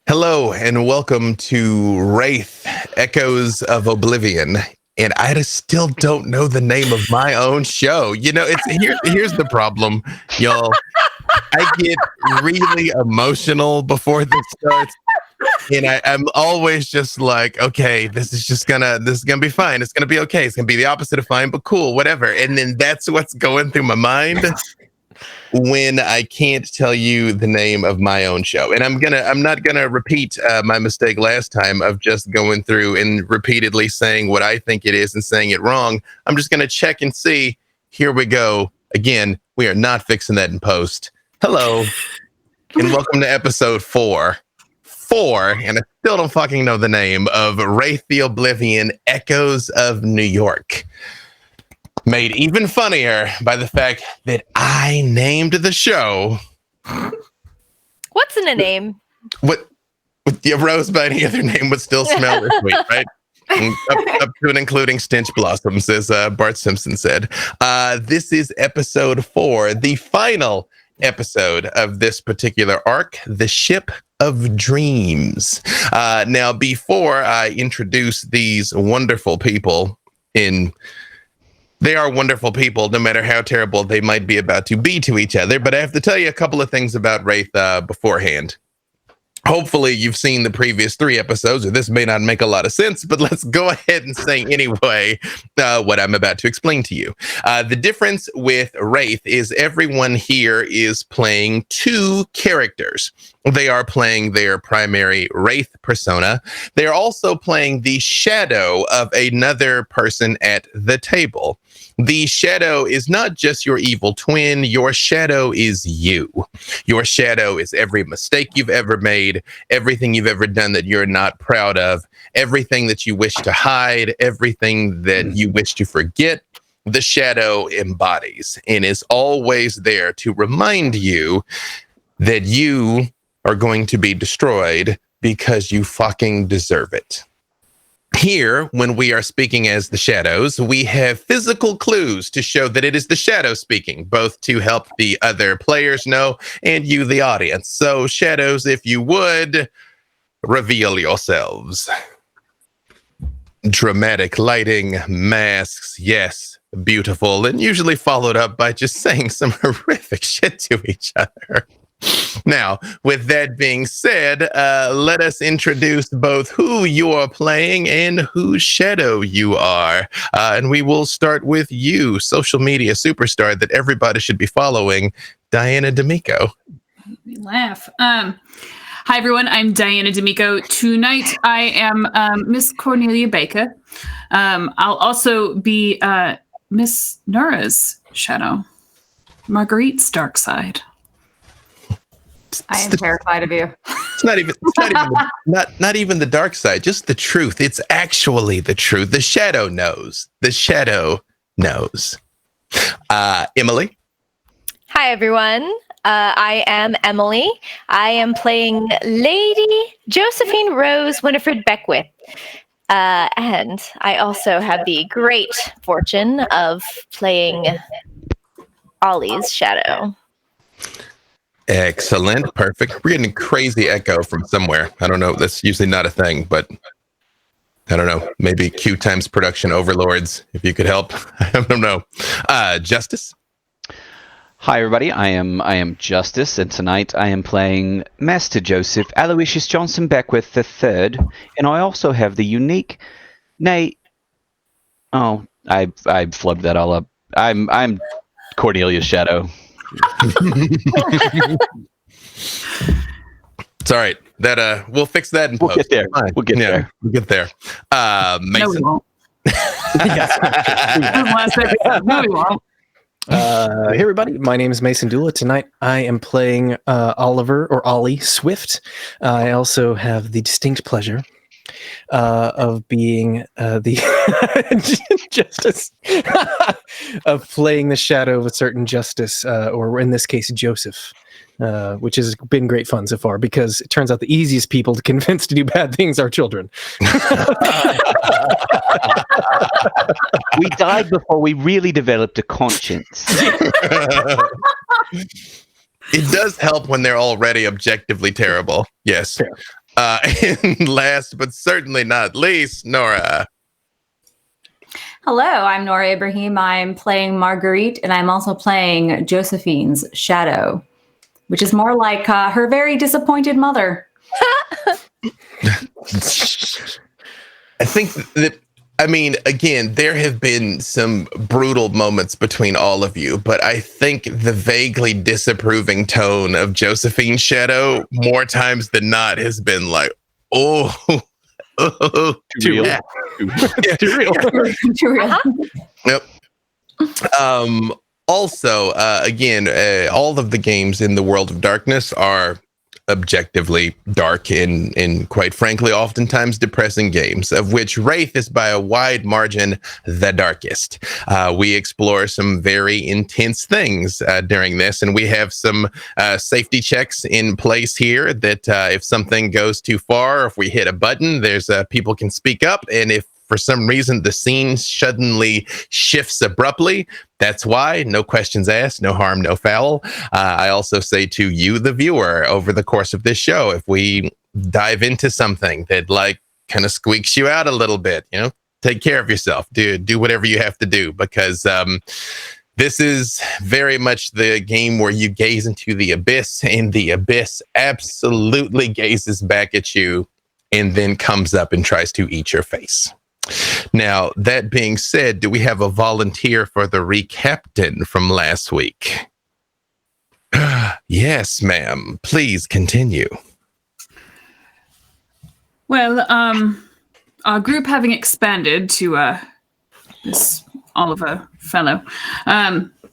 Hello and welcome to Wraith Echoes of Oblivion. And I just still don't know the name of my own show. You know, here's the problem, y'all. I get really emotional before this starts. And I'm always just like, okay, this is gonna be fine. It's gonna be okay. It's gonna be the opposite of fine, but cool, whatever. And then that's what's going through my mind when I can't tell you the name of my own show. And I'm not gonna repeat my mistake last time of just going through and repeatedly saying what I think it is and saying it wrong. I'm just gonna check and see. Here we go. Again, we are not fixing that in post. Hello, and welcome to episode 4. And I still don't fucking know the name of Wraith The Oblivion, Echoes of New York. Made even funnier by the fact that I named the show. What's in a name? What the rose by any other name would still smell this sweet, right? up to and including stench blossoms, as Bart Simpson said. This is episode 4, the final episode of this particular arc, The Ship of Dreams. Now, before I introduce these wonderful people they are wonderful people, no matter how terrible they might be about to be to each other. But I have to tell you a couple of things about Wraith beforehand. Hopefully you've seen the previous 3 episodes, or this may not make a lot of sense, but let's go ahead and say anyway what I'm about to explain to you. The difference with Wraith is everyone here is playing 2 characters. They are playing their primary Wraith persona. They are also playing the shadow of another person at the table. The shadow is not just your evil twin. Your shadow is you. Your shadow is every mistake you've ever made, everything you've ever done that you're not proud of, everything that you wish to hide, everything that you wish to forget. The shadow embodies and is always there to remind you that you are going to be destroyed because you fucking deserve it. Here, when we are speaking as the shadows, we have physical clues to show that it is the shadow speaking, both to help the other players know and you, the audience. So, shadows, if you would, reveal yourselves. Dramatic lighting, masks, yes, beautiful, and usually followed up by just saying some horrific shit to each other. Now, with that being said, let us introduce both who you are playing and whose shadow you are. And we will start with you, social media superstar that everybody should be following, Diana D'Amico. We laugh. Hi, everyone. I'm Diana D'Amico. Tonight, I am Miss Cornelia Baker. I'll also be Miss Nura's shadow, Marguerite's dark side. I am terrified of you. It's not even the dark side, just the truth. It's actually the truth. The shadow knows. The shadow knows. Emily. Hi, everyone. I am Emily. I am playing Lady Josephine Rose Winifred Beckwith. And I also have the great fortune of playing Ollie's shadow. Excellent. Perfect. We're getting a crazy echo from somewhere. I don't know. That's usually not a thing, but I don't know. Maybe QueueTimes production overlords, if you could help. I don't know. Justice. Hi, everybody. I am Justice, and tonight I am playing Master Joseph Aloysius Johnson Beckwith III, and I also have the unique I flubbed that all up. I'm Cordelia's shadow. It's all right. That we'll fix that in post. We'll get there. We'll get there. We'll get there. Mason. No, we won't. No, we won't. Hey everybody, my name is Mason Dula. Tonight I am playing Oliver or Ollie Swift. I also have the distinct pleasure of being the justice of playing the shadow of a certain justice, or in this case Joseph, which has been great fun so far because it turns out the easiest people to convince to do bad things are children. We died before we really developed a conscience. It does help when they're already objectively terrible. Yes. And last but certainly not least, Nora. Hello, I'm Nora Ibrahim. I'm playing Marguerite, and I'm also playing Josephine's shadow, which is more like her very disappointed mother. I think that, I mean, again, there have been some brutal moments between all of you, but I think the vaguely disapproving tone of Josephine's shadow more times than not has been like, oh, Too real. yeah. Too real. Too real. Yep. Also, again, all of the games in the World of Darkness are objectively dark and quite frankly, oftentimes depressing games, of which Wraith is by a wide margin the darkest. We explore some very intense things during this, and we have some safety checks in place here that if something goes too far, if we hit a button, there's people can speak up, and if for some reason the scene suddenly shifts abruptly, that's why. No questions asked, no harm, no foul. I also say to you, the viewer, over the course of this show, if we dive into something that like kind of squeaks you out a little bit, you know, take care of yourself. Do whatever you have to do, because this is very much the game where you gaze into the abyss, and the abyss absolutely gazes back at you and then comes up and tries to eat your face. Now, that being said, do we have a volunteer for the recaptain from last week? Yes, ma'am. Please continue. Well, our group having expanded to this Oliver fellow,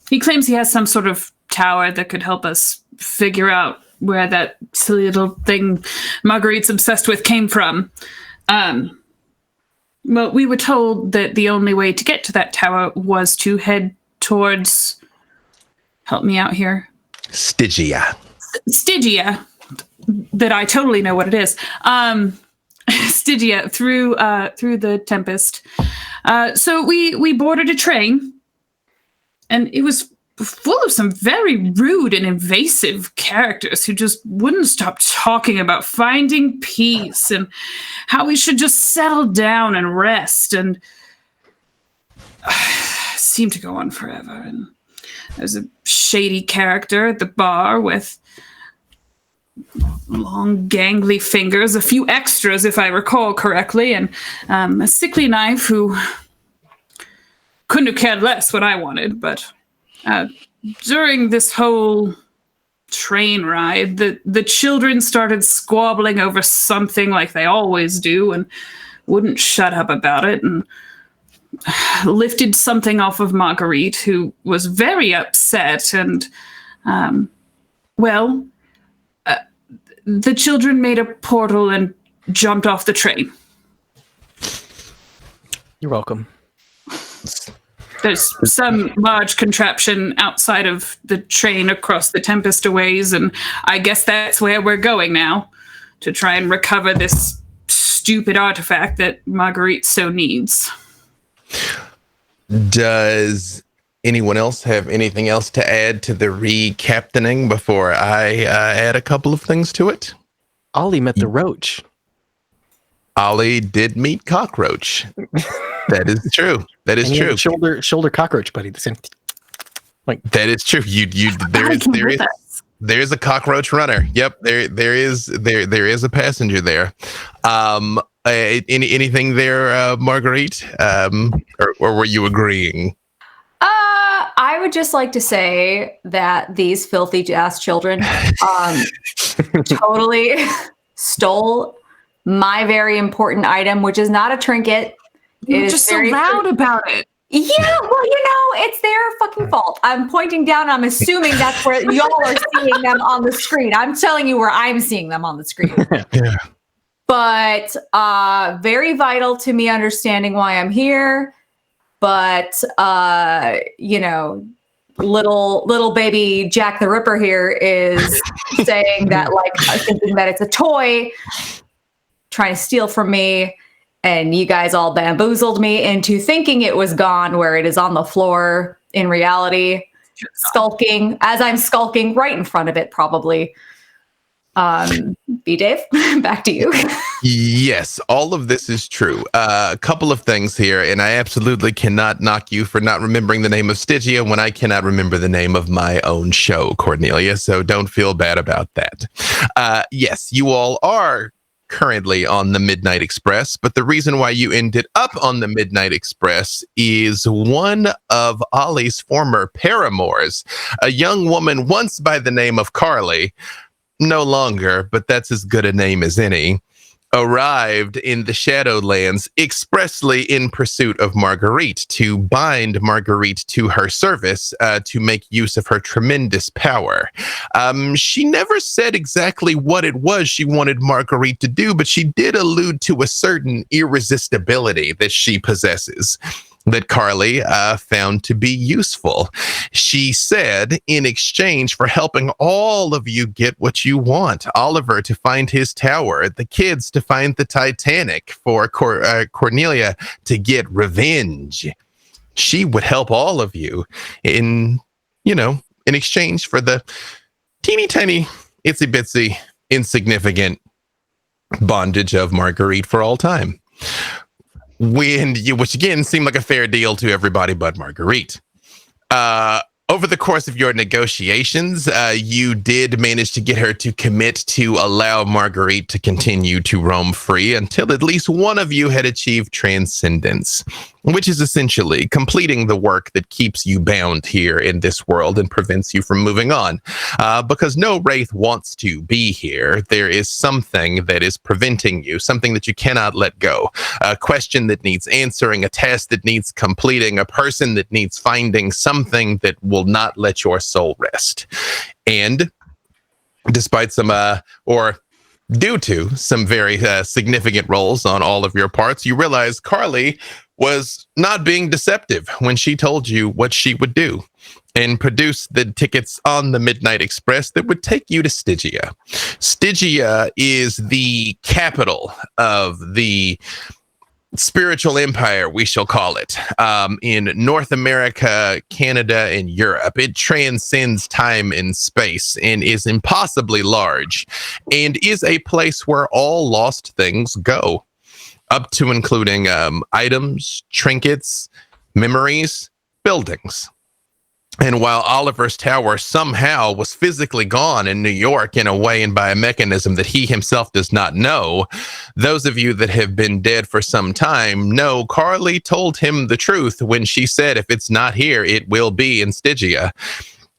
he claims he has some sort of tower that could help us figure out where that silly little thing Marguerite's obsessed with came from. Well, we were told that the only way to get to that tower was to head towards... Help me out here. Stygia. Stygia. That I totally know what it is. Stygia, through the Tempest. So we boarded a train, and it was full of some very rude and invasive characters who just wouldn't stop talking about finding peace and how we should just settle down and rest, and seemed to go on forever. And there's a shady character at the bar with long gangly fingers, a few extras if I recall correctly, and a sickly knife who couldn't have cared less what I wanted, but during this whole train ride, the children started squabbling over something like they always do and wouldn't shut up about it, and lifted something off of Marguerite, who was very upset, and the children made a portal and jumped off the train. You're welcome. There's some large contraption outside of the train across the Tempest ways, and I guess that's where we're going now, to try and recover this stupid artifact that Marguerite so needs. Does anyone else have anything else to add to the recaptaining before I add a couple of things to it? Ollie met the roach. Ollie did meet Cockroach. That is true. That is true. Shoulder cockroach buddy. The same. Like that is true. There is a cockroach runner. Yep. There is a passenger there. Anything there, Marguerite? Or were you agreeing? I would just like to say that these filthy ass children totally stole my very important item, which is not a trinket. You're just so loud about it. Yeah, well, it's their fucking fault. I'm pointing down. I'm assuming that's where y'all are seeing them on the screen. I'm telling you where I'm seeing them on the screen. Yeah. But very vital to me understanding why I'm here. But little baby Jack the Ripper here is saying that, like, thinking that it's a toy, trying to steal from me, and you guys all bamboozled me into thinking it was gone where it is on the floor in reality, skulking as I'm skulking right in front of it, probably. B Dave, back to you. Yes, all of this is true. A couple of things here, and I absolutely cannot knock you for not remembering the name of Stygia when I cannot remember the name of my own show, Cornelia, so don't feel bad about that. Yes, you all are currently on the Midnight Express, but the reason why you ended up on the Midnight Express is one of Ollie's former paramours, a young woman once by the name of Carly, no longer, but that's as good a name as any, arrived in the Shadowlands expressly in pursuit of Marguerite, to bind Marguerite to her service, to make use of her tremendous power. She never said exactly what it was she wanted Marguerite to do, but she did allude to a certain irresistibility that she possesses, that Carly found to be useful. She said, in exchange for helping all of you get what you want, Oliver to find his tower, the kids to find the Titanic, for Cornelia to get revenge, she would help all of you in exchange for the teeny tiny, itsy bitsy, insignificant bondage of Marguerite for all time. Which again seemed like a fair deal to everybody but Marguerite. Over the course of your negotiations, you did manage to get her to commit to allow Marguerite to continue to roam free until at least one of you had achieved transcendence, which is essentially completing the work that keeps you bound here in this world and prevents you from moving on. Because no Wraith wants to be here. There is something that is preventing you, something that you cannot let go. A question that needs answering, a task that needs completing, a person that needs finding, something that will not let your soul rest. And despite some, due to some very significant rolls on all of your parts, you realize Carly was not being deceptive when she told you what she would do and produce the tickets on the Midnight Express that would take you to Stygia. Stygia is the capital of the spiritual empire, we shall call it, in North America, Canada, and Europe. It transcends time and space and is impossibly large, and is a place where all lost things go, up to including items, trinkets, memories, buildings. And while Oliver's tower somehow was physically gone in New York in a way and by a mechanism that he himself does not know, those of you that have been dead for some time know Carly told him the truth when she said, if it's not here, it will be in Stygia,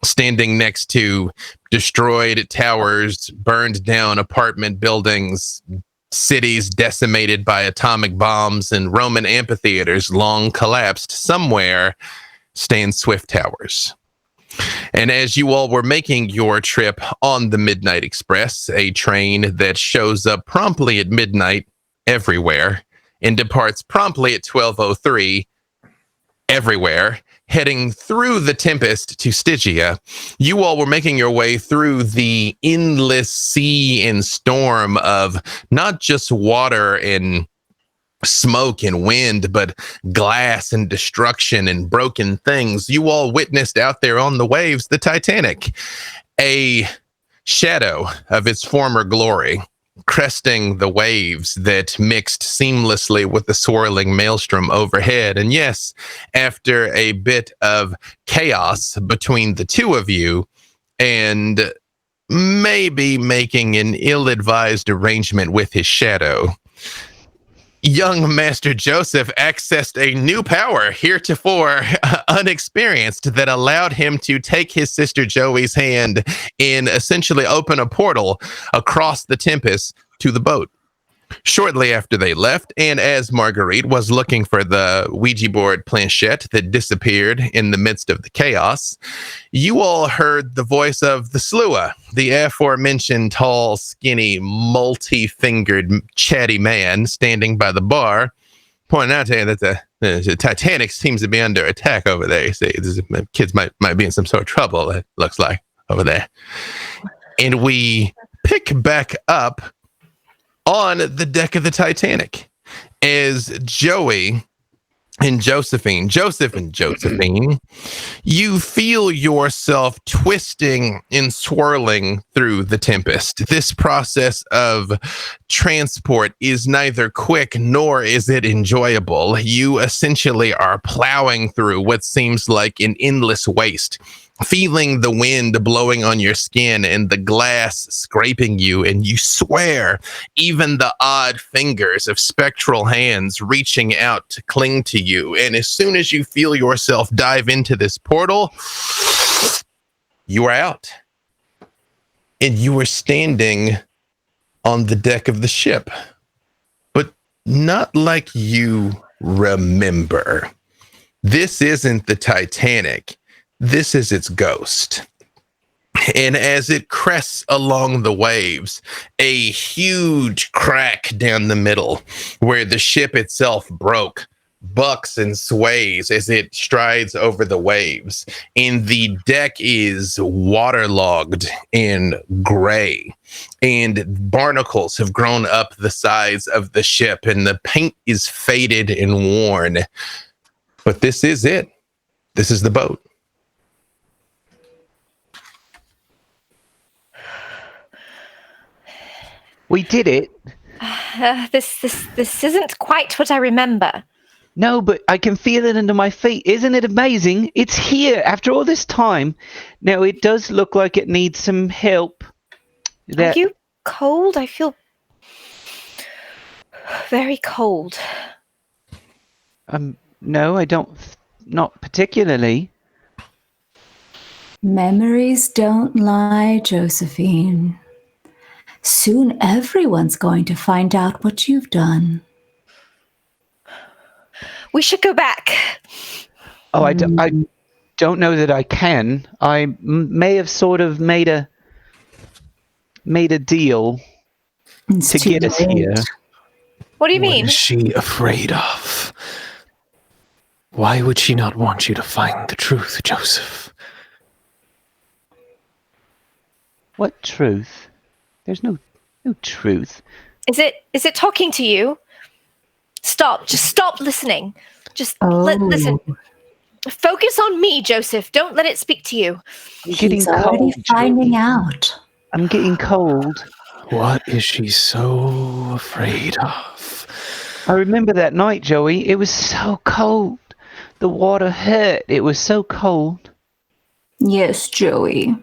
standing next to destroyed towers, burned down apartment buildings, cities decimated by atomic bombs, and Roman amphitheaters long collapsed. Somewhere stand Swift Towers. And as you all were making your trip on the Midnight Express, a train that shows up promptly at midnight everywhere and departs promptly at 12:03 everywhere, heading through the Tempest to Stygia, you all were making your way through the endless sea and storm of not just water and smoke and wind, but glass and destruction and broken things. You all witnessed out there on the waves the Titanic, a shadow of its former glory, cresting the waves that mixed seamlessly with the swirling maelstrom overhead. And yes, after a bit of chaos between the two of you, and maybe making an ill-advised arrangement with his shadow, young Master Joseph accessed a new power, heretofore unexperienced, that allowed him to take his sister Joey's hand and essentially open a portal across the Tempest to the boat. Shortly after they left, and as Marguerite was looking for the Ouija board planchette that disappeared in the midst of the chaos, you all heard the voice of the Slua, the aforementioned tall, skinny, multi-fingered, chatty man standing by the bar, pointing out to you that the Titanic seems to be under attack over there. You see, kids might be in some sort of trouble, it looks like, over there. And we pick back up on the deck of the Titanic as Joey and Josephine, you feel yourself twisting and swirling through the tempest. This process of transport is neither quick nor is it enjoyable. You essentially are plowing through what seems like an endless waste, feeling the wind blowing on your skin and the glass scraping you, and you swear even the odd fingers of spectral hands reaching out to cling to you. And as soon as you feel yourself dive into this portal, you are out. And you are standing on the deck of the ship, but not like you remember. This isn't the Titanic. This is its ghost. And as it crests along the waves, a huge crack down the middle where the ship itself broke bucks and sways as it strides over the waves. And the deck is waterlogged and gray. And barnacles have grown up the sides of the ship, and the paint is faded and worn. But this is it. This is the boat. We did it. This isn't quite what I remember. No, but I can feel it under my feet. Isn't it amazing? It's here after all this time. Now, it does look like it needs some help. Are you cold? I feel very cold. No, I don't. Not particularly. Memories don't lie, Josephine. Soon everyone's going to find out what you've done. We should go back. Oh, I don't know that I can. I may have sort of made a deal to get us here. What do you mean? What is she afraid of? Why would she not want you to find the truth, Joseph? What truth? There's no truth. Is it talking to you? Stop. Just stop listening. Just listen. Focus on me, Joseph. Don't let it speak to you. He's already finding out. I'm getting cold. What is she so afraid of? I remember that night, Joey. It was so cold. The water hurt. It was so cold. Yes, Joey.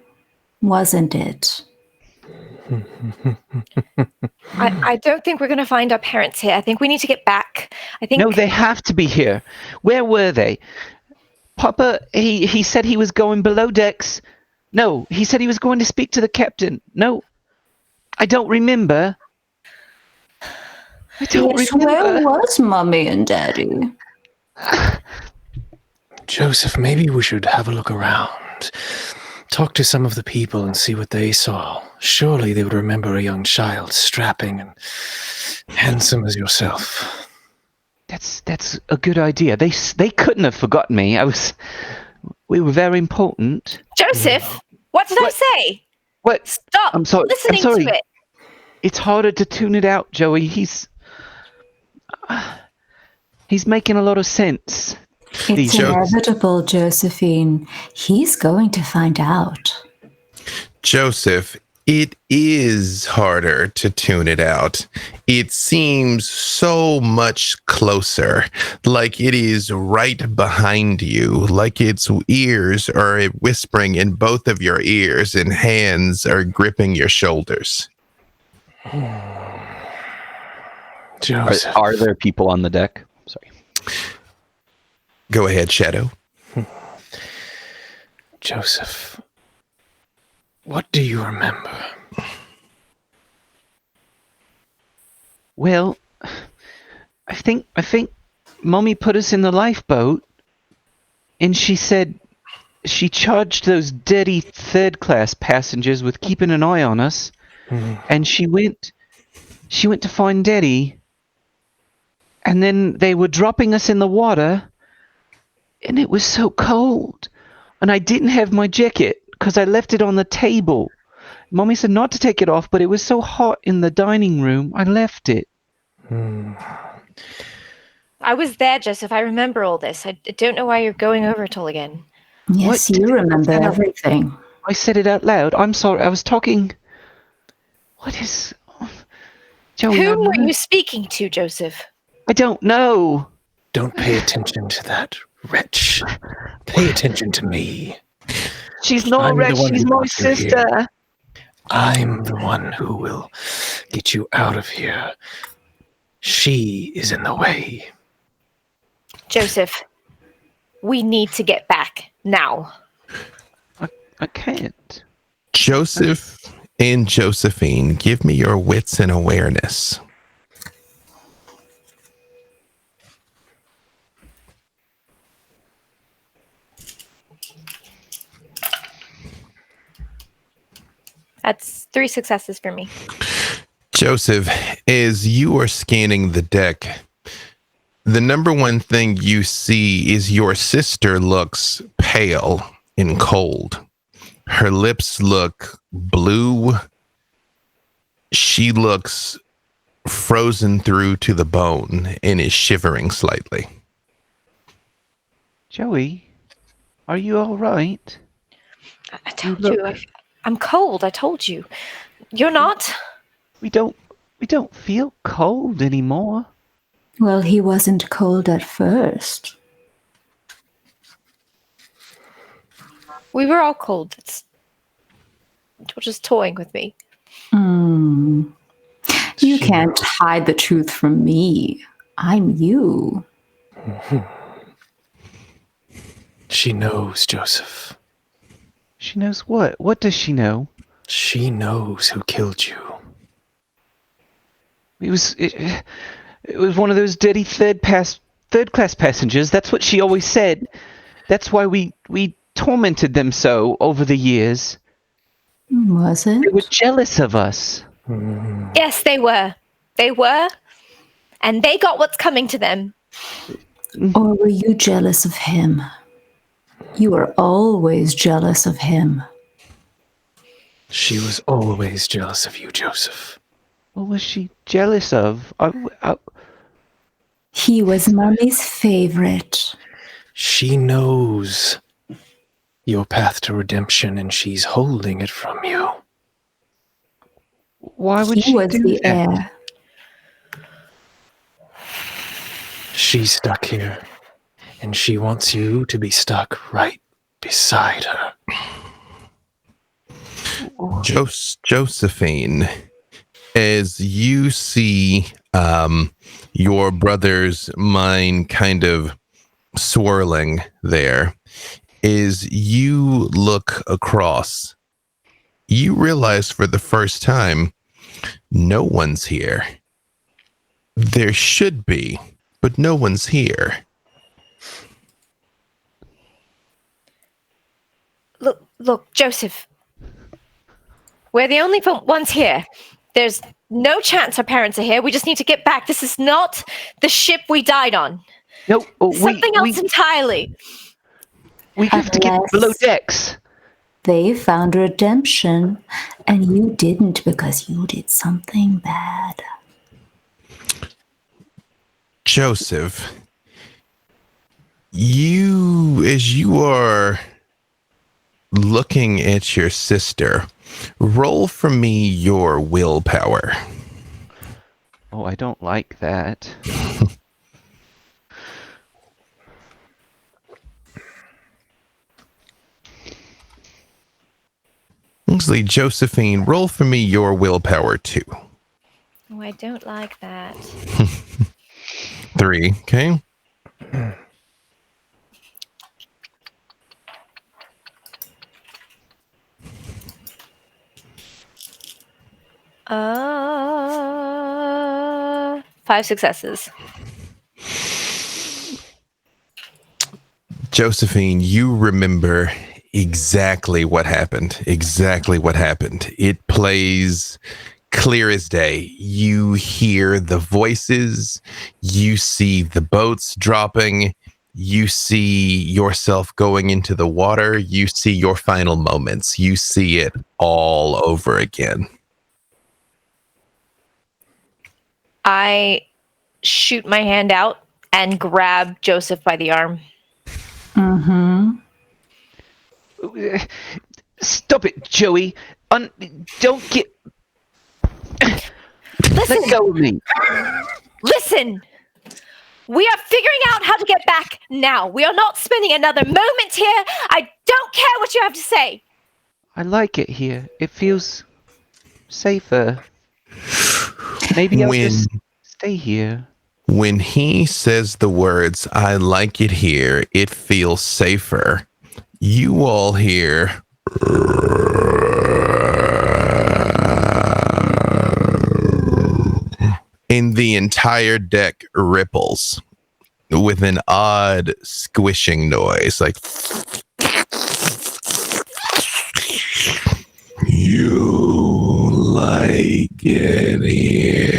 Wasn't it? I don't think we're going to find our parents here. I think we need to get back. No, they have to be here. Where were they? Papa, he said he was going below decks. No, he said he was going to speak to the captain. No, I don't remember. Where was Mommy and Daddy? Joseph, maybe we should have a look around. Talk to some of the people and see what they saw. Surely they would remember a young child, strapping and handsome as yourself. That's a good idea. They couldn't have forgotten me. We were very important. Joseph, what did I say? What? Stop listening to it. It's harder to tune it out, Joey. He's making a lot of sense. It's inevitable, Josephine. He's going to find out. Joseph, it is harder to tune it out. It seems so much closer, like it is right behind you, like its ears are whispering in both of your ears and hands are gripping your shoulders. Joseph. Are there people on the deck? Sorry. Go ahead, Shadow. Joseph, what do you remember? Well, I think Mommy put us in the lifeboat, and she said she charged those dirty third-class passengers with keeping an eye on us, and she went to find Daddy, and then they were dropping us in the water, and it was so cold, and I didn't have my jacket because I left it on the table. Mommy said not to take it off, but it was so hot in the dining room, I left it. I was there, Joseph. I remember all this. I don't know why you're going over it all again. Yes, What? you remember I know. everything. I said it out loud. I'm sorry. I was talking. What is. Joey, Who I'm were not- you speaking to, Joseph? I don't know. Don't pay attention to that wretch. Pay attention to me. She's not a I'm the wretch. one She's who my brought you here. sister. I'm the one who will get you out of here. She is in the way. Joseph, we need to get back now. I can't. Joseph and Josephine, give me your wits and awareness. That's 3 successes for me. Joseph, as you are scanning the deck, the number one thing you see is your sister looks pale and cold. Her lips look blue. She looks frozen through to the bone and is shivering slightly. Joey, are you all right? I told you. I'm cold. I told you. You're not? We don't feel cold anymore. Well, he wasn't cold at first. We were all cold. You're just toying with me. You can't hide the truth from me. I'm you. She knows, Joseph. She knows what? What does she know? She knows who killed you. It was one of those dirty third class passengers. That's what she always said. That's why we tormented them so over the years. Was it? They were jealous of us. Yes, they were. They were. And they got what's coming to them. Or were you jealous of him? You were always jealous of him. She was always jealous of you, Joseph. What was she jealous of? He was Mummy's favorite. She knows your path to redemption, and she's holding it from you. Why would He she was do the that? heir. She's stuck here, and she wants you to be stuck right beside her. Josephine, as you see your brother's mind kind of swirling there, is you look across, you realize for the first time, no one's here. There should be, but no one's here. Look, Joseph. We're the only ones here. There's no chance our parents are here. We just need to get back. This is not the ship we died on. No, Something else entirely. we have to get Unless- below decks. They found redemption, and you didn't because you did something bad. Joseph, as you are looking at your sister, roll for me your willpower. Oh, I don't like that. Kingsley, Josephine, roll for me your willpower too. Oh, I don't like that. 3, okay? Five successes. Josephine, you remember exactly what happened. Exactly what happened. It plays clear as day. You hear the voices, you see the boats dropping, you see yourself going into the water, you see your final moments. You see it all over again. I shoot my hand out and grab Joseph by the arm. Mm-hmm. Stop it, Joey. Don't get... Listen, Let go of me. listen. We are figuring out how to get back now. We are not spending another moment here. I don't care what you have to say. I like it here. It feels safer. Maybe I'll just stay here. When he says the words, I like it here, it feels safer, you all hear. And the entire deck ripples with an odd squishing noise, like. You like it here.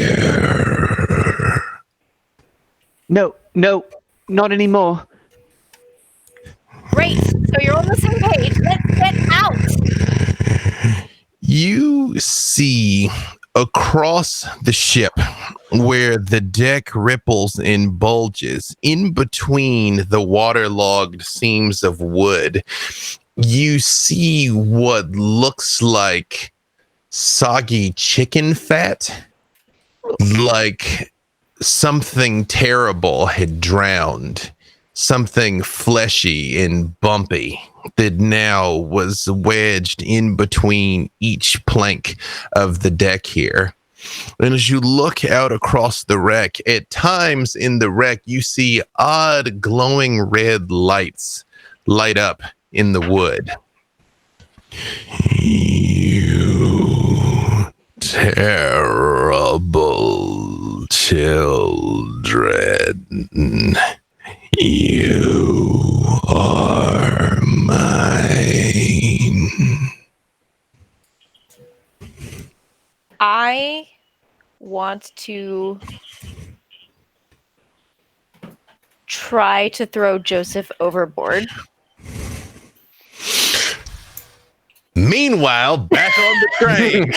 No, not anymore. Great. So you're on the same page. Let's get out. You see across the ship where the deck ripples and bulges in between the waterlogged seams of wood. You see what looks like soggy chicken fat, like something terrible had drowned, something fleshy and bumpy that now was wedged in between each plank of the deck here. And as you look out across the wreck, at times in the wreck, you see odd glowing red lights light up in the wood. You terrible children. You are mine. I want to try to throw Joseph overboard. Meanwhile, back on the train.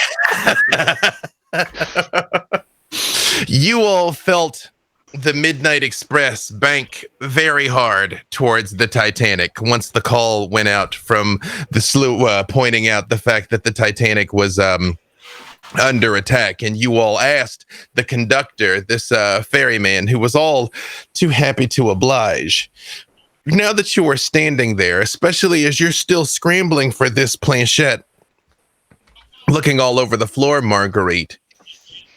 You all felt the Midnight Express bank very hard towards the Titanic once the call went out from the sloop pointing out the fact that the Titanic was under attack, and you all asked the conductor, this ferryman, who was all too happy to oblige. Now that you are standing there, especially as you're still scrambling for this planchette, looking all over the floor, Marguerite,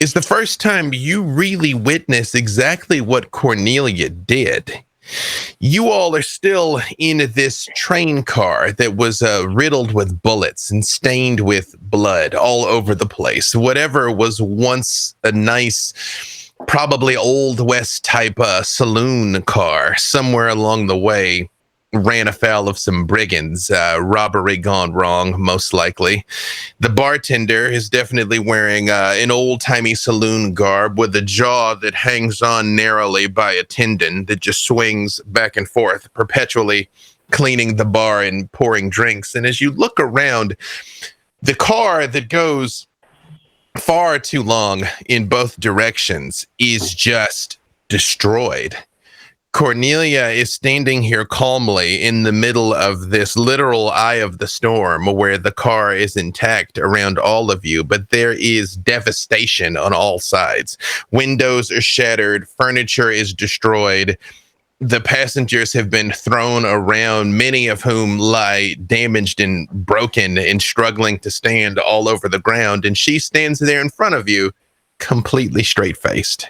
is the first time you really witness exactly what Cornelia did. You all are still in this train car that was riddled with bullets and stained with blood all over the place. Whatever was once a nice, probably Old West type saloon car, somewhere along the way ran afoul of some brigands, robbery gone wrong, most likely. The bartender is definitely wearing an old-timey saloon garb with a jaw that hangs on narrowly by a tendon that just swings back and forth, perpetually cleaning the bar and pouring drinks. And as you look around, the car that goes far too long in both directions is just destroyed. Cornelia is standing here calmly in the middle of this literal eye of the storm where the car is intact around all of you, but there is devastation on all sides. Windows are shattered, furniture is destroyed. The passengers have been thrown around, many of whom lie damaged and broken and struggling to stand all over the ground. And she stands there in front of you, completely straight-faced.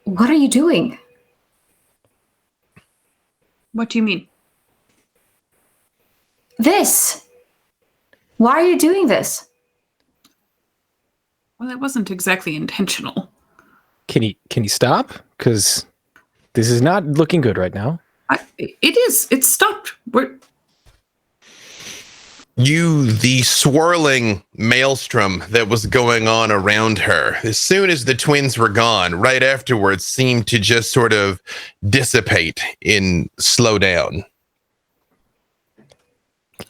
What are you doing? What do you mean? This. Why are you doing this? Well, that wasn't exactly intentional. Can you stop? Because this is not looking good right now. It is. It stopped. The swirling maelstrom that was going on around her, as soon as the twins were gone, right afterwards seemed to just sort of dissipate and slow down.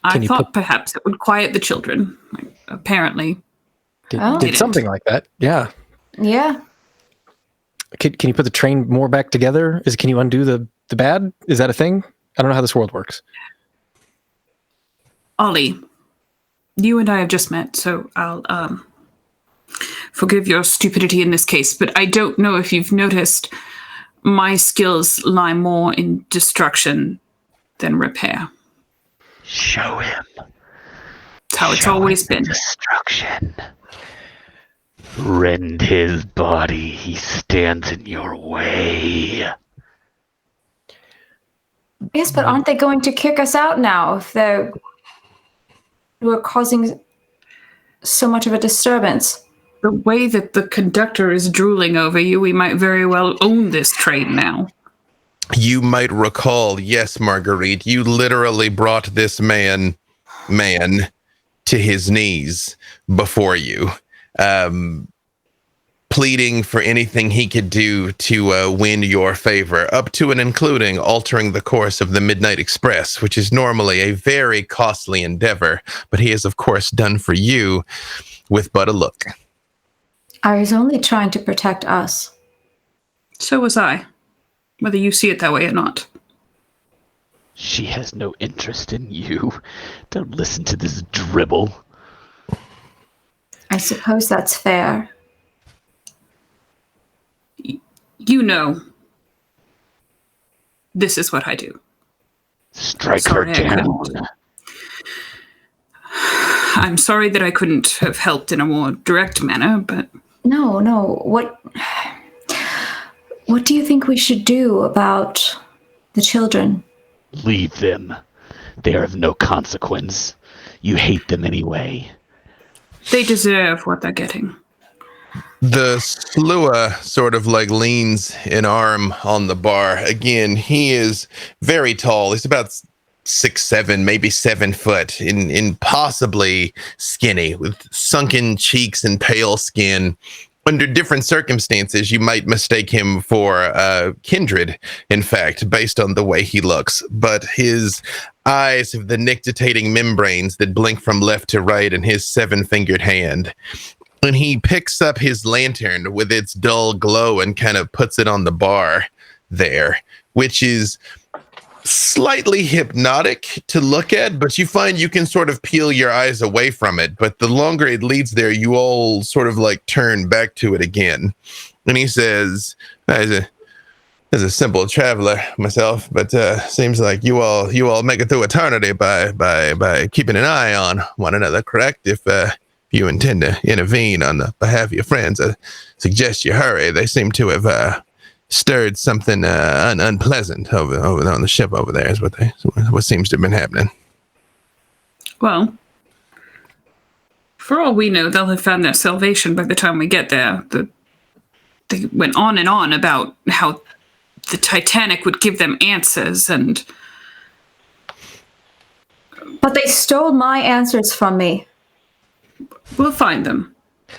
I thought perhaps it would quiet the children. Apparently. Did something like that. Yeah. Yeah. Can you put the train more back together? Can you undo the bad? Is that a thing? I don't know how this world works. Ollie, you and I have just met, so I'll forgive your stupidity in this case, but I don't know if you've noticed my skills lie more in destruction than repair. Show him. That's how it's always been. Destruction. Rend his body. He stands in your way. Yes, but aren't they going to kick us out now if we're causing so much of a disturbance? The way that the conductor is drooling over you, we might very well own this train now. You might recall, yes, Marguerite, you literally brought this man to his knees before you, pleading for anything he could do to win your favor, up to and including altering the course of the Midnight Express, which is normally a very costly endeavor, but he has, of course, done for you with but a look. I was only trying to protect us. So was I, whether you see it that way or not. She has no interest in you. Don't listen to this dribble. I suppose that's fair. You know, this is what I do. Strike her down. I'm sorry that I couldn't have helped in a more direct manner, but... No. What do you think we should do about the children? Leave them. They are of no consequence. You hate them anyway. They deserve what they're getting. The Slua sort of like leans an arm on the bar. Again, he is very tall. He's about 6'7", maybe 7 foot, impossibly skinny, with sunken cheeks and pale skin. Under different circumstances, you might mistake him for kindred, in fact, based on the way he looks. But his eyes have the nictitating membranes that blink from left to right in his 7-fingered hand. And he picks up his lantern with its dull glow and kind of puts it on the bar there, which is slightly hypnotic to look at, but you find you can sort of peel your eyes away from it. But the longer it leads there, you all sort of like turn back to it again. And he says, as a simple traveler myself, but seems like you all make it through eternity by keeping an eye on one another, correct? If you intend to intervene on the behalf of your friends, I suggest you hurry. They seem to have stirred something unpleasant over on the ship over there, is what seems to have been happening. Well, for all we know, they'll have found their salvation by the time we get there. They went on and on about how the Titanic would give them answers, and... But they stole my answers from me. We'll find them.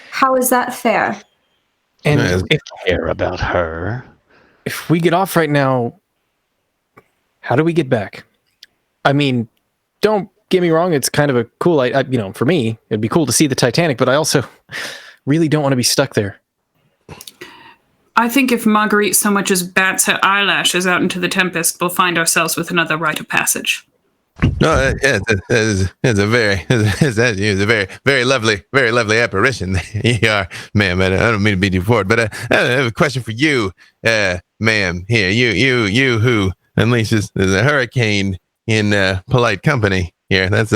How is that fair? And If I care about her. if we get off right now, how do we get back? I mean, don't get me wrong, it's kind of a cool, for me, it'd be cool to see the Titanic, but I also really don't want to be stuck there. I think if Marguerite so much as bats her eyelashes out into the tempest, we'll find ourselves with another rite of passage. No, it's a very lovely apparition you are, ma'am. I don't mean to be too forward, but I have a question for you, ma'am. Here, you who unleashes a hurricane in polite company. Here, that's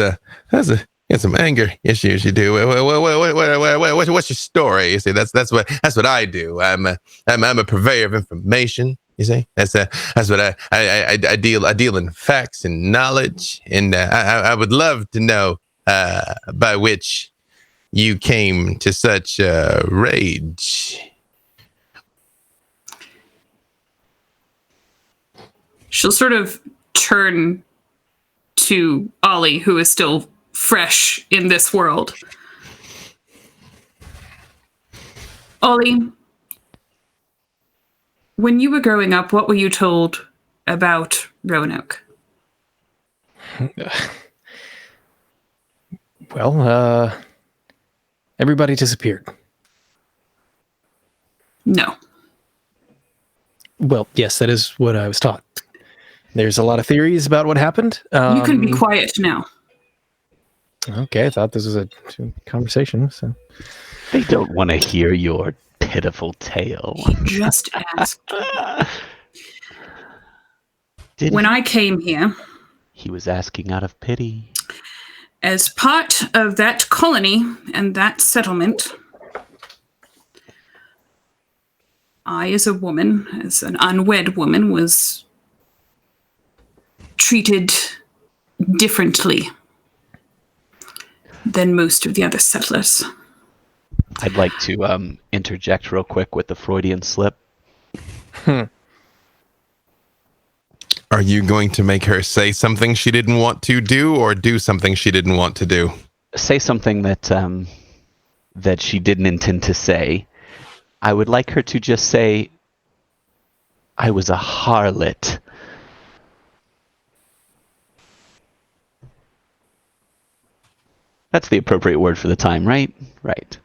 some anger issues you do. What's your story? You see, that's what I do. I'm a purveyor of information. You see, that's what I deal in facts and knowledge, and I would love to know by which you came to such rage. She'll sort of turn to Ollie, who is still fresh in this world. Ollie, when you were growing up, what were you told about Roanoke? Well, everybody disappeared. No. Well, yes, that is what I was taught. There's a lot of theories about what happened. You can be quiet now. Okay, I thought this was a conversation. So They don't want to hear your pitiful tale. He just asked. When I came here, he was asking out of pity. as part of that colony and that settlement, I, as a woman, as an unwed woman, was treated differently than most of the other settlers. I'd like to interject real quick with the Freudian slip. Are you going to make her say something she didn't want to do, or do something she didn't want to do? Say something that that she didn't intend to say. I would like her to just say, I was a harlot. That's the appropriate word for the time, right? Right.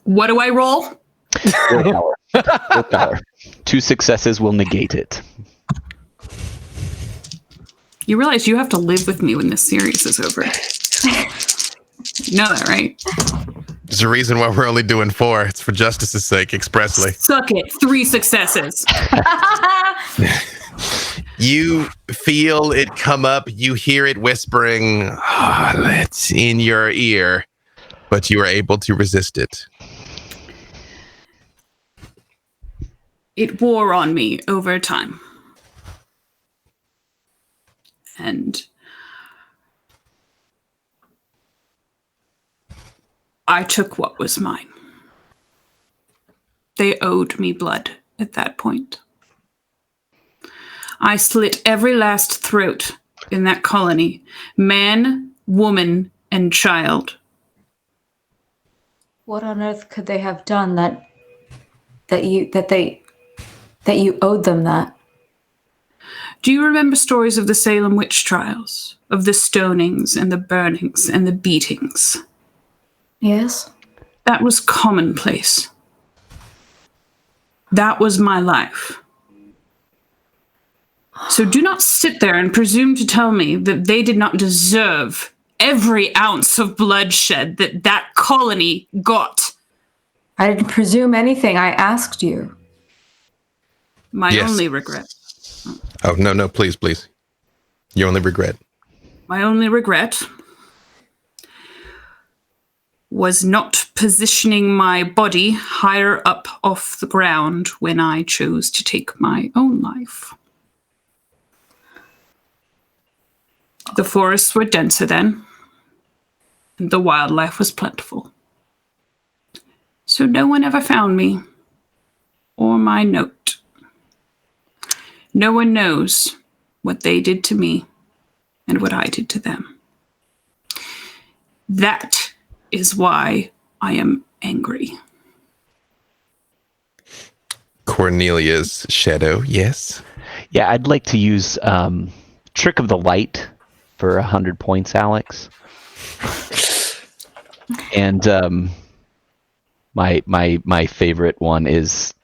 What do I roll? Willpower. Willpower. 2 successes will negate it. You realize you have to live with me when this series is over. You know that, right? There's a reason why we're only doing 4. It's for justice's sake, expressly. Suck it. 3 successes. You feel it come up. You hear it whispering, harlot, in your ear, but you are able to resist it. It wore on me over time. And I took what was mine. They owed me blood at that point. I slit every last throat in that colony, man, woman, and child. What on earth could they have done that you owed them that? Do you remember stories of the Salem witch trials, of the stonings and the burnings and the beatings? Yes. That was commonplace. That was my life. So do not sit there and presume to tell me that they did not deserve every ounce of bloodshed that colony got. I didn't presume anything. I asked you. My Yes. only regret. Oh, no, please. Your only regret. My only regret was not positioning my body higher up off the ground when I chose to take my own life. The forests were denser then, and the wildlife was plentiful. So no one ever found me or my note. No one knows what they did to me and what I did to them. That is why I am angry. Cornelia's shadow, yes. Yeah, I'd like to use Trick of the Light for 100 points, Alex. And my favorite one is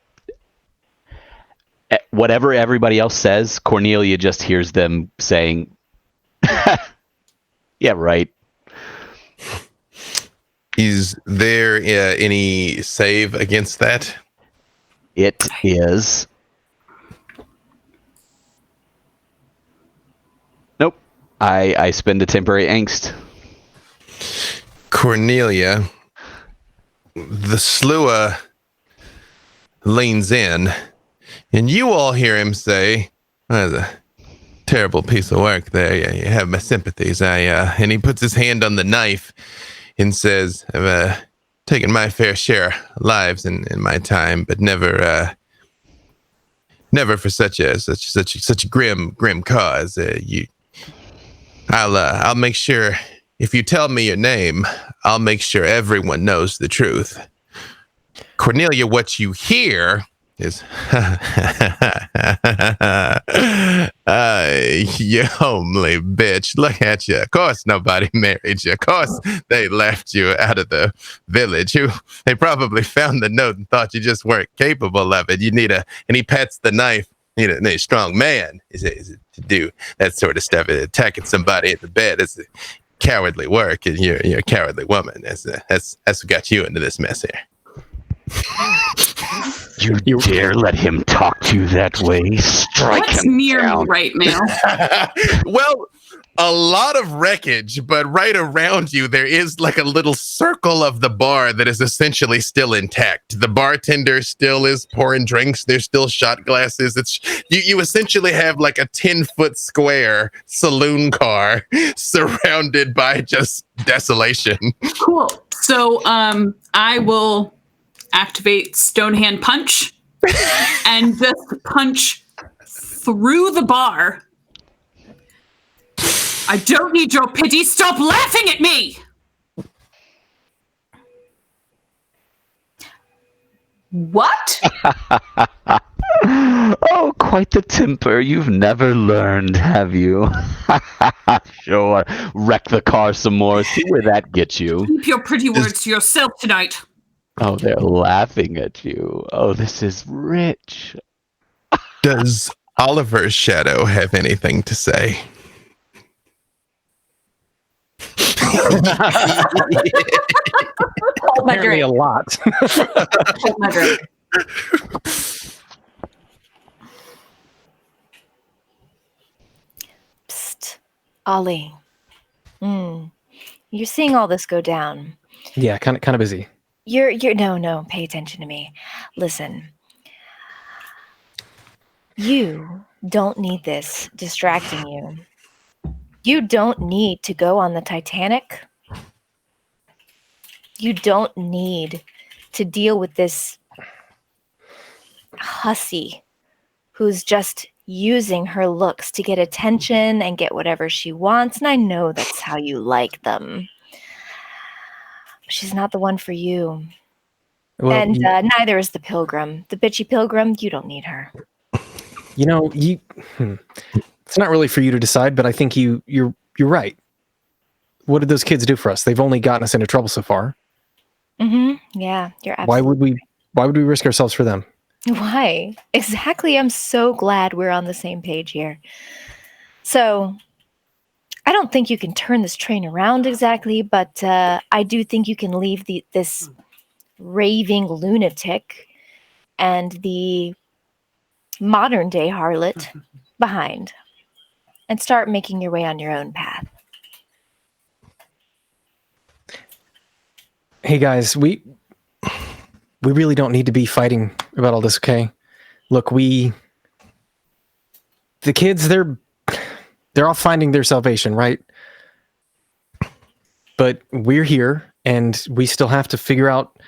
whatever everybody else says, Cornelia just hears them saying, yeah, right. Is there any save against that? It is. Nope. I spend a temporary angst. Cornelia, the Slua leans in, and you all hear him say, "That's a terrible piece of work there. You have my sympathies." And he puts his hand on the knife and says, "I've taken my fair share of lives in my time, but never for such a grim cause. I'll make sure, if you tell me your name, I'll make sure everyone knows the truth." Cornelia, what you hear is you homely bitch. Look at you. Of course nobody married you. Of course they left you out of the village. They probably found the note and thought you just weren't capable of it. You need and he pets the knife. You need a strong man is it to do that sort of stuff. Attacking somebody in the bed is cowardly work, and you're a cowardly woman. That's what got you into this mess here. You dare let him talk to you that way? Strike What's him near down. me right now? Well, a lot of wreckage, but right around you there is like a little circle of the bar that is essentially still intact. The bartender still is pouring drinks. There's still shot glasses. It's you essentially have like a 10-foot square saloon car surrounded by just desolation. Cool. So I will activate Stone Hand Punch and just punch through the bar. I don't need your pity. Stop laughing at me! What? Oh, quite the temper. You've never learned, have you? Sure. Wreck the car some more. See where that gets you. Keep your pretty words to yourself tonight. Oh, they're laughing at you. Oh, this is rich. Does Oliver's shadow have anything to say? Hold my Apparently drink. a lot. Hold my drink. Psst, Ollie. You're seeing all this go down. Yeah, kind of busy. You're no, pay attention to me. Listen. You don't need this distracting you. You don't need to go on the Titanic. You don't need to deal with this hussy who's just using her looks to get attention and get whatever she wants. And I know that's how you like them. But she's not the one for you. Well, And neither is the pilgrim. The bitchy pilgrim, you don't need her. you know, it's not really for you to decide, but I think you're right. What did those kids do for us? They've only gotten us into trouble so far. Mm-hmm. Yeah, you're absolutely Why would we risk ourselves for them? Why? Exactly. I'm so glad we're on the same page here. So, I don't think you can turn this train around exactly, but I do think you can leave this raving lunatic and the modern day harlot behind and start making your way on your own path. Hey guys, we really don't need to be fighting about all this, okay? Look, the kids, they're all finding their salvation, right? But we're here, and we still have to figure out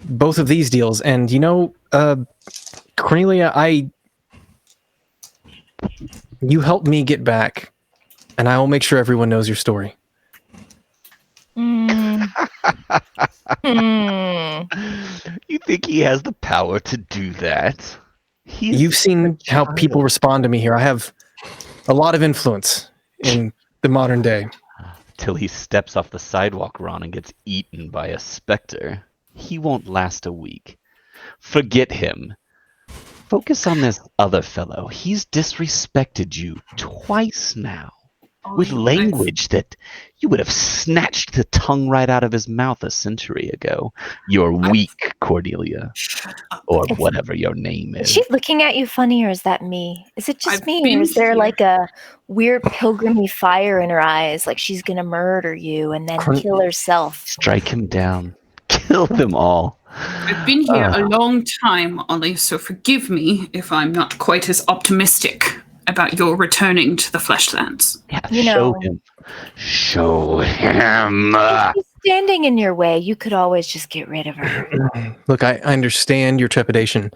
both of these deals. And Cornelia, you helped me get back, and I will make sure everyone knows your story. You think he has the power to do that? You've seen how people respond to me here. I have a lot of influence in the modern day. Till he steps off the sidewalk, Ron, and gets eaten by a specter. He won't last a week. Forget him. Focus on this other fellow. He's disrespected you twice now. With language that you would have snatched the tongue right out of his mouth a century ago. You're weak, Cordelia. Or whatever your name Is is. she looking at you funny, or is that me? Is it just I've me, been or is there here. like a weird pilgrimy fire in her eyes, like she's gonna murder you and then kill herself? Strike him down. Kill them all. I've been here a long time, Ollie, so forgive me if I'm not quite as optimistic about your returning to the Fleshlands. Yeah, You show know. him. Show him. If she's standing in your way, you could always just get rid of her. Look, I understand your trepidation,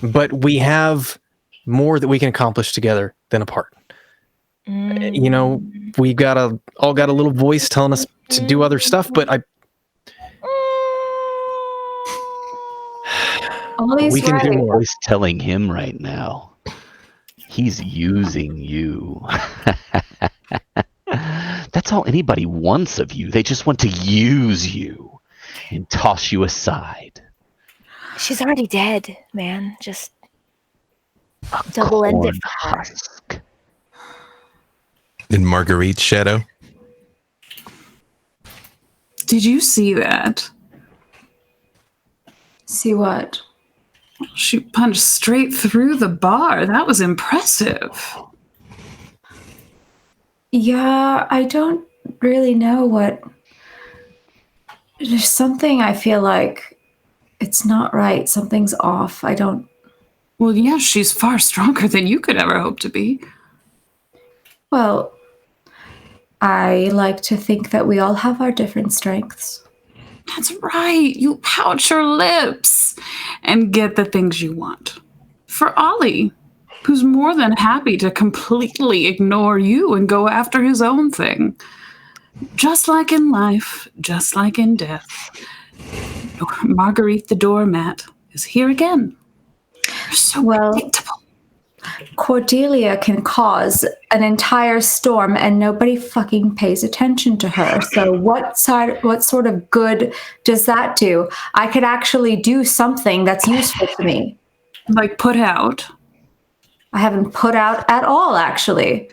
but we have more that we can accomplish together than apart. We've all got a little voice telling us to do other stuff, but Ollie's We can do right. more. Voice telling him right now. He's using you. That's all anybody wants of you. They just want to use you and toss you aside. She's already dead, man. Just A double-ended corn for her. husk. In Marguerite's shadow. Did you see that? See what? She punched straight through the bar. That was impressive. Yeah, I don't really know what. There's something I feel like it's not right. Something's off. I don't. Well, yeah, she's far stronger than you could ever hope to be. Well, I like to think that we all have our different strengths. That's right. You pouch your lips and get the things you want. For Ollie, who's more than happy to completely ignore you and go after his own thing. Just like in life, just like in death. Marguerite the doormat is here again. You're so predictable. Cordelia can cause an entire storm and nobody fucking pays attention to her. So what sort of good does that do? I could actually do something that's useful to me. Like put out. I haven't put out at all, actually.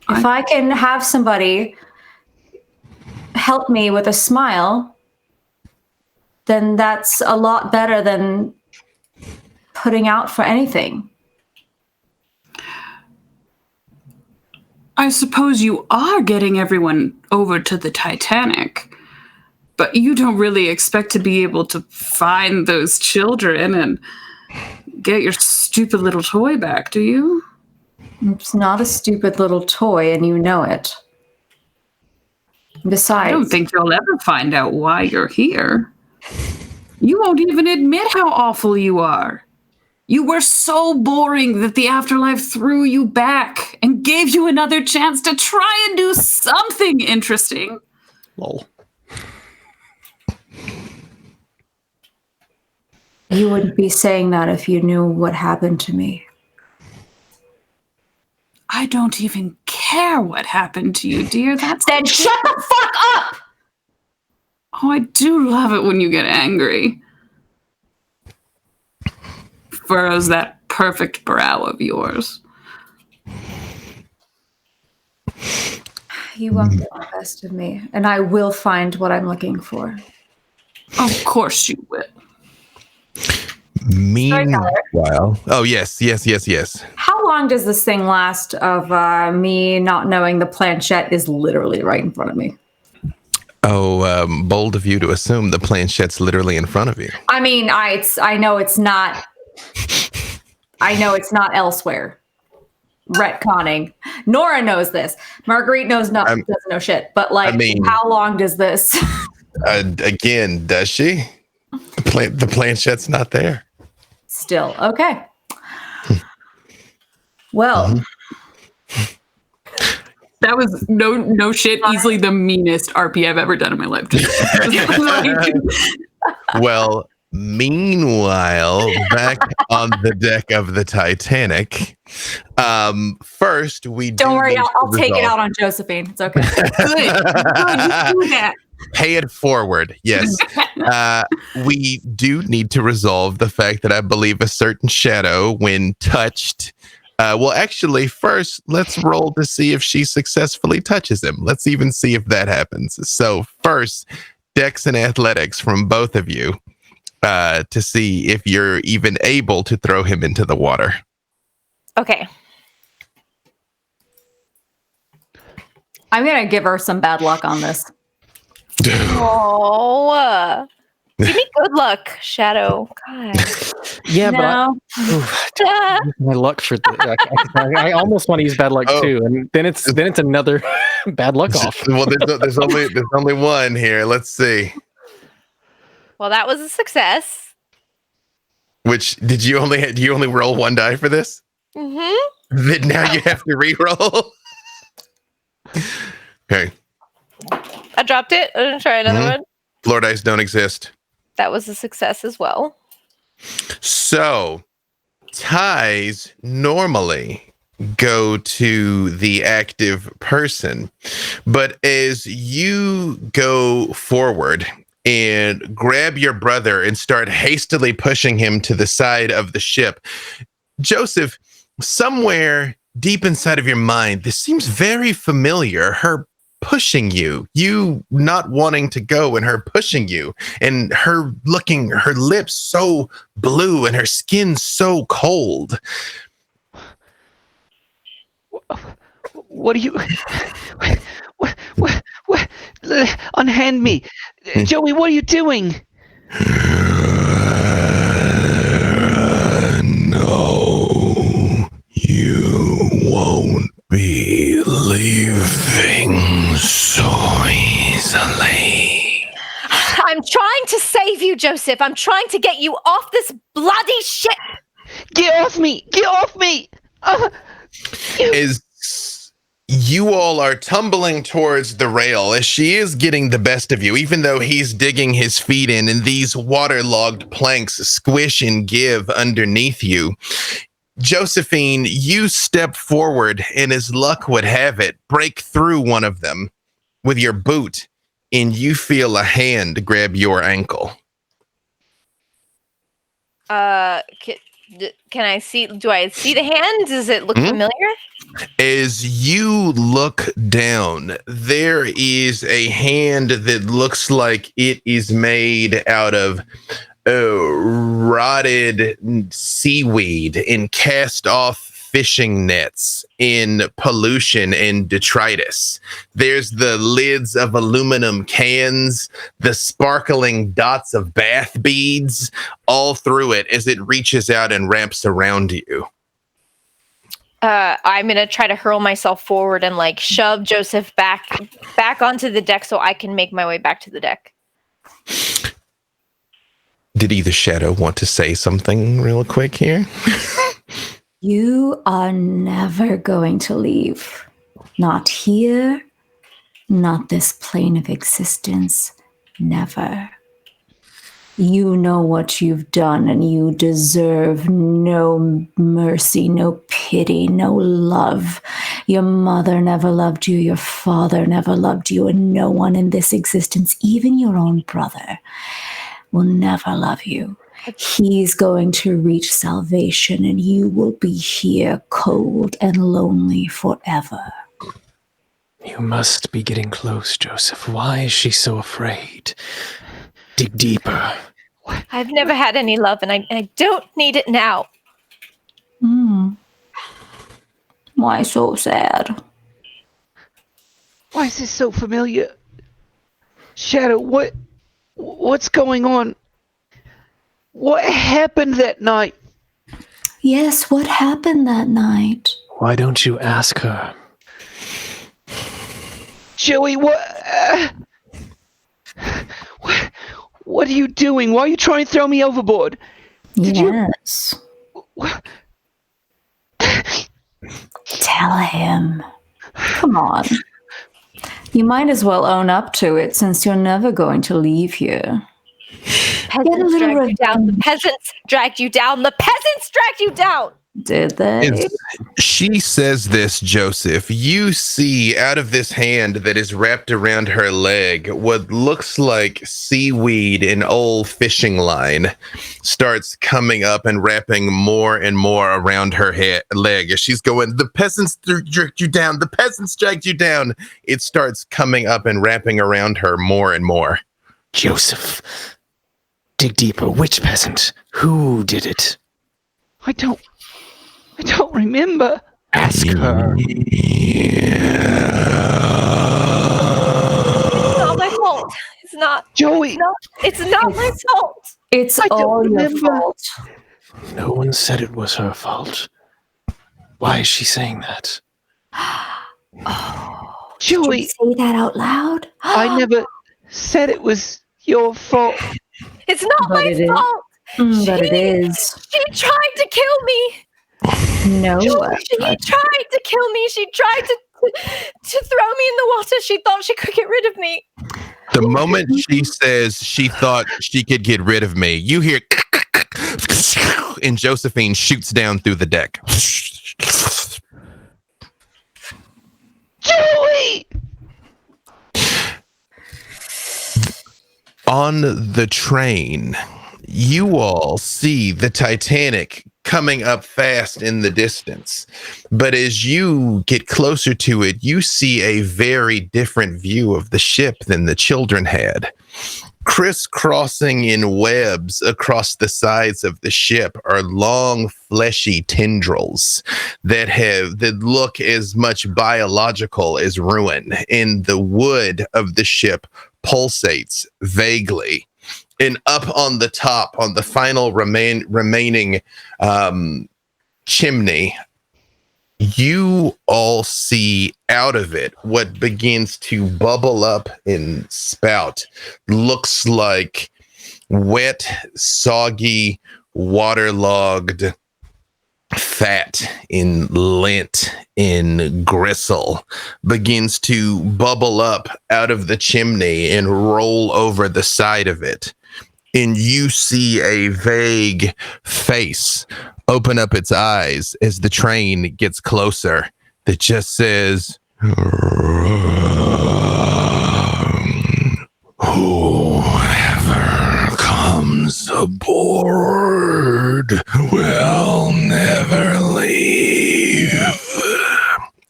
If I can have somebody help me with a smile, then that's a lot better than putting out for anything. I suppose you are getting everyone over to the Titanic, but you don't really expect to be able to find those children and get your stupid little toy back, do you? It's not a stupid little toy, and you know it. Besides, I don't think you'll ever find out why you're here. You won't even admit how awful you are. You were so boring that the afterlife threw you back and gave you another chance to try and do something interesting. Lol. you wouldn't be saying that if you knew what happened to me. I don't even care what happened to you, dear. That's Then shut the fuck up! Oh, I do love it when you get angry. Furrows that perfect brow of yours. You won't get the best of me, and I will find what I'm looking for. Of course you will. Meanwhile, oh yes. How long does this thing last of me not knowing the planchette is literally right in front of me? Oh, bold of you to assume the planchette's literally in front of you. I mean, I know it's not. I know it's not elsewhere. Retconning. Nora knows this. Marguerite knows doesn't know shit. But like, how long does this? Again, does she? The planchette's not there. Still okay. Well, that was no shit. Easily the meanest RP I've ever done in my life. Well, meanwhile, back on the deck of the Titanic, first we don't worry, I'll take it out on Josephine. It's okay. Good, you do that. Pay it forward. Yes. We do need to resolve the fact that I believe a certain shadow, when touched, well, actually, first, let's roll to see if she successfully touches him. Let's even see if that happens. So first, Dex and Athletics from both of you to see if you're even able to throw him into the water. Okay. I'm going to give her some bad luck on this. Oh, give me good luck, Shadow. God. Yeah, No. but my luck for I almost want to use bad luck too, and then it's another bad luck off. Well, there's only one here. Let's see. Well, that was a success. Which do you only roll one die for this? Mm-hmm. Then now you have to re-roll. Okay. I dropped it. I'm gonna try another one. Floor dice don't exist. That was a success as well. So, ties normally go to the active person, but as you go forward and grab your brother and start hastily pushing him to the side of the ship, Joseph, somewhere deep inside of your mind, this seems very familiar. Her pushing you, you not wanting to go, and her pushing you, and her looking, her lips so blue and her skin so cold. What are you? What? Unhand me, Joey. What are you doing? No, you won't be leaving so easily. I'm trying to save you, Joseph. I'm trying to get you off this bloody ship. Get off me! Get off me! As you all are tumbling towards the rail, as she is getting the best of you, even though he's digging his feet in and these waterlogged planks squish and give underneath you, Josephine, you step forward and, as luck would have it, break through one of them with your boot, and you feel a hand grab your ankle. Can I see? Do I see the hand? Does it look familiar? As you look down, there is a hand that looks like it is made out of rotted seaweed and cast off fishing nets in pollution and detritus. There's the lids of aluminum cans, the sparkling dots of bath beads all through it as it reaches out and wraps around you. I'm gonna try to hurl myself forward and like shove Joseph back onto the deck so I can make my way back to the deck. Did either Shadow want to say something real quick here? You are never going to leave. Not here, not this plane of existence. Never. You know what you've done, and you deserve no mercy, no pity, no love. Your mother never loved you, your father never loved you, and no one in this existence, even your own brother, will never love you. He's going to reach salvation, and you will be here cold and lonely forever. You must be getting close, Joseph. Why is she so afraid? Dig deeper. I've never had any love, and I don't need it now. Why so sad? Why is this so familiar? Shadow, what's going on? What happened that night? Yes, what happened that night? Why don't you ask her? Joey, what are you doing? Why are you trying to throw me overboard? Yes. Tell him. Come on. You might as well own up to it, since you're never going to leave here. Peasants dragged you down. The peasants dragged you down. The peasants dragged you down. Did they? As she says this, Joseph, you see out of this hand that is wrapped around her leg what looks like seaweed and old fishing line starts coming up and wrapping more and more around her leg. As she's going, the peasants dragged you down. The peasants dragged you down. It starts coming up and wrapping around her more and more. Joseph, dig deeper. Which peasant? Who did it? I don't remember. Ask her. It's not my fault. It's not. Joey. It's not my fault. It's all your fault. No one said it was her fault. Why is she saying that? Joey. Did you say that out loud? I never said it was your fault. It's not my fault. But it is. She tried to kill me. No. She tried to kill me. She tried to throw me in the water. She thought she could get rid of me. The moment she says she thought she could get rid of me, you hear And Josephine shoots down through the deck. Joey! On the train, you all see the Titanic coming up fast in the distance. But as you get closer to it, you see a very different view of the ship than the children had. Crisscrossing in webs across the sides of the ship are long, fleshy tendrils that look as much biological as ruin, and the wood of the ship pulsates vaguely. And up on the top, on the final remaining chimney, you all see out of it what begins to bubble up and spout. Looks like wet, soggy, waterlogged fat in lint in gristle begins to bubble up out of the chimney and roll over the side of it. And you see a vague face open up its eyes as the train gets closer that just says, "Whoever comes aboard will never leave."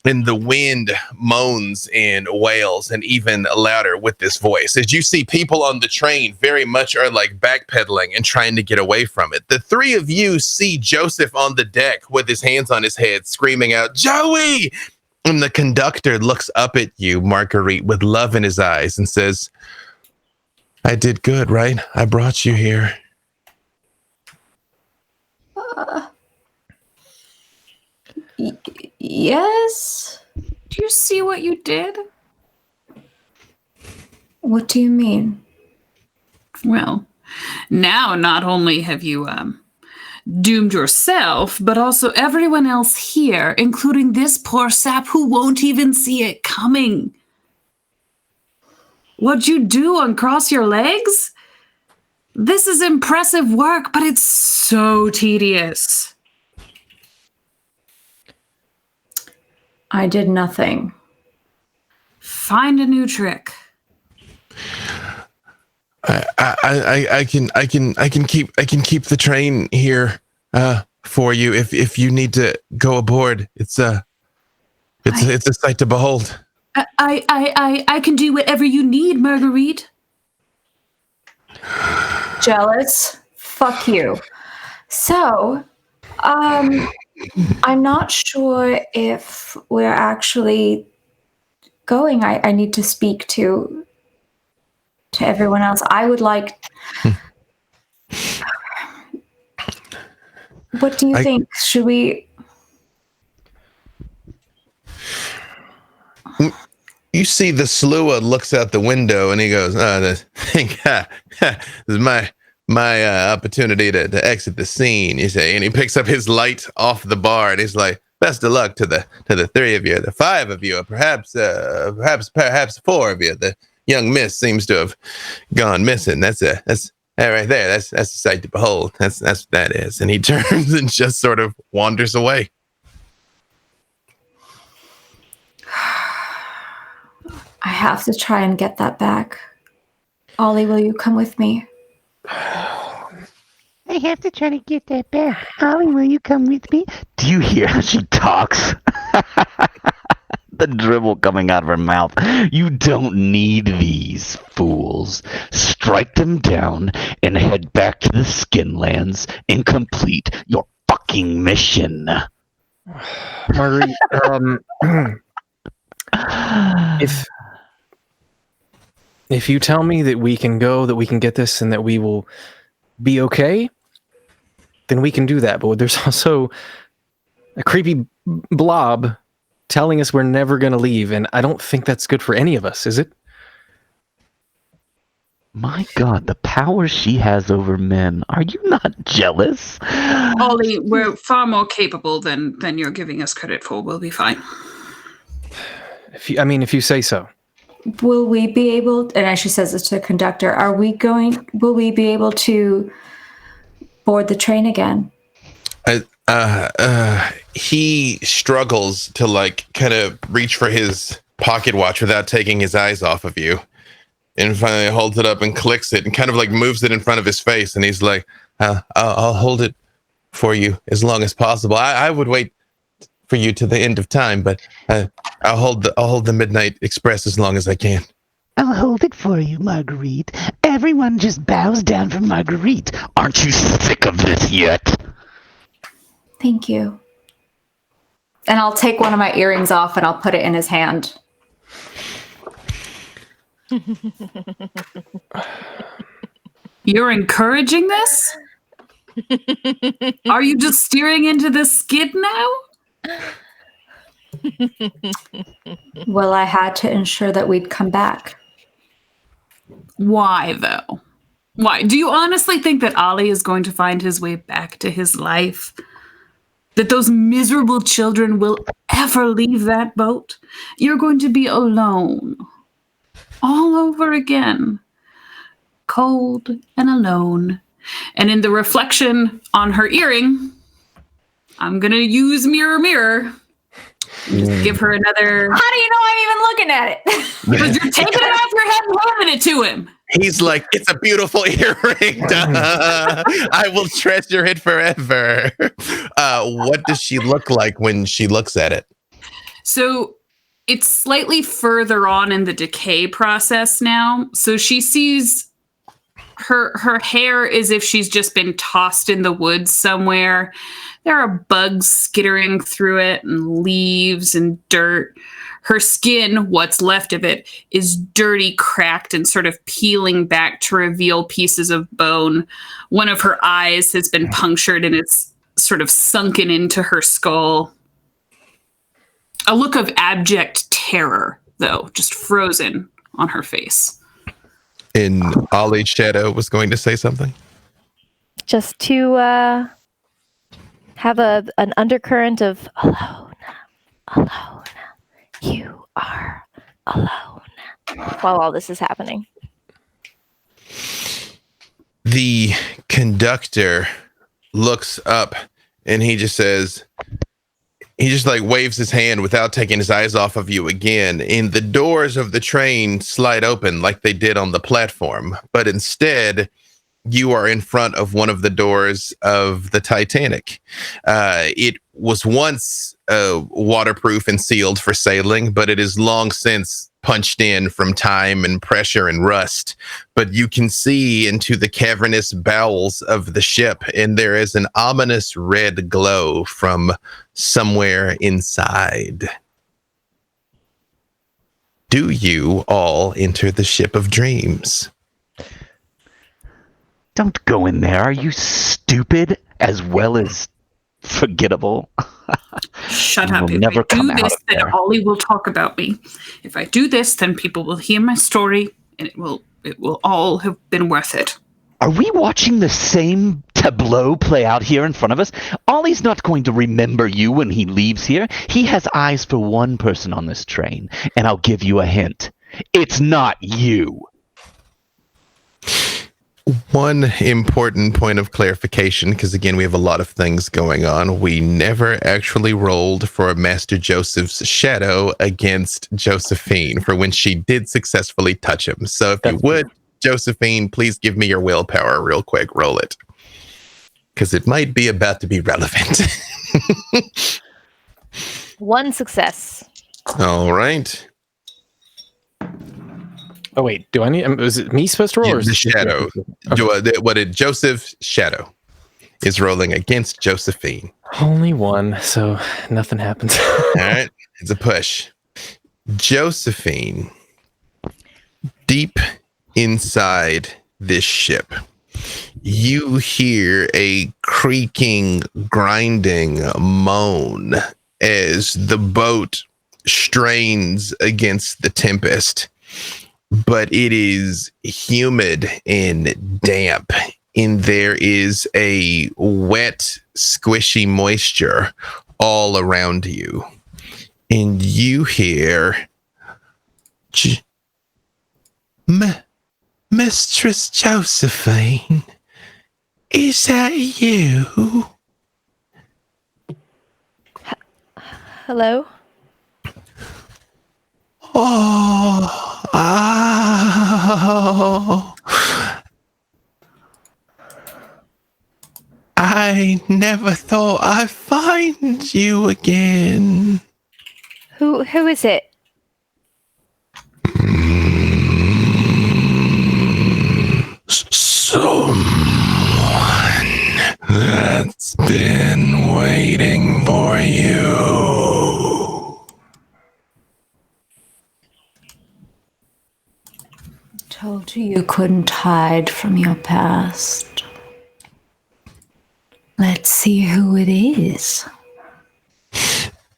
And the wind moans and wails, and even louder with this voice. As you see, people on the train very much are like backpedaling and trying to get away from it. The three of you see Joseph on the deck with his hands on his head, screaming out, "Joey!" And the conductor looks up at you, Marguerite, with love in his eyes and says, "I did good, right? I brought you here." Yes? Do you see what you did? What do you mean? Well, now not only have you doomed yourself, but also everyone else here, including this poor sap who won't even see it coming. What'd you do, uncross your legs? This is impressive work, but it's so tedious. I did nothing. Find a new trick. I can keep the train here for you if you need to go aboard. It's a sight to behold. I can do whatever you need, Marguerite. Jealous? Fuck you. So, I'm not sure if we're actually going. I need to speak to everyone else. I would like. What do you think? Should we? You see the Slua looks out the window and he goes, this is my opportunity to exit the scene, you say, and he picks up his light off the bar and he's like, "Best of luck to the three of you, the five of you, or perhaps four of you. The young miss seems to have gone missing. That's that right there. That's a sight to behold. That's what that is." And he turns and just sort of wanders away. I have to try and get that back. Ollie, will you come with me? I have to try to get that back. Ollie, will you come with me? Do you hear how she talks? The dribble coming out of her mouth. You don't need these fools. Strike them down and head back to the Skinlands and complete your fucking mission. Marguerite, if you tell me that we can go, that we can get this, and that we will be okay, then we can do that. But there's also a creepy blob telling us we're never going to leave, and I don't think that's good for any of us, is it? My God, the power she has over men. Are you not jealous? Ollie, we're far more capable than you're giving us credit for. We'll be fine. If you say so. Will we be able, and as she says this to the conductor, will we be able to board the train again. He struggles to like kind of reach for his pocket watch without taking his eyes off of you, and finally holds it up and clicks it and kind of like moves it in front of his face, and he's like, I'll hold it for you as long as possible. I would wait for you to the end of time, but I'll hold the Midnight Express as long as I can. I'll hold it for you, Marguerite. Everyone just bows down for Marguerite. Aren't you sick of this yet? Thank you. And I'll take one of my earrings off and I'll put it in his hand. You're encouraging this? Are you just steering into the skid now? Well, I had to ensure that we'd come back. Why, though? Why? Do you honestly think that Ollie is going to find his way back to his life? That those miserable children will ever leave that boat? You're going to be alone. All over again. Cold and alone. And in the reflection on her earring, I'm going to use mirror, mirror. Just give her another... How do you know I'm even looking at it? Because you're taking it off your head and handing it to him. He's like, it's a beautiful earring. Duh. I will treasure it forever. What does she look like when she looks at it? So it's slightly further on in the decay process now. So she sees her hair as if she's just been tossed in the woods somewhere. There are bugs skittering through it and leaves and dirt. Her skin, what's left of it, is dirty, cracked, and sort of peeling back to reveal pieces of bone. One of her eyes has been punctured and it's sort of sunken into her skull. A look of abject terror, though, just frozen on her face. And Ollie's shadow was going to say something. Just to have an undercurrent of alone, alone. You are alone while all this is happening. The conductor looks up and he just says, he just like waves his hand without taking his eyes off of you again. And the doors of the train slide open like they did on the platform. But instead, you are in front of one of the doors of the Titanic. It was once waterproof and sealed for sailing, but it is long since punched in from time and pressure and rust. But you can see into the cavernous bowels of the ship, and there is an ominous red glow from somewhere inside. Do you all enter the ship of dreams? Don't go in there. Are you stupid as well as forgettable? Shut up. We'll If never I come do out this, of then there. Ollie will talk about me. If I do this, then people will hear my story, and it will all have been worth it. Are we watching the same tableau play out here in front of us? Ollie's not going to remember you when he leaves here. He has eyes for one person on this train, and I'll give you a hint. It's not you. One important point of clarification, because again, we have a lot of things going on. We never actually rolled for Master Joseph's shadow against Josephine for when she did successfully touch him. So if you would, Josephine, please give me your willpower real quick. Roll it. Because it might be about to be relevant. One success. All right. Oh wait, do I need? Was it me supposed to roll? Or is The it shadow. What did Joseph's shadow is rolling against Josephine? Only one, so nothing happens. All right, it's a push. Josephine, deep inside this ship, you hear a creaking, grinding moan as the boat strains against the tempest. But it is humid and damp, and there is a wet, squishy moisture all around you. And you hear, Mistress Josephine, Is that you? Hello? Oh, I never thought I'd find you again. Who is it? Someone that's been waiting for you. Told you couldn't hide from your past. Let's see who it is.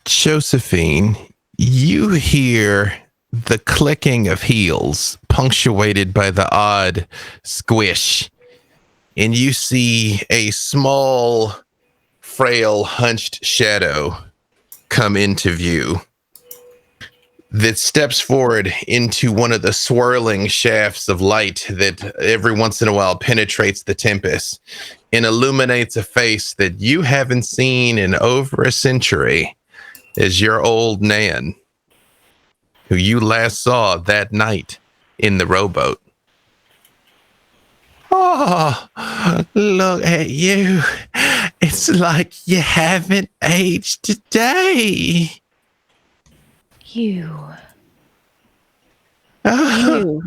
Josephine, you hear the clicking of heels, punctuated by the odd squish, and you see a small, frail, hunched shadow come into view that steps forward into one of the swirling shafts of light that every once in a while penetrates the tempest and illuminates a face that you haven't seen in over a century, as your old Nan, who you last saw that night in the rowboat. Oh, look at you. It's like you haven't aged a day. You. You.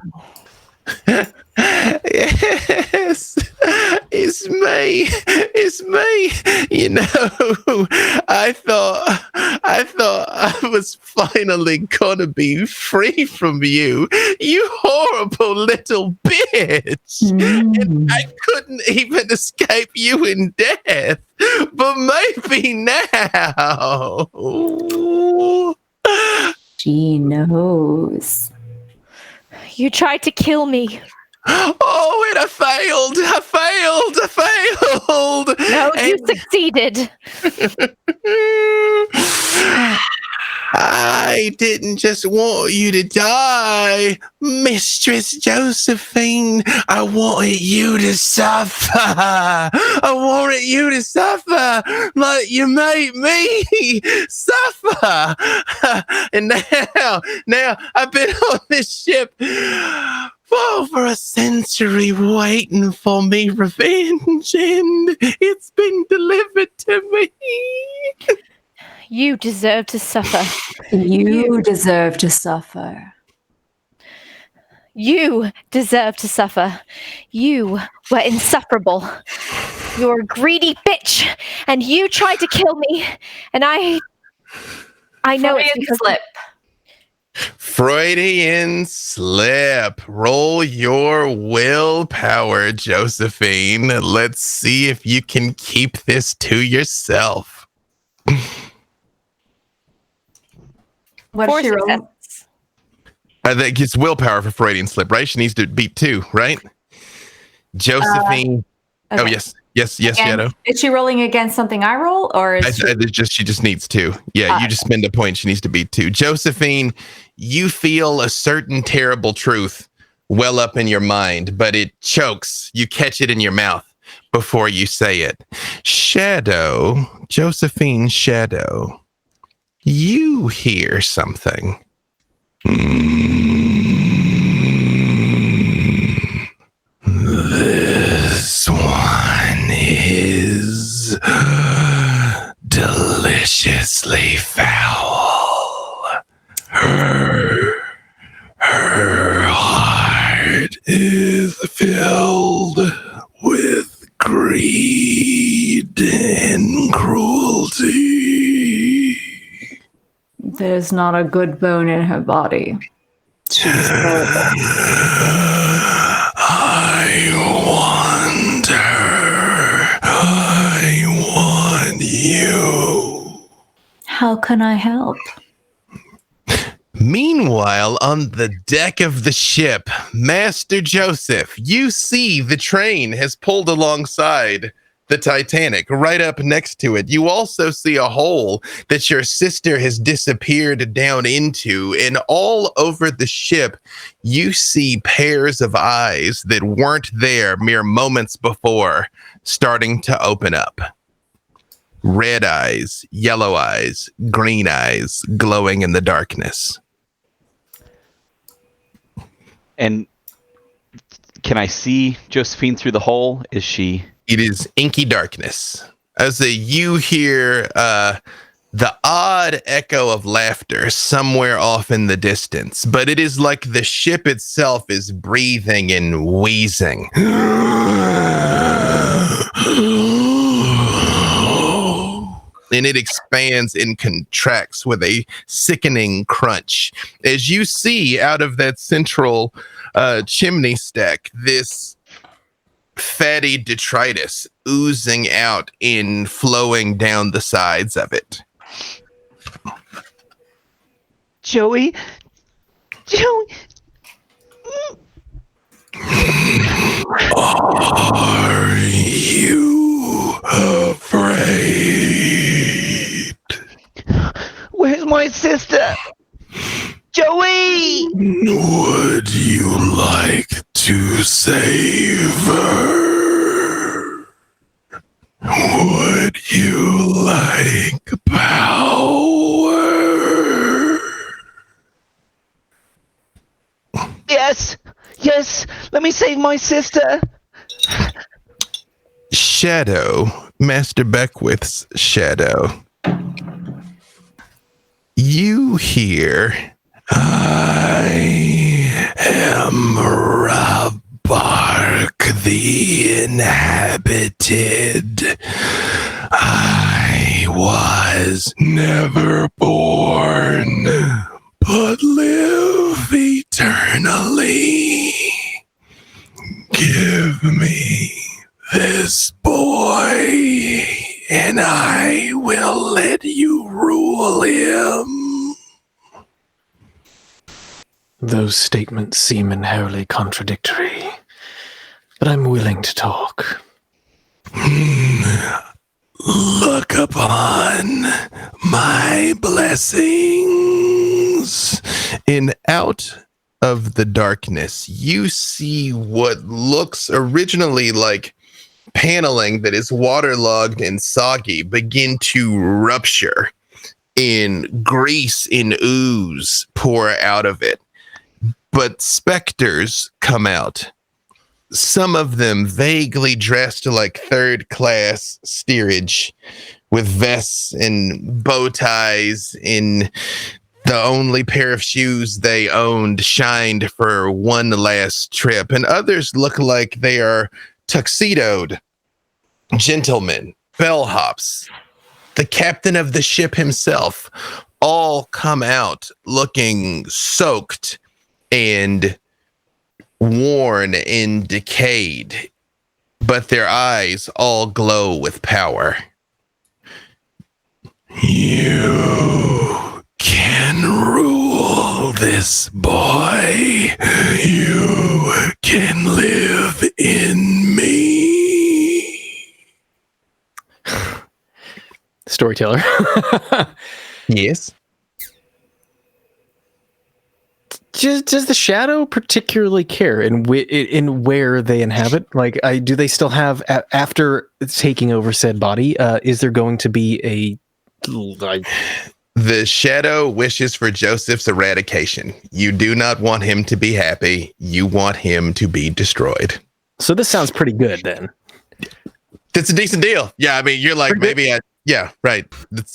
Yes, it's me. It's me. You know, I thought I was finally gonna be free from you. You horrible little bitch. And I couldn't even escape you in death. But maybe now. She knows. You tried to kill me. Oh, and I failed. No, you succeeded. I didn't just want you to die, Mistress Josephine. I wanted you to suffer. I wanted you to suffer like you made me suffer. And now I've been on this ship for over a century waiting for me revenge, and it's been delivered to me. You deserve to suffer. You deserve to suffer. You deserve to suffer. You were insufferable. You're a greedy bitch, and you tried to kill me. And I know it's because slip. Freudian slip. Roll your willpower, Josephine. Let's see if you can keep this to yourself. What is she rolling? I think it's willpower for Freudian slip, right? She needs to beat 2, right? Josephine. Okay. Oh, yes, Shadow. Is she rolling against something I roll, or is She just needs 2. Yeah, you just spend a point. She needs to beat 2. Josephine, you feel a certain terrible truth well up in your mind, but it chokes. You catch it in your mouth before you say it. Josephine Shadow, you hear something. This one is deliciously foul. Her heart is filled with greed and cruelty. there's not a good bone in her body? She's horrible. I want her. I want you. How can I help? Meanwhile, on the deck of the ship, Master Joseph, you see the train has pulled alongside the Titanic. Right up next to it, you also see a hole that your sister has disappeared down into, and all over the ship, you see pairs of eyes that weren't there mere moments before starting to open up. Red eyes, yellow eyes, green eyes, glowing in the darkness. And can I see Josephine through the hole? Is she... It is inky darkness. As you hear the odd echo of laughter somewhere off in the distance, but it is like the ship itself is breathing and wheezing. And it expands and contracts with a sickening crunch. As you see out of that central chimney stack, this fatty detritus oozing out and flowing down the sides of it. Joey? Are you afraid? Where's my sister? Joey! Would you like to save her? Would you like power? Yes! Let me save my sister! Shadow, Master Beckwith's shadow. You hear, I am Rabark the Inhabited. I was never born, but live eternally. Give me this boy, and I will let you rule him. Those statements seem inherently contradictory, but I'm willing to talk. Look upon my blessings. And out of the darkness, you see what looks originally like paneling that is waterlogged and soggy begin to rupture, and grease and ooze pour out of it. But specters come out. Some of them vaguely dressed like third-class steerage, with vests and bow ties, and the only pair of shoes they owned shined for one last trip. And others look like they are tuxedoed gentlemen, bellhops, the captain of the ship himself, all come out looking soaked and worn and decayed, but their eyes all glow with power. You can rule this boy. You can live in me. Storyteller. Yes. Does the shadow particularly care in where they inhabit? Like, do they still have, after taking over said body, is there going to be a, like... The shadow wishes for Joseph's eradication. You do not want him to be happy. You want him to be destroyed. So this sounds pretty good then. It's a decent deal. Yeah, I mean, you're like, maybe yeah, right. It's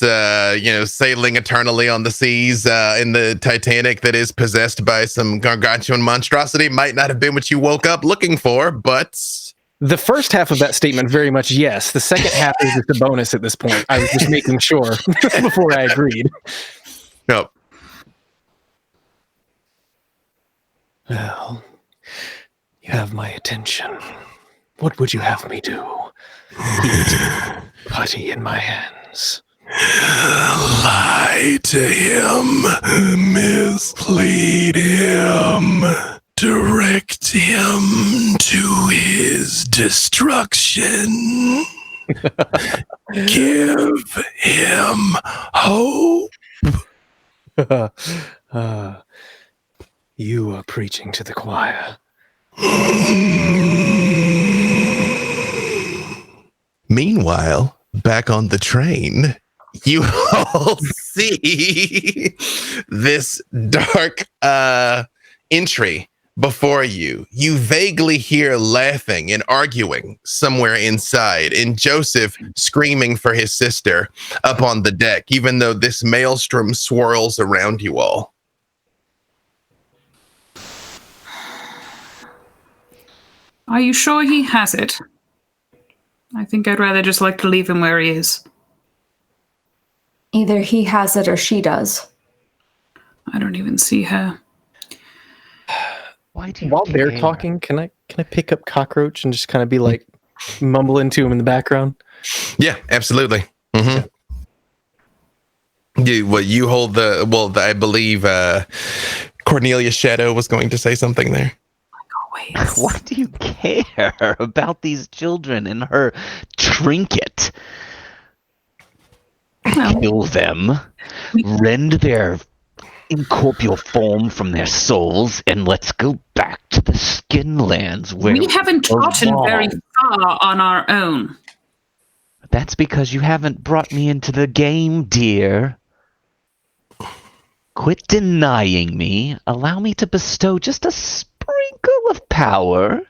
sailing eternally on the seas in the Titanic that is possessed by some gargantuan monstrosity. Might not have been what you woke up looking for, but the first half of that statement, very much yes. The second half is just a bonus at this point. I was just making sure before I agreed. Nope. Well, you have my attention. What would you have me do? Putty in my hands. Lie to him, mislead him, direct him to his destruction. Give him hope. You are preaching to the choir. Meanwhile, back on the train, you all see this dark entry before you. You vaguely hear laughing and arguing somewhere inside, and Joseph screaming for his sister up on the deck, even though this maelstrom swirls around you all. Are you sure he has it? I think I'd rather just like to leave him where he is. Either he has it or she does. I don't even see her. Why do you While they're care? talking, can I pick up Cockroach and just kind of be like mumbling to him in the background? Yeah, absolutely. Mm-hmm. You hold I believe Cornelia's shadow was going to say something there. Always. Why do you care about these children and her trinket? Well, Kill them, rend their incorporeal form from their souls, and let's go back to the Skinlands where we haven't gotten very far on our own. That's because you haven't brought me into the game, dear. Quit denying me. Allow me to bestow just a sprinkle of power.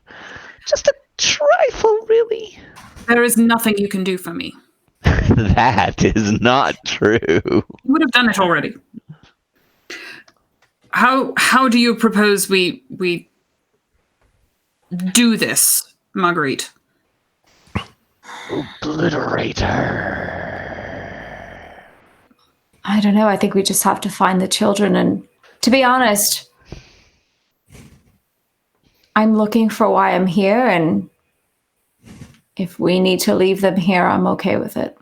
Just a trifle, really. There is nothing you can do for me. That is not true. You would have done it already. How do you propose we do this, Marguerite? Obliterate her. I don't know. I think we just have to find the children. And to be honest, I'm looking for why I'm here. And if we need to leave them here, I'm okay with it.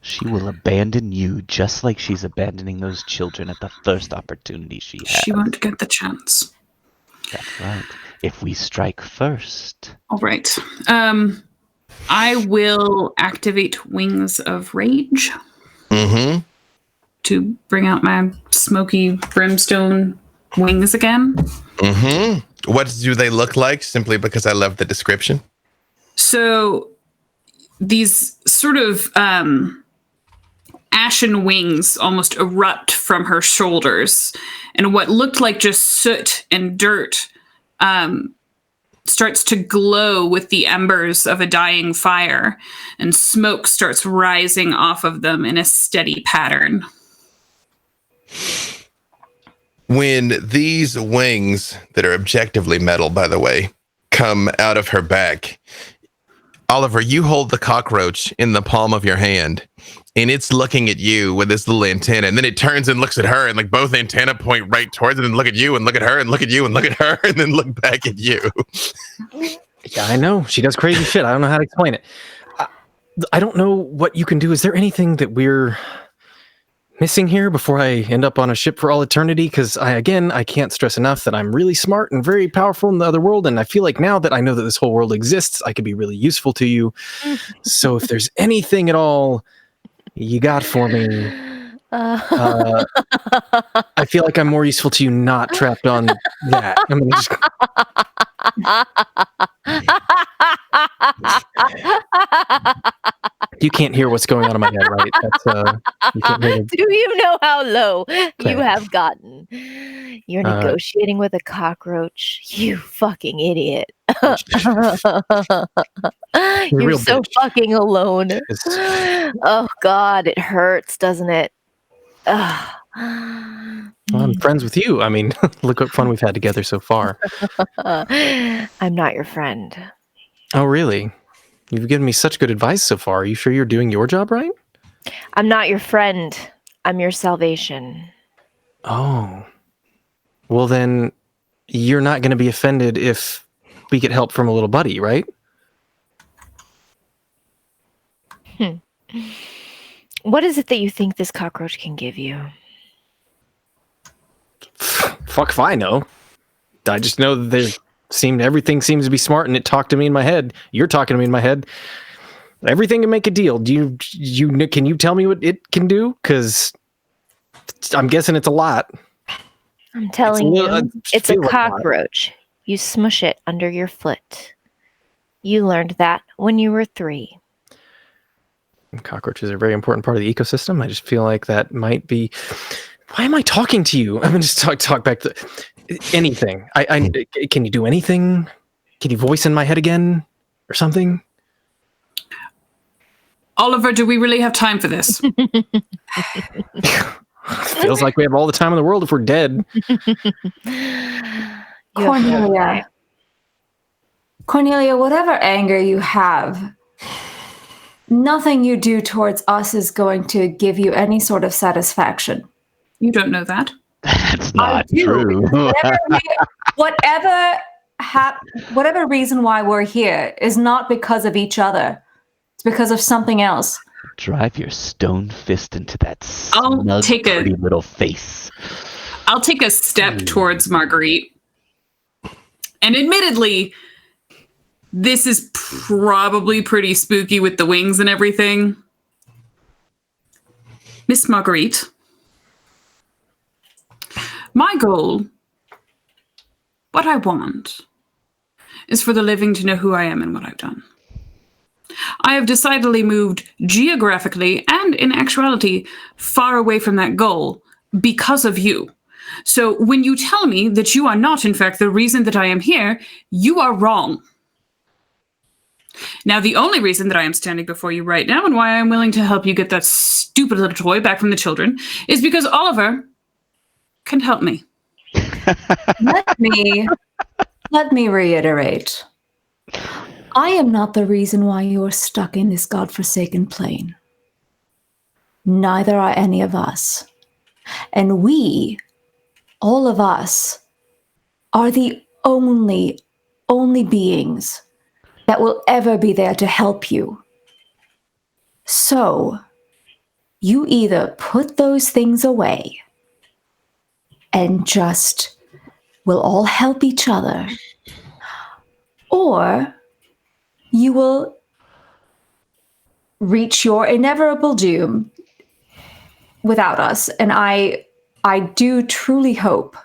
She will abandon you just like she's abandoning those children at the first opportunity she has. She won't get the chance. That's right. If we strike first. All right. I will activate Wings of Rage Mm-hmm. to bring out my smoky brimstone wings again. Mm-hmm. What do they look like? Simply because I love the description. So these sort of ashen wings almost erupt from her shoulders, and what looked like just soot and dirt starts to glow with the embers of a dying fire, and smoke starts rising off of them in a steady pattern. When these wings, that are objectively metal, by the way, come out of her back, Oliver, you hold the cockroach in the palm of your hand, and it's looking at you with this little antenna, and then it turns and looks at her, and like both antenna point right towards it, and look at you, and look at her, and look at you, and look at her, and then look back at you. Yeah, I know. She does crazy shit. I don't know how to explain it. I don't know what you can do. Is there anything that we're missing here before I end up on a ship for all eternity? Because I can't stress enough that I'm really smart and very powerful in the other world, and I feel like now that I know that this whole world exists, I could be really useful to you. So if there's anything at all you got for me, I feel like I'm more useful to you not trapped on that. I mean, just... You can't hear what's going on in my head, right? That's, you can't hear Do you know how low Okay. you have gotten? You're negotiating with a cockroach. You fucking idiot. You're real so bitch. fucking alone. It's- Oh God, it hurts, doesn't it? Ugh. Well, I'm friends with you. I mean, look what fun we've had together so far. I'm not your friend. Oh, really? You've given me such good advice so far. Are you sure you're doing your job right? I'm not your friend. I'm your salvation. Oh. Well, then you're not going to be offended if we get help from a little buddy, right? What is it that you think this cockroach can give you? Fuck if I know. I just know that Everything seems to be smart, and it talked to me in my head. You're talking to me in my head. Everything can make a deal. Can you tell me what it can do? Because I'm guessing it's a lot. I'm telling you, it's a cockroach. You smush it under your foot. You learned that when you were 3. Cockroaches are a very important part of the ecosystem. I just feel like that might be. Why am I talking to you? I'm gonna just talk back to anything. Can you do anything? Can you voice in my head again or something? Oliver, do we really have time for this? Feels like we have all the time in the world if we're dead. Cornelia, whatever anger you have, nothing you do towards us is going to give you any sort of satisfaction. You don't know that. That's not true. Whatever reason why we're here is not because of each other. It's because of something else. Drive your stone fist into that I'll take pretty little face. I'll take a step towards Marguerite. And admittedly, this is probably pretty spooky with the wings and everything. Miss Marguerite, my goal, what I want, is for the living to know who I am and what I've done. I have decidedly moved geographically and in actuality far away from that goal because of you. So when you tell me that you are not, in fact, the reason that I am here, you are wrong. Now, the only reason that I am standing before you right now and why I'm willing to help you get that stupid little toy back from the children is because Oliver can help me. Let me reiterate. I am not the reason why you are stuck in this godforsaken plane. Neither are any of us. And we, all of us, are the only beings that will ever be there to help you. So, you either put those things away and just will all help each other, or you will reach your inevitable doom without us. And I do truly hope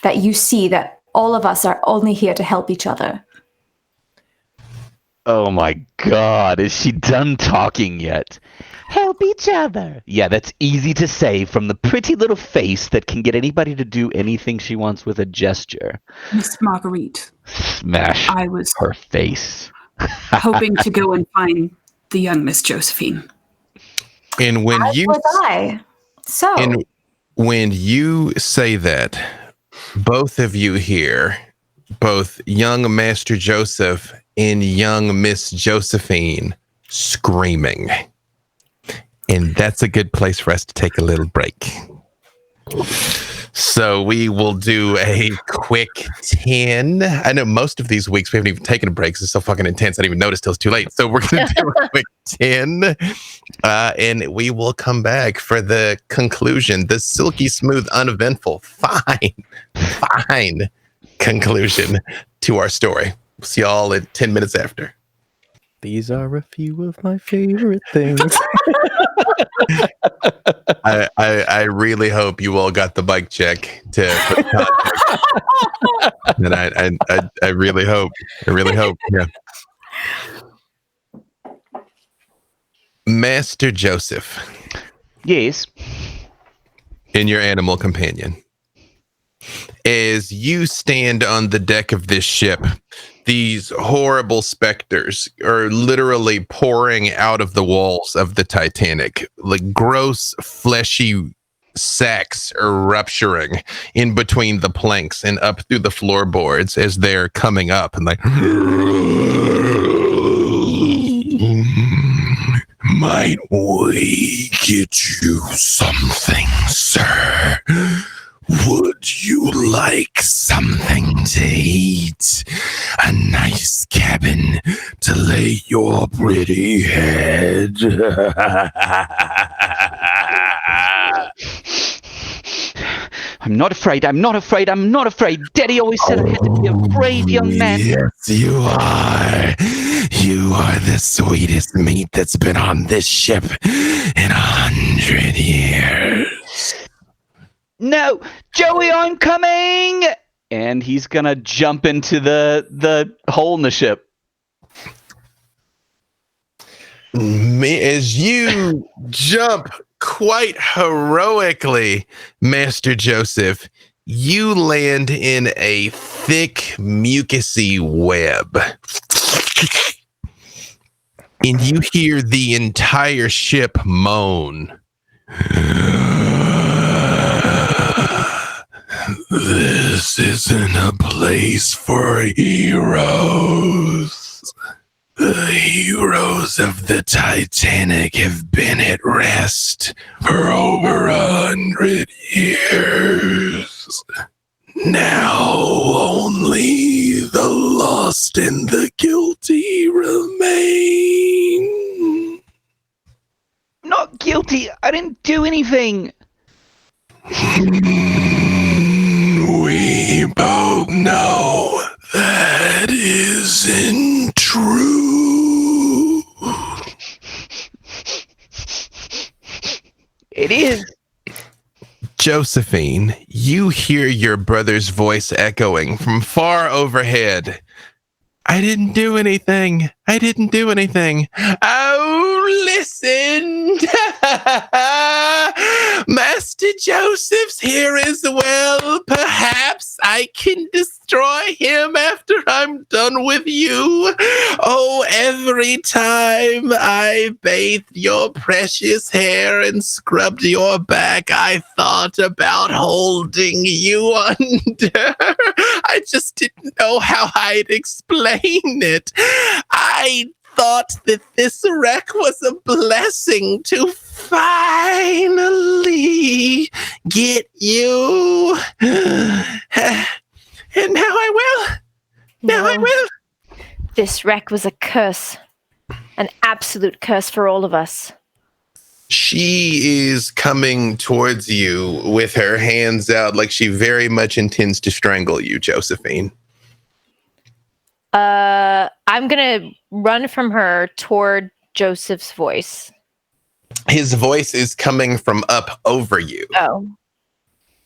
that you see that all of us are only here to help each other. Oh my God, is she done talking yet? Help each other. Yeah, that's easy to say from the pretty little face that can get anybody to do anything she wants with a gesture. Miss Marguerite. Smash I was her face. hoping to go and find the young Miss Josephine. And when when you say that, both of you hear both young Master Joseph and young Miss Josephine screaming. And that's a good place for us to take a little break. So we will do a quick 10. I know most of these weeks we haven't even taken a break. It's so fucking intense. I didn't even notice till it's too late. So we're going to do a quick 10. And we will come back for the conclusion, the silky smooth, uneventful, fine conclusion to our story. We'll see y'all in 10 minutes after. These are a few of my favorite things. I really hope you all got the bike check to put context. And I really hope. Yeah. Master Joseph. Yes. And your animal companion. As you stand on the deck of this ship, these horrible specters are literally pouring out of the walls of the Titanic. Like gross, fleshy sacks are rupturing in between the planks and up through the floorboards as they're coming up and like, might we get you something, sir? Would you like something to eat? A nice cabin to lay your pretty head? I'm not afraid. I'm not afraid. I'm not afraid. Daddy always said I had to be a brave young man. Yes, you are. You are the sweetest meat that's been on this ship in 100 years. No, Joey, I'm coming! And he's gonna jump into the hole in the ship. As you jump quite heroically, Master Joseph, you land in a thick, mucusy web. And you hear the entire ship moan. This isn't a place for heroes. The heroes of the Titanic have been at rest for over 100 years. Now only the lost and the guilty remain. Not guilty. I didn't do anything. We both know that isn't true. It is. Josephine, you hear your brother's voice echoing from far overhead. I didn't do anything. I didn't do anything. Oh, listen. Master Joseph's here as well. Perhaps I can destroy him after I'm done with you. Oh, every time I bathed your precious hair and scrubbed your back, I thought about holding you under. I just didn't know how I'd explain it. I thought that this wreck was a blessing to finally get you. And now I will. Now I will. This wreck was a curse. An absolute curse for all of us. She is coming towards you with her hands out like she very much intends to strangle you, Josephine. I'm gonna run from her toward Joseph's voice. His voice is coming from up over you. Oh.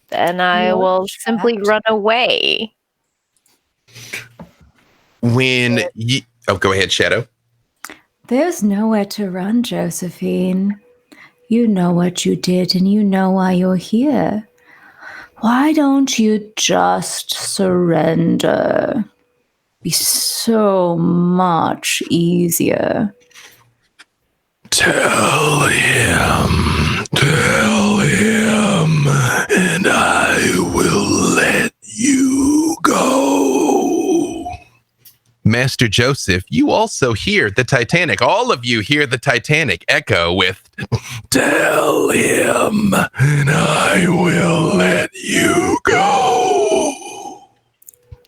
Then I will simply run away. When you... Oh, go ahead, Shadow. There's nowhere to run, Josephine. You know what you did and you know why you're here. Why don't you just surrender? Be so much easier. Tell him, and I will let you go. Master Joseph, you also hear the Titanic. All of you hear the Titanic echo with, tell him, and I will let you go.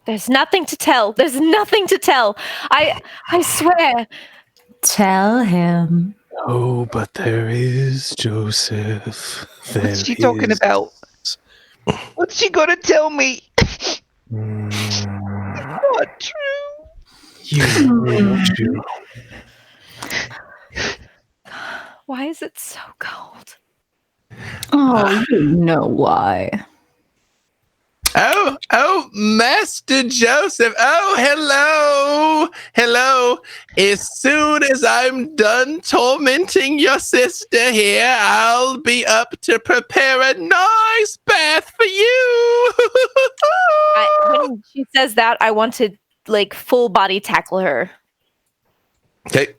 There's nothing to tell. There's nothing to tell. I swear. Tell him. Oh, but there is, Joseph. What's she talking about? What's she gonna tell me? Not true. You. Why is it so cold? Oh, you know why. Oh, Master Joseph. Oh, hello. As soon as I'm done tormenting your sister here, I'll be up to prepare a nice bath for you. When she says that, I want to like full body tackle her. Okay.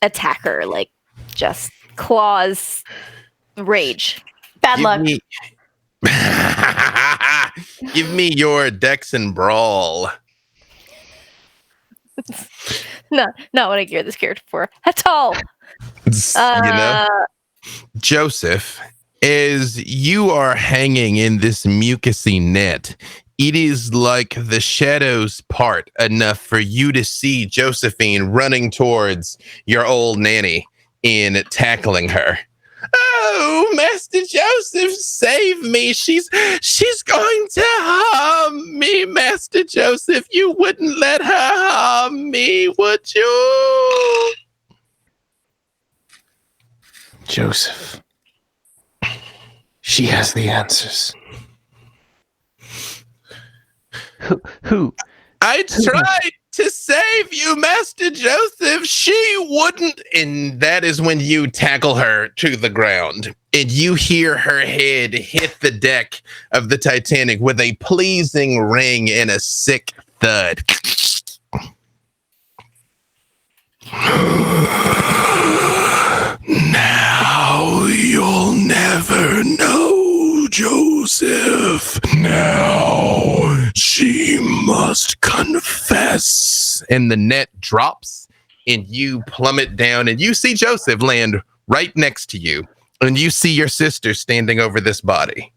Attack her, like just claws, rage. Bad luck. Give me your Dex and Brawl. Not what I geared this character for at all. Joseph, as you are hanging in this mucusy net, it is like the shadows part enough for you to see Josephine running towards your old nanny in tackling her. No, Master Joseph, save me. She's going to harm me, Master Joseph. You wouldn't let her harm me, would you? Joseph. She has the answers. Who? I tried to save you, Master Joseph. She wouldn't. And that is when you tackle her to the ground and you hear her head hit the deck of the Titanic with a pleasing ring and a sick thud. Now you'll never know, Joseph. Now she must confess. And the net drops and you plummet down and you see Joseph land right next to you. And you see your sister standing over this body.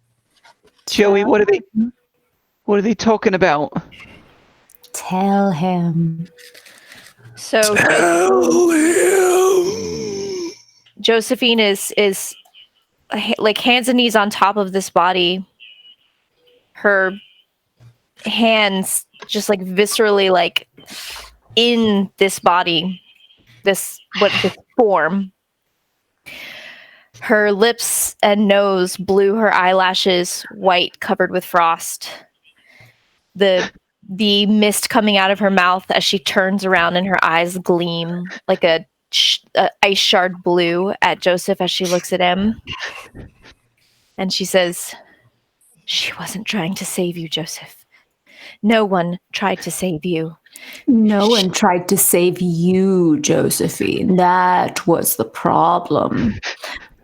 Joey, what are they talking about? Tell him. So Tell him. Josephine is like hands and knees on top of this body. Her hands just like viscerally like in this body, this form. Her lips and nose blue, her eyelashes white, covered with frost. The mist coming out of her mouth as she turns around and her eyes gleam like a ice shard blue at Joseph as she looks at him. And she says, "She wasn't trying to save you, Joseph. No one tried to save you. No one tried to save you, Josephine. That was the problem.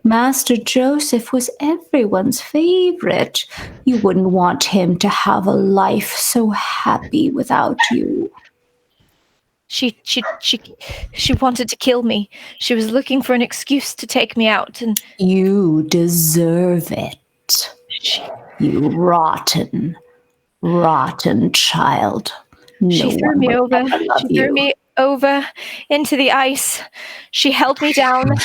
Master Joseph was everyone's favorite. You wouldn't want him to have a life so happy without you. She wanted to kill me. She was looking for an excuse to take me out, and You deserve it. You rotten, rotten child. she threw one me would over. ever love She threw you. me over into the ice. She held me down.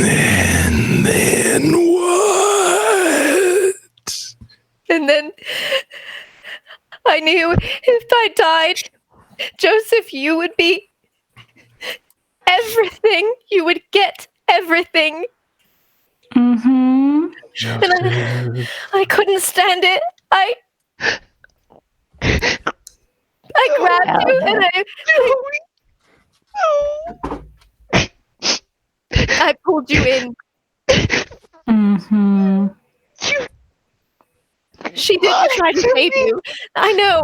And then what? And then I knew if I died, Joseph, you would be everything. You would get everything. Mm-hmm. And I couldn't stand it. I grabbed you and I pulled you in. Mm-hmm. She didn't try to save you. I know.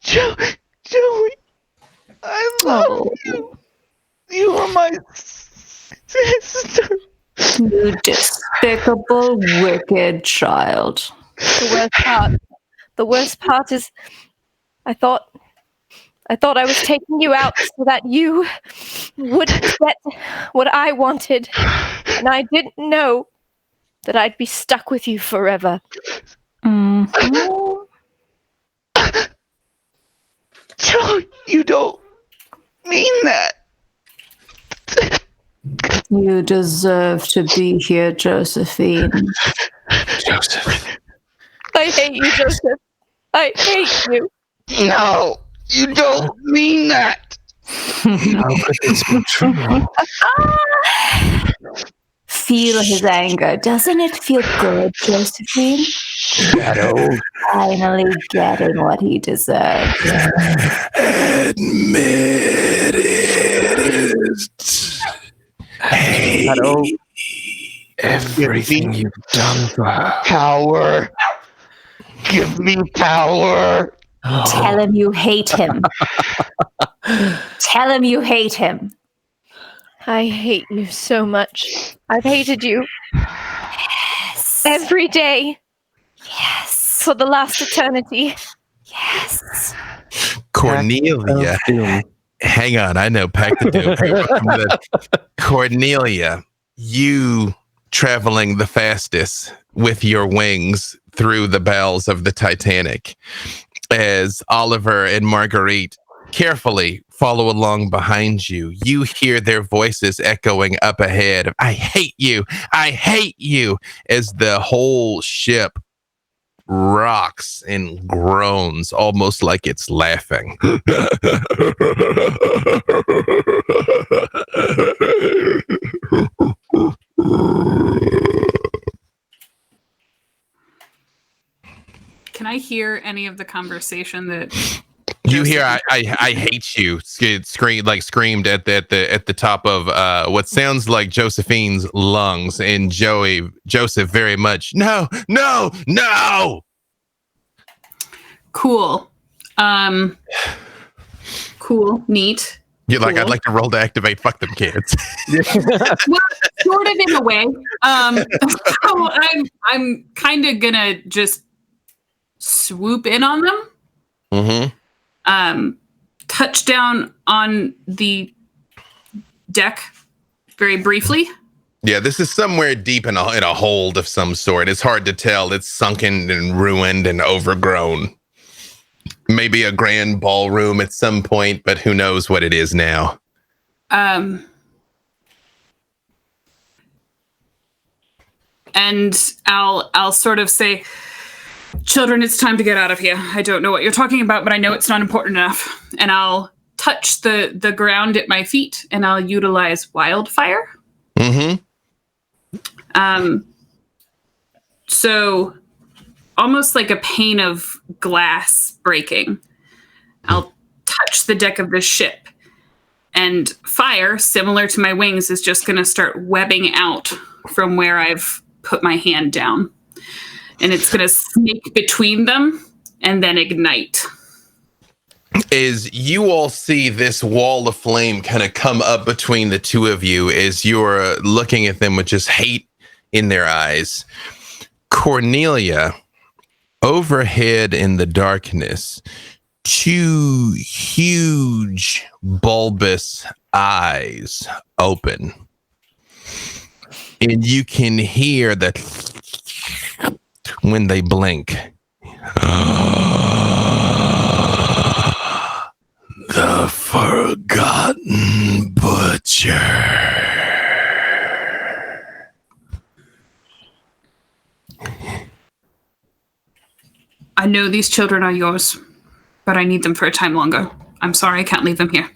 Joey, I love you. You are my sister. You despicable, wicked child. The worst part is I thought I was taking you out so that you would get what I wanted. And I didn't know that I'd be stuck with you forever. Mm-hmm. Joey, you don't mean that. You deserve to be here, Josephine. Joseph. I hate you, Joseph. I hate you. No, you don't mean that. How could this be true? Feel his anger. Doesn't it feel good, Josephine? Shadow. Finally getting what he deserves. Admit it. Shadow. Everything you've done for her. Power. Give me power. Tell him you hate him. Tell him you hate him. I hate you so much. I've hated you Yes. every day Yes. for the last eternity. Yes. Cornelia. Hang on, I know. Pack the doom. Cornelia, you traveling the fastest with your wings through the bowels of the Titanic as Oliver and Marguerite carefully follow along behind you. You hear their voices echoing up ahead. I hate you. I hate you. As the whole ship rocks and groans almost like it's laughing. Can I hear any of the conversation that you hear I hate you screamed at the top of what sounds like Josephine's lungs, and Joseph very much no. Cool. Cool. Neat. You're cool. like, I'd like to roll to activate. Fuck them kids. Well, sort of in a way. So I'm kind of gonna just swoop in on them. Mm-hmm. Touch down on the deck very briefly. Yeah, this is somewhere deep in a hold of some sort. It's hard to tell. It's sunken and ruined and overgrown. Maybe a grand ballroom at some point, but who knows what it is now. And I'll sort of say, children, it's time to get out of here. I don't know what you're talking about, but I know it's not important enough. And I'll touch the ground at my feet, and I'll utilize wildfire. Mm-hmm. So almost like a pane of glass breaking. I'll touch the deck of the ship, and fire, similar to my wings, is just going to start webbing out from where I've put my hand down. And it's going to sneak between them and then ignite. As you all see this wall of flame kind of come up between the two of you, as you're looking at them with just hate in their eyes, Cornelia, overhead in the darkness, two huge bulbous eyes open, and you can hear that when they blink. The Forgotten Butcher. I know these children are yours, but I need them for a time longer. I'm sorry, I can't leave them here.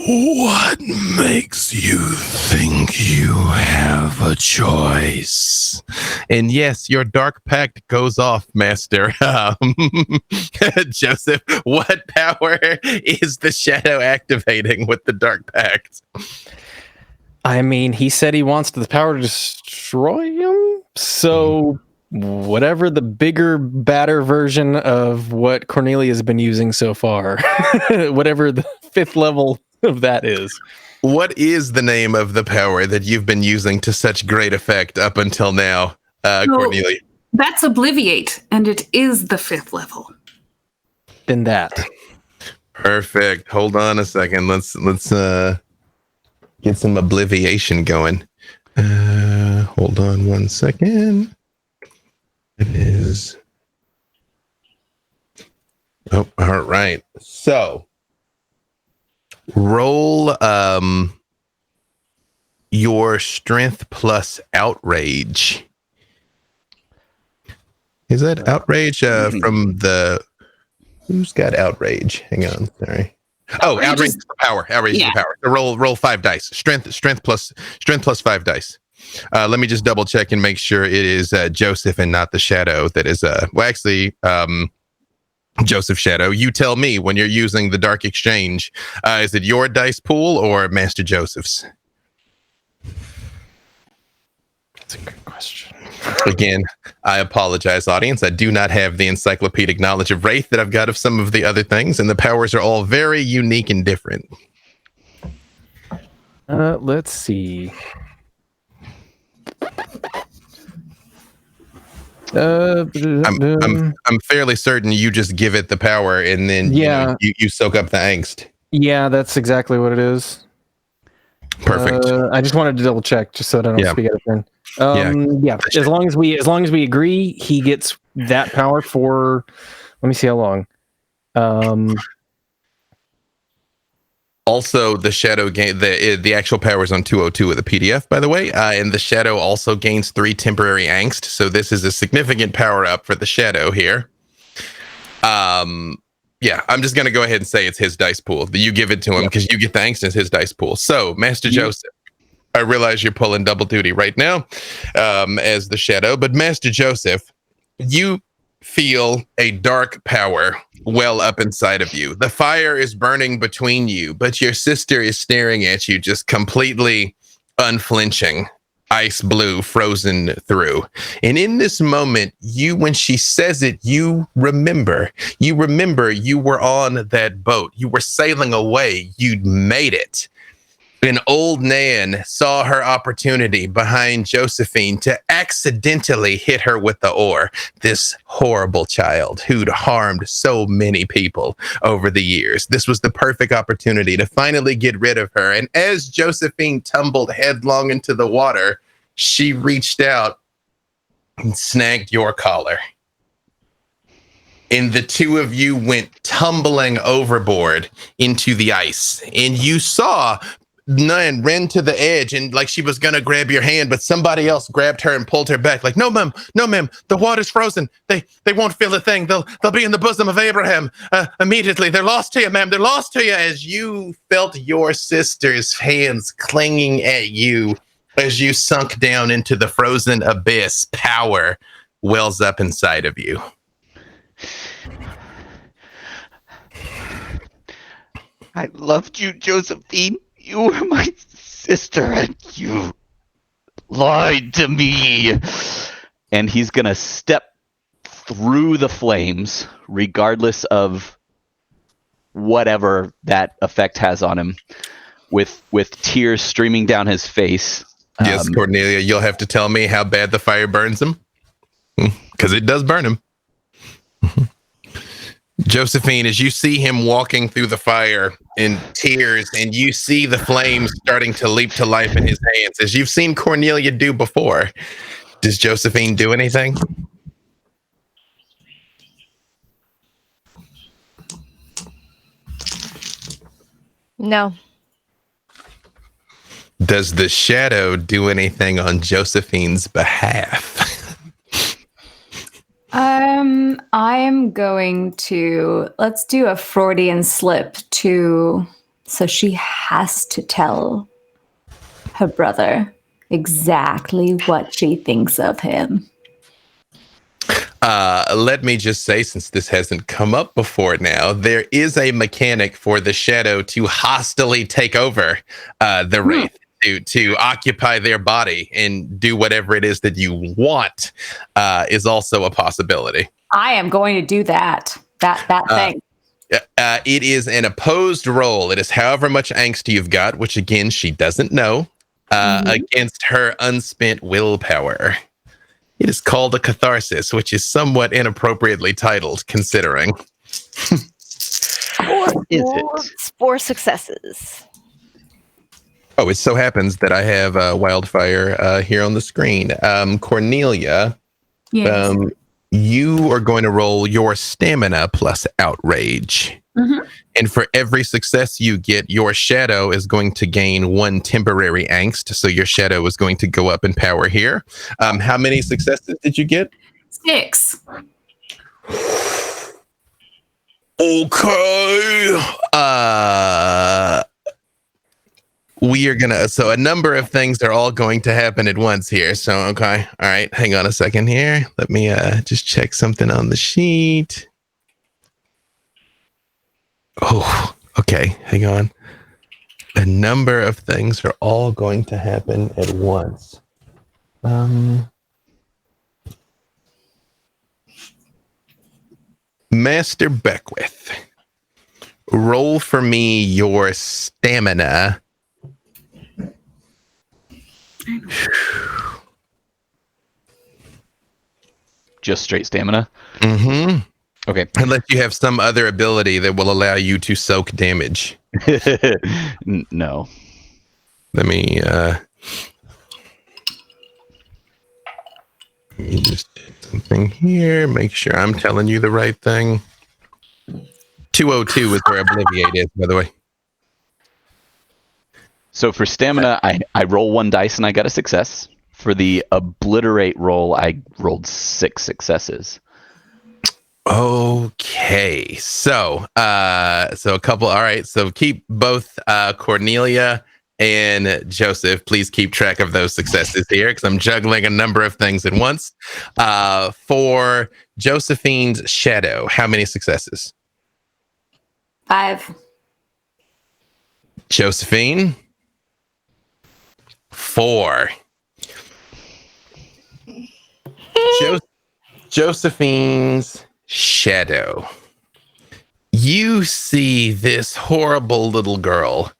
What makes you think you have a choice? And yes, your dark pact goes off, Master. Joseph, what power is the shadow activating with the dark pact? I mean, he said he wants the power to destroy him. So whatever the bigger, badder version of what Cornelia has been using so far, whatever the 5th level of that is. What is the name of the power that you've been using to such great effect up until now, Cornelia? That's Obliviate, and it is the 5th level. Then that. Perfect. Hold on a second. Let's get some obliviation going. Hold on one second. It is. Oh, all right. So roll your strength plus outrage. Is that outrage from the... Who's got outrage? Hang on, sorry. Oh, outrage is the power. Outrage is the power. So roll 5 dice. Strength plus 5 dice. Let me just double check and make sure it is Joseph and not the shadow that is Joseph Shadow. You tell me when you're using the Dark Exchange. Is it your dice pool or Master Joseph's? That's a good question. Again, I apologize, audience. I do not have the encyclopedic knowledge of Wraith that I've got of some of the other things, and the powers are all very unique and different. Let's see. I'm fairly certain you just give it the power and then you soak up the angst. Yeah, that's exactly what it is. Perfect. I just wanted to double check just so that I don't speak out of turn. As long as we agree, he gets that power for, let me see how long. Also, the shadow gain the actual power is on 202 of the PDF, by the way, and the shadow also gains 3 temporary angst. So this is a significant power up for the shadow here. Yeah, I'm just gonna go ahead and say it's his dice pool. You give it to him because you get the angst as his dice pool. So, Master Joseph, I realize you're pulling double duty right now as the shadow, but Master Joseph, you feel a dark power well up inside of you. The fire is burning between you, but your sister is staring at you, just completely unflinching, ice blue, frozen through. And in this moment, when she says it, you remember you were on that boat. You were sailing away. You'd made it. An old Nan saw her opportunity behind Josephine to accidentally hit her with the oar. This horrible child who'd harmed so many people over the years. This was the perfect opportunity to finally get rid of her. And as Josephine tumbled headlong into the water, she reached out and snagged your collar. And the two of you went tumbling overboard into the ice. And you saw Nan ran to the edge and like she was gonna grab your hand, but somebody else grabbed her and pulled her back. Like, no, ma'am, the water's frozen. They won't feel a thing. They'll be in the bosom of Abraham immediately. They're lost to you, ma'am. They're lost to you. As you felt your sister's hands clinging at you as you sunk down into the frozen abyss, power wells up inside of you. I loved you, Josephine. You were my sister, and you lied to me. And he's going to step through the flames, regardless of whatever that effect has on him, with tears streaming down his face. Yes, Cornelia, you'll have to tell me how bad the fire burns him, because it does burn him. Josephine, as you see him walking through the fire in tears, and you see the flames starting to leap to life in his hands, as you've seen Cornelia do before, does Josephine do anything? No. Does the shadow do anything on Josephine's behalf? I am going to, let's do a Freudian slip so she has to tell her brother exactly what she thinks of him. Let me just say, since this hasn't come up before now, there is a mechanic for the shadow to hostilely take over the Wraith. To occupy their body and do whatever it is that you want is also a possibility. I am going to do that thing. It is an opposed roll. It is however much angst you've got, which again, she doesn't know, against her unspent willpower. It is called a catharsis, which is somewhat inappropriately titled, considering. Four successes. Oh, it so happens that I have Wildfire here on the screen. Cornelia, Yes. You are going to roll your stamina plus outrage. Mm-hmm. And for every success you get, your shadow is going to gain 1 temporary angst. So your shadow is going to go up in power here. How many successes did you get? 6. Okay. We are gonna, so a number of things are all going to happen at once here. So, okay. All right. Hang on a second here. Let me just check something on the sheet. Oh, okay. Hang on. A number of things are all going to happen at once. Master Beckwith, roll for me your stamina. Just straight stamina? Mm-hmm. Okay. Unless you have some other ability that will allow you to soak damage. No. Let me just something here. Make sure I'm telling you the right thing. 202 is where Obliviate is, by the way. So for stamina, I roll 1 dice and I got a success. For the obliterate roll, I rolled 6 successes. Okay, so a couple. All right, so keep both Cornelia and Joseph. Please keep track of those successes here because I'm juggling a number of things at once. For Josephine's shadow, how many successes? 5. Josephine, 4. Josephine's shadow. You see this horrible little girl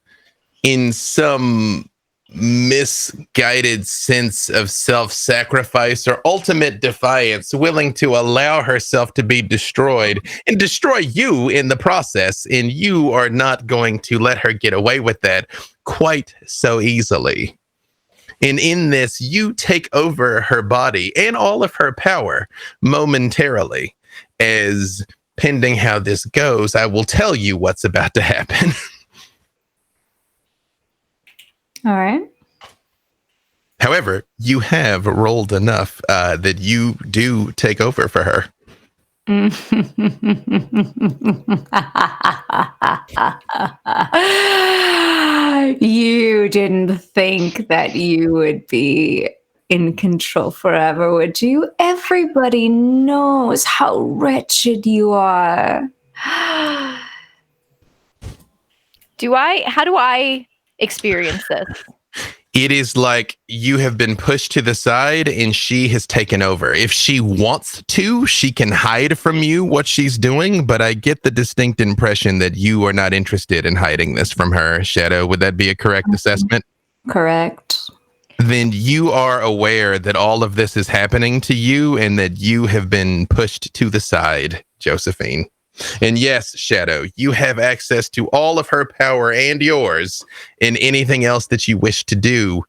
in some misguided sense of self-sacrifice or ultimate defiance, willing to allow herself to be destroyed and destroy you in the process. And you are not going to let her get away with that quite so easily. And in this, you take over her body and all of her power momentarily. As pending how this goes, I will tell you what's about to happen. All right. However, you have rolled enough that you do take over for her. You didn't think that you would be in control forever, would you? Everybody knows how wretched you are. How do I experience this? It is like you have been pushed to the side and she has taken over. If she wants to, she can hide from you what she's doing, but I get the distinct impression that you are not interested in hiding this from her, Shadow. Would that be a correct assessment? Correct. Then you are aware that all of this is happening to you and that you have been pushed to the side, Josephine. And yes, Shadow, you have access to all of her power and yours in anything else that you wish to do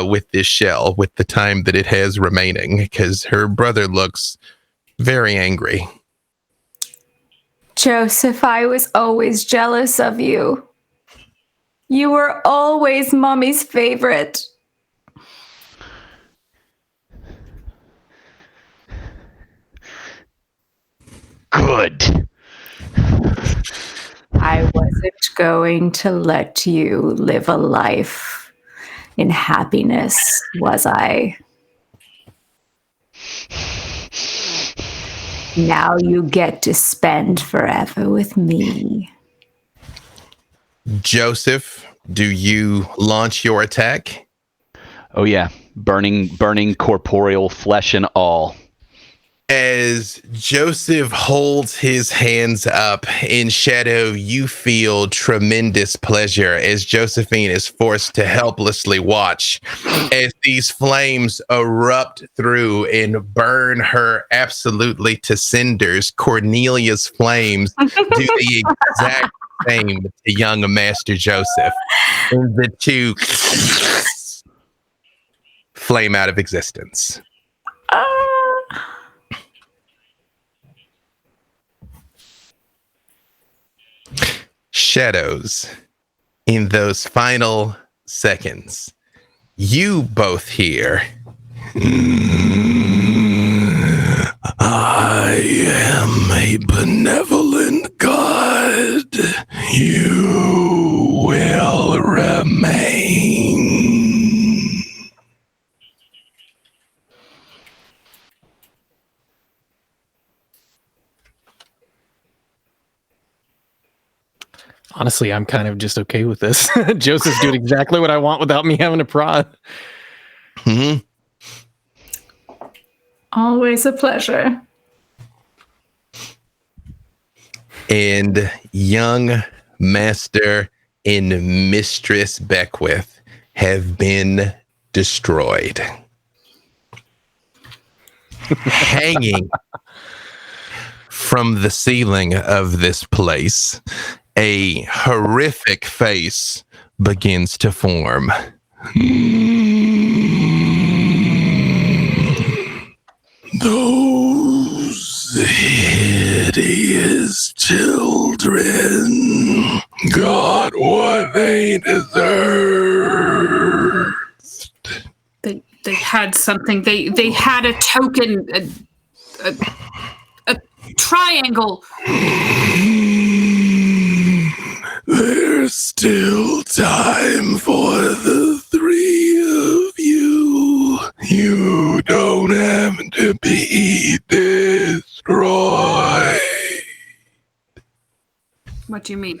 with this shell, with the time that it has remaining, because her brother looks very angry. Joseph, I was always jealous of you. You were always Mommy's favorite. Good. I wasn't going to let you live a life in happiness, was I? Now you get to spend forever with me. Joseph, do you launch your attack? Oh yeah, burning corporeal flesh and all. As Joseph holds his hands up in Shadow, you feel tremendous pleasure as Josephine is forced to helplessly watch as these flames erupt through and burn her absolutely to cinders. Cornelia's flames do the exact same to young Master Joseph. And the two flame out of existence. Shadows, in those final seconds, you both hear, I am a benevolent God. You will remain. Honestly, I'm kind of just okay with this. Joseph's doing exactly what I want without me having to prod. Mm-hmm. Always a pleasure. And young Master and Mistress Beckwith have been destroyed. Hanging from the ceiling of this place, a horrific face begins to form. Those hideous children got what they deserve. They had something. They had a token, a triangle. There's still time for the three of you. You don't have to be destroyed. What do you mean?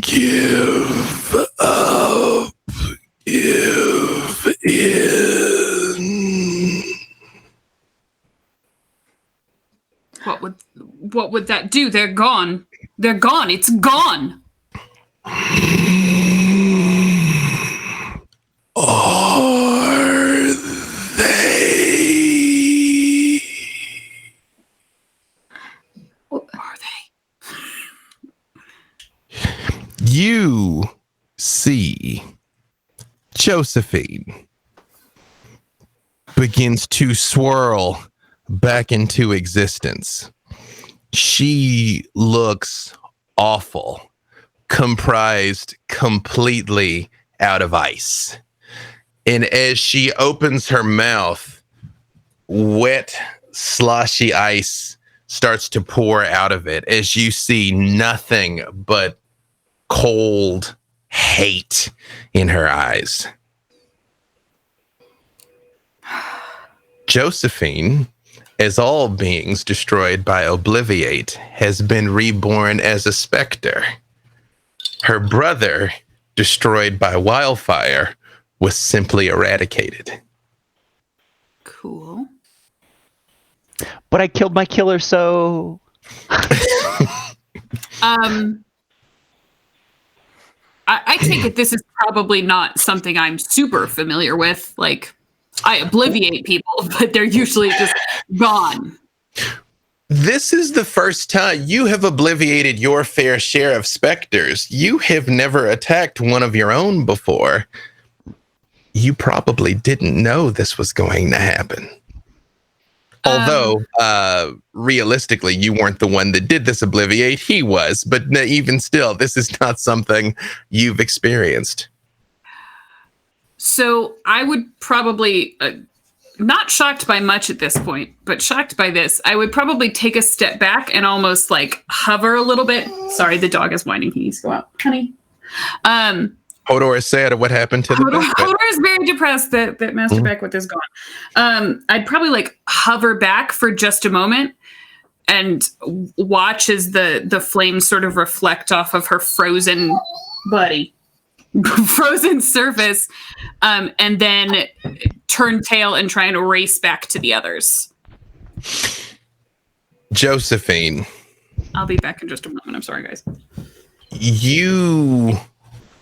Give up. Give in. What would that do? They're gone. They're gone. It's gone. Are they? Are they? You see Josephine begins to swirl back into existence. She looks awful, comprised completely out of ice. And as she opens her mouth, wet, sloshy ice starts to pour out of it as you see nothing but cold hate in her eyes. Josephine, as all beings destroyed by Obliviate, has been reborn as a specter. Her brother, destroyed by wildfire, was simply eradicated. Cool. But I killed my killer, so... I take it this is probably not something I'm super familiar with. Like, I obliviate people, but they're usually just gone. This is the first time you have obliviated your fair share of specters. You have never attacked one of your own before. You probably didn't know this was going to happen. Although, realistically, you weren't the one that did this obliviate. He was. But even still, this is not something you've experienced. So I would probably, not shocked by much at this point, but shocked by this, I would probably take a step back and almost like hover a little bit. Sorry, the dog is whining. He needs to go out. Honey. Hodor is sad at what happened to the Hodor is very depressed that Master Beckwith is gone. I'd probably like hover back for just a moment and watch as the flames sort of reflect off of her frozen frozen surface, and then turn tail and try and race back to the others. Josephine. I'll be back in just a moment. I'm sorry, guys. You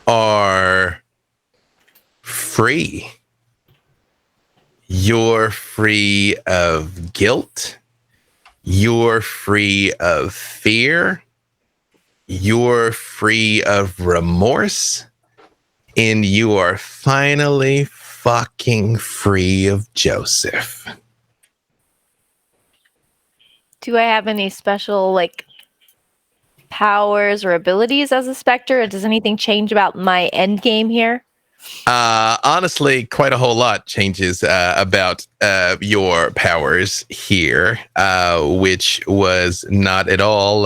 are free. You're free of guilt. You're free of fear. You're free of remorse. And you are finally fucking free of Joseph. Do I have any special, like, powers or abilities as a specter? Or does anything change about my end game here? Honestly, quite a whole lot changes about your powers here, which was not at all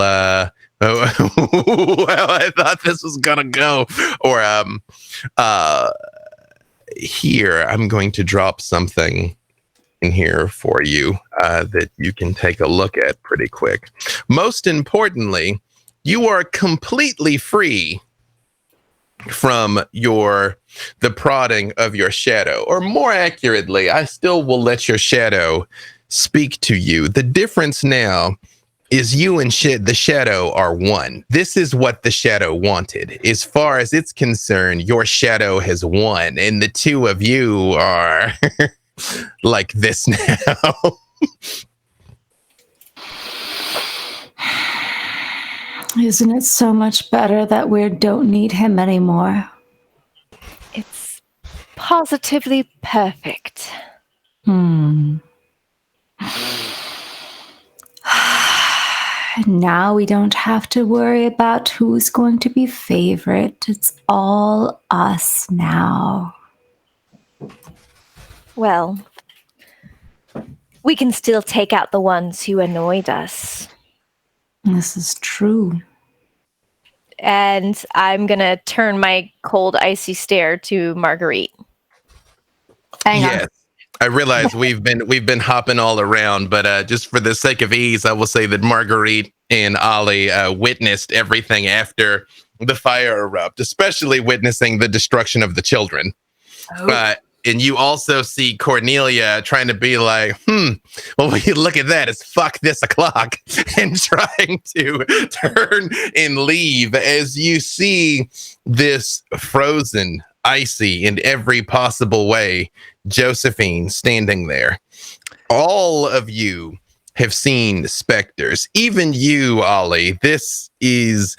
well, I thought this was gonna go. Or here, I'm going to drop something in here for you that you can take a look at pretty quick. Most importantly, you are completely free from the prodding of your shadow, or more accurately, I still will let your shadow speak to you. The difference now is you and the shadow are one. This is what the shadow wanted. As far as it's concerned, your shadow has won, and the two of you are like this now. Isn't it so much better that we don't need him anymore? It's positively perfect. Now we don't have to worry about who's going to be favorite. It's all us now. Well, we can still take out the ones who annoyed us. This is true. And I'm going to turn my cold, icy stare to Marguerite. Hang on. Yes. I realize we've been hopping all around, but just for the sake of ease, I will say that Marguerite and Ollie witnessed everything after the fire erupted, especially witnessing the destruction of the children. Oh. And you also see Cornelia trying to be like, well, look at that. It's fuck this o'clock and trying to turn and leave as you see this frozen, icy in every possible way Josephine standing there. All of you have seen specters. Even you, Ollie. This is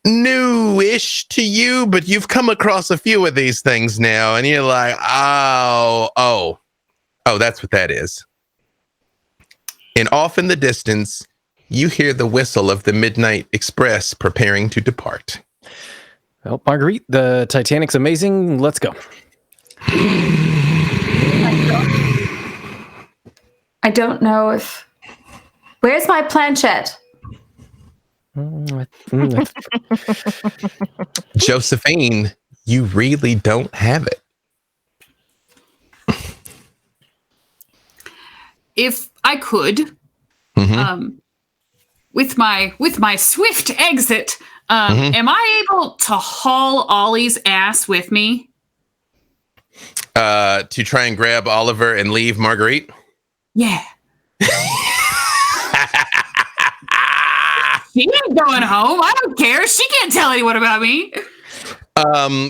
new-ish to you, but you've come across a few of these things now, and you're like, oh, that's what that is. And off in the distance, you hear the whistle of the Midnight Express preparing to depart. Well, Marguerite, the Titanic's amazing. Let's go. I don't know if... Where's my planchette? Josephine, you really don't have it. If I could, with my swift exit, am I able to haul Ollie's ass with me? To try and grab Oliver and leave Marguerite? Yeah. She ain't going home. I don't care. She can't tell anyone about me.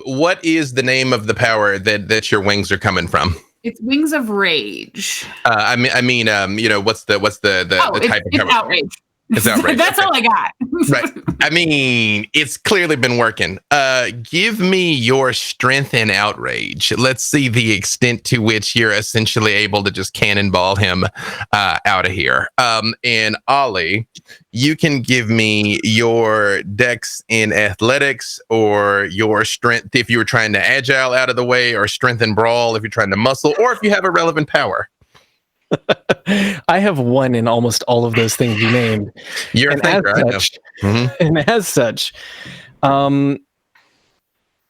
What is the name of the power that your wings are coming from? It's Wings of Rage. I mean, what's the type of power? Outrage. It's outrage. That's all I got. Right. I mean, it's clearly been working. Give me your strength and outrage. Let's see the extent to which you're essentially able to just cannonball him out of here. And Ollie, you can give me your dex in athletics or your strength if you were trying to agile out of the way, or strength and brawl if you're trying to muscle, or if you have a relevant power. I have one in almost all of those things you named. You're a thinker, I know. And as such, I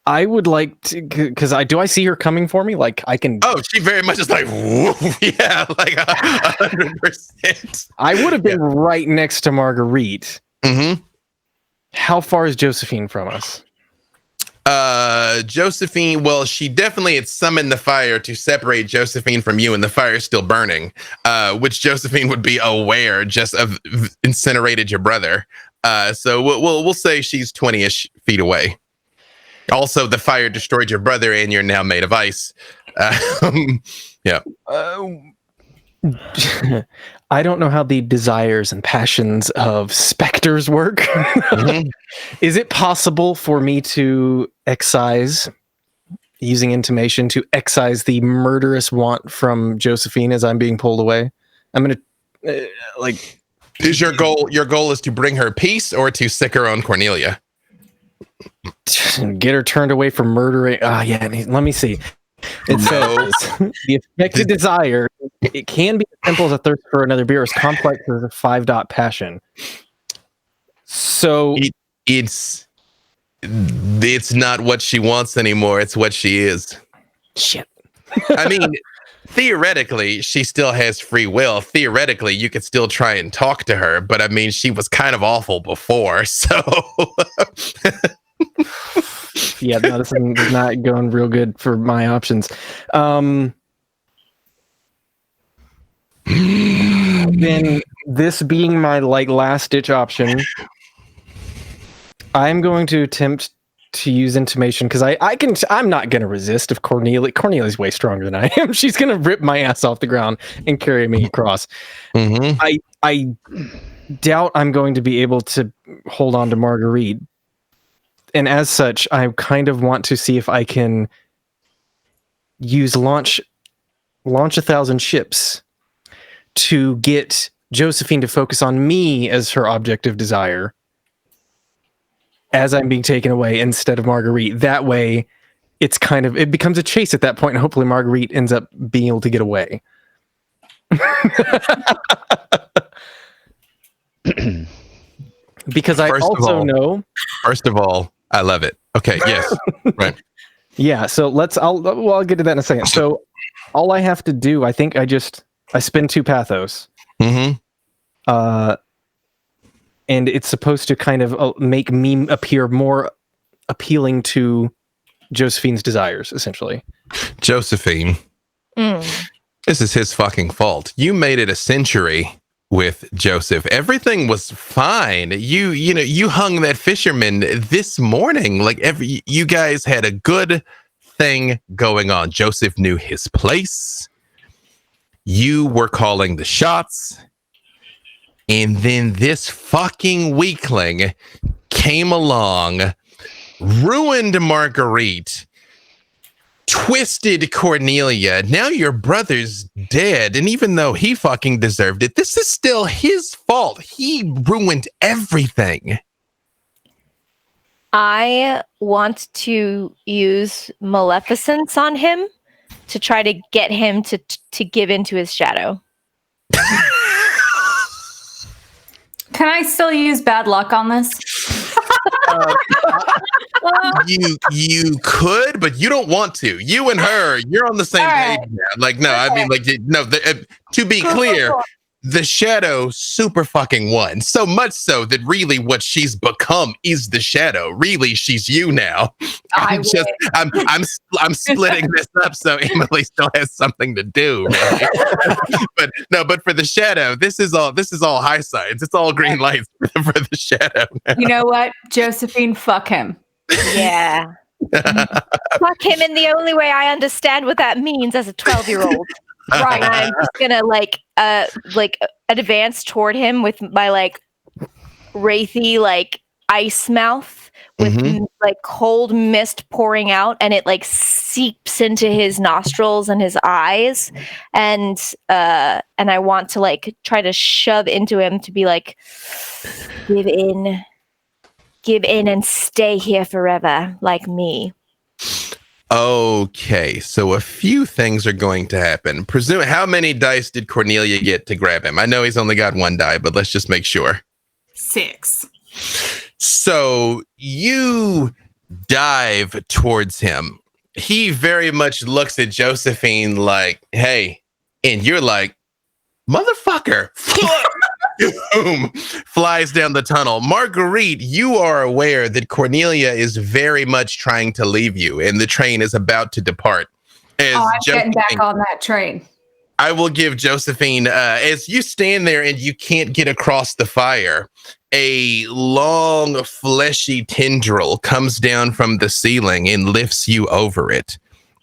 would like to, because do I see her coming for me? Like I can. Oh, she very much is like, whoa, yeah, like 100%. I would have been right next to Marguerite. Mm-hmm. How far is Josephine from us? Josephine, well, she definitely had summoned the fire to separate Josephine from you, and the fire is still burning, which Josephine would be aware just of incinerated your brother. So we'll say she's 20-ish feet away. Also, the fire destroyed your brother, and you're now made of ice. Yeah. I don't know how the desires and passions of specters work. Mm-hmm. Is it possible for me to excise, using intimation, to excise the murderous want from Josephine as I'm being pulled away? I'm going to, Is your goal is to bring her peace or to sick her on Cornelia? Get her turned away from murdering. Let me see. It says the affected desire, it can be as simple as a thirst for another beer, as complex as a 5-dot passion. So it's not what she wants anymore. It's what she is. Shit. I mean, theoretically, she still has free will. Theoretically, you could still try and talk to her, but I mean, she was kind of awful before, so. Yeah, no, this is not going real good for my options. Then this being my last ditch option, I'm going to attempt to use intimation because I'm not going to resist if Cornelia's way stronger than I am. She's going to rip my ass off the ground and carry me across. Mm-hmm. I doubt I'm going to be able to hold on to Marguerite. And as such, I kind of want to see if I can use launch launch 1,000 ships to get Josephine to focus on me as her object of desire as I'm being taken away instead of Marguerite. That way, it becomes a chase at that point, and hopefully Marguerite ends up being able to get away. Because I know. First of all, I love it. Okay, yes, right. Yeah, so I'll get to that in a second. So all I have to do, I think I spend 2 pathos. Mm-hmm. And it's supposed to kind of make me appear more appealing to Josephine's desires, essentially. Josephine, this is his fucking fault. You made it a century with Joseph. Everything was fine. You hung that fisherman this morning. Like you guys had a good thing going on. Joseph knew his place. You were calling the shots. And then this fucking weakling came along, ruined Marguerite, twisted Cornelia. Now your brother's dead. And even though he fucking deserved it, this is still his fault. He ruined everything. I want to use maleficence on him to try to get him to give into his shadow. Can I still use bad luck on this? You could, but you don't want to. You and her, you're on the same page now. Like, no, I mean, like, no. To be clear, the shadow super fucking won. So much so that really what she's become is the shadow. Really, she's you now. I'm splitting this up so Emily still has something to do. Really. but for the shadow, this is all high sides. It's all green lights for the shadow. Now. You know what, Josephine? Fuck him. Yeah. Fuck him in the only way I understand what that means as a 12-year-old. Right. I'm just gonna like advance toward him with my like wraithy like ice mouth with like cold mist pouring out, and it like seeps into his nostrils and his eyes, and I want to like try to shove into him to be like, give in and stay here forever like me. Okay, so a few things are going to happen. How many dice did Cornelia get to grab him? I know he's only got 1 die, but let's just make sure. 6. So you dive towards him. He very much looks at Josephine like, hey, and you're like, motherfucker. Boom, flies down the tunnel. Marguerite, you are aware that Cornelia is very much trying to leave you, and the train is about to depart. I'm getting back on that train. I will give Josephine, as you stand there and you can't get across the fire, a long, fleshy tendril comes down from the ceiling and lifts you over it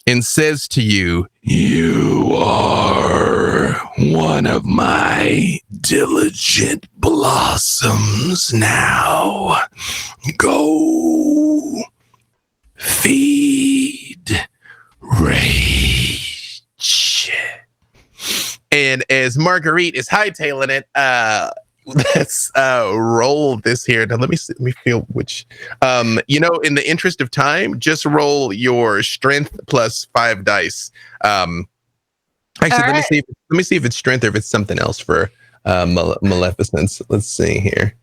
and says to you, you are one of my diligent blossoms now. Go feed rage. And as Marguerite is hightailing it, let's roll this here. Now let me feel which in the interest of time, just roll your strength plus 5 dice. Actually, let me see if it's strength or if it's something else for maleficence. Let's see here.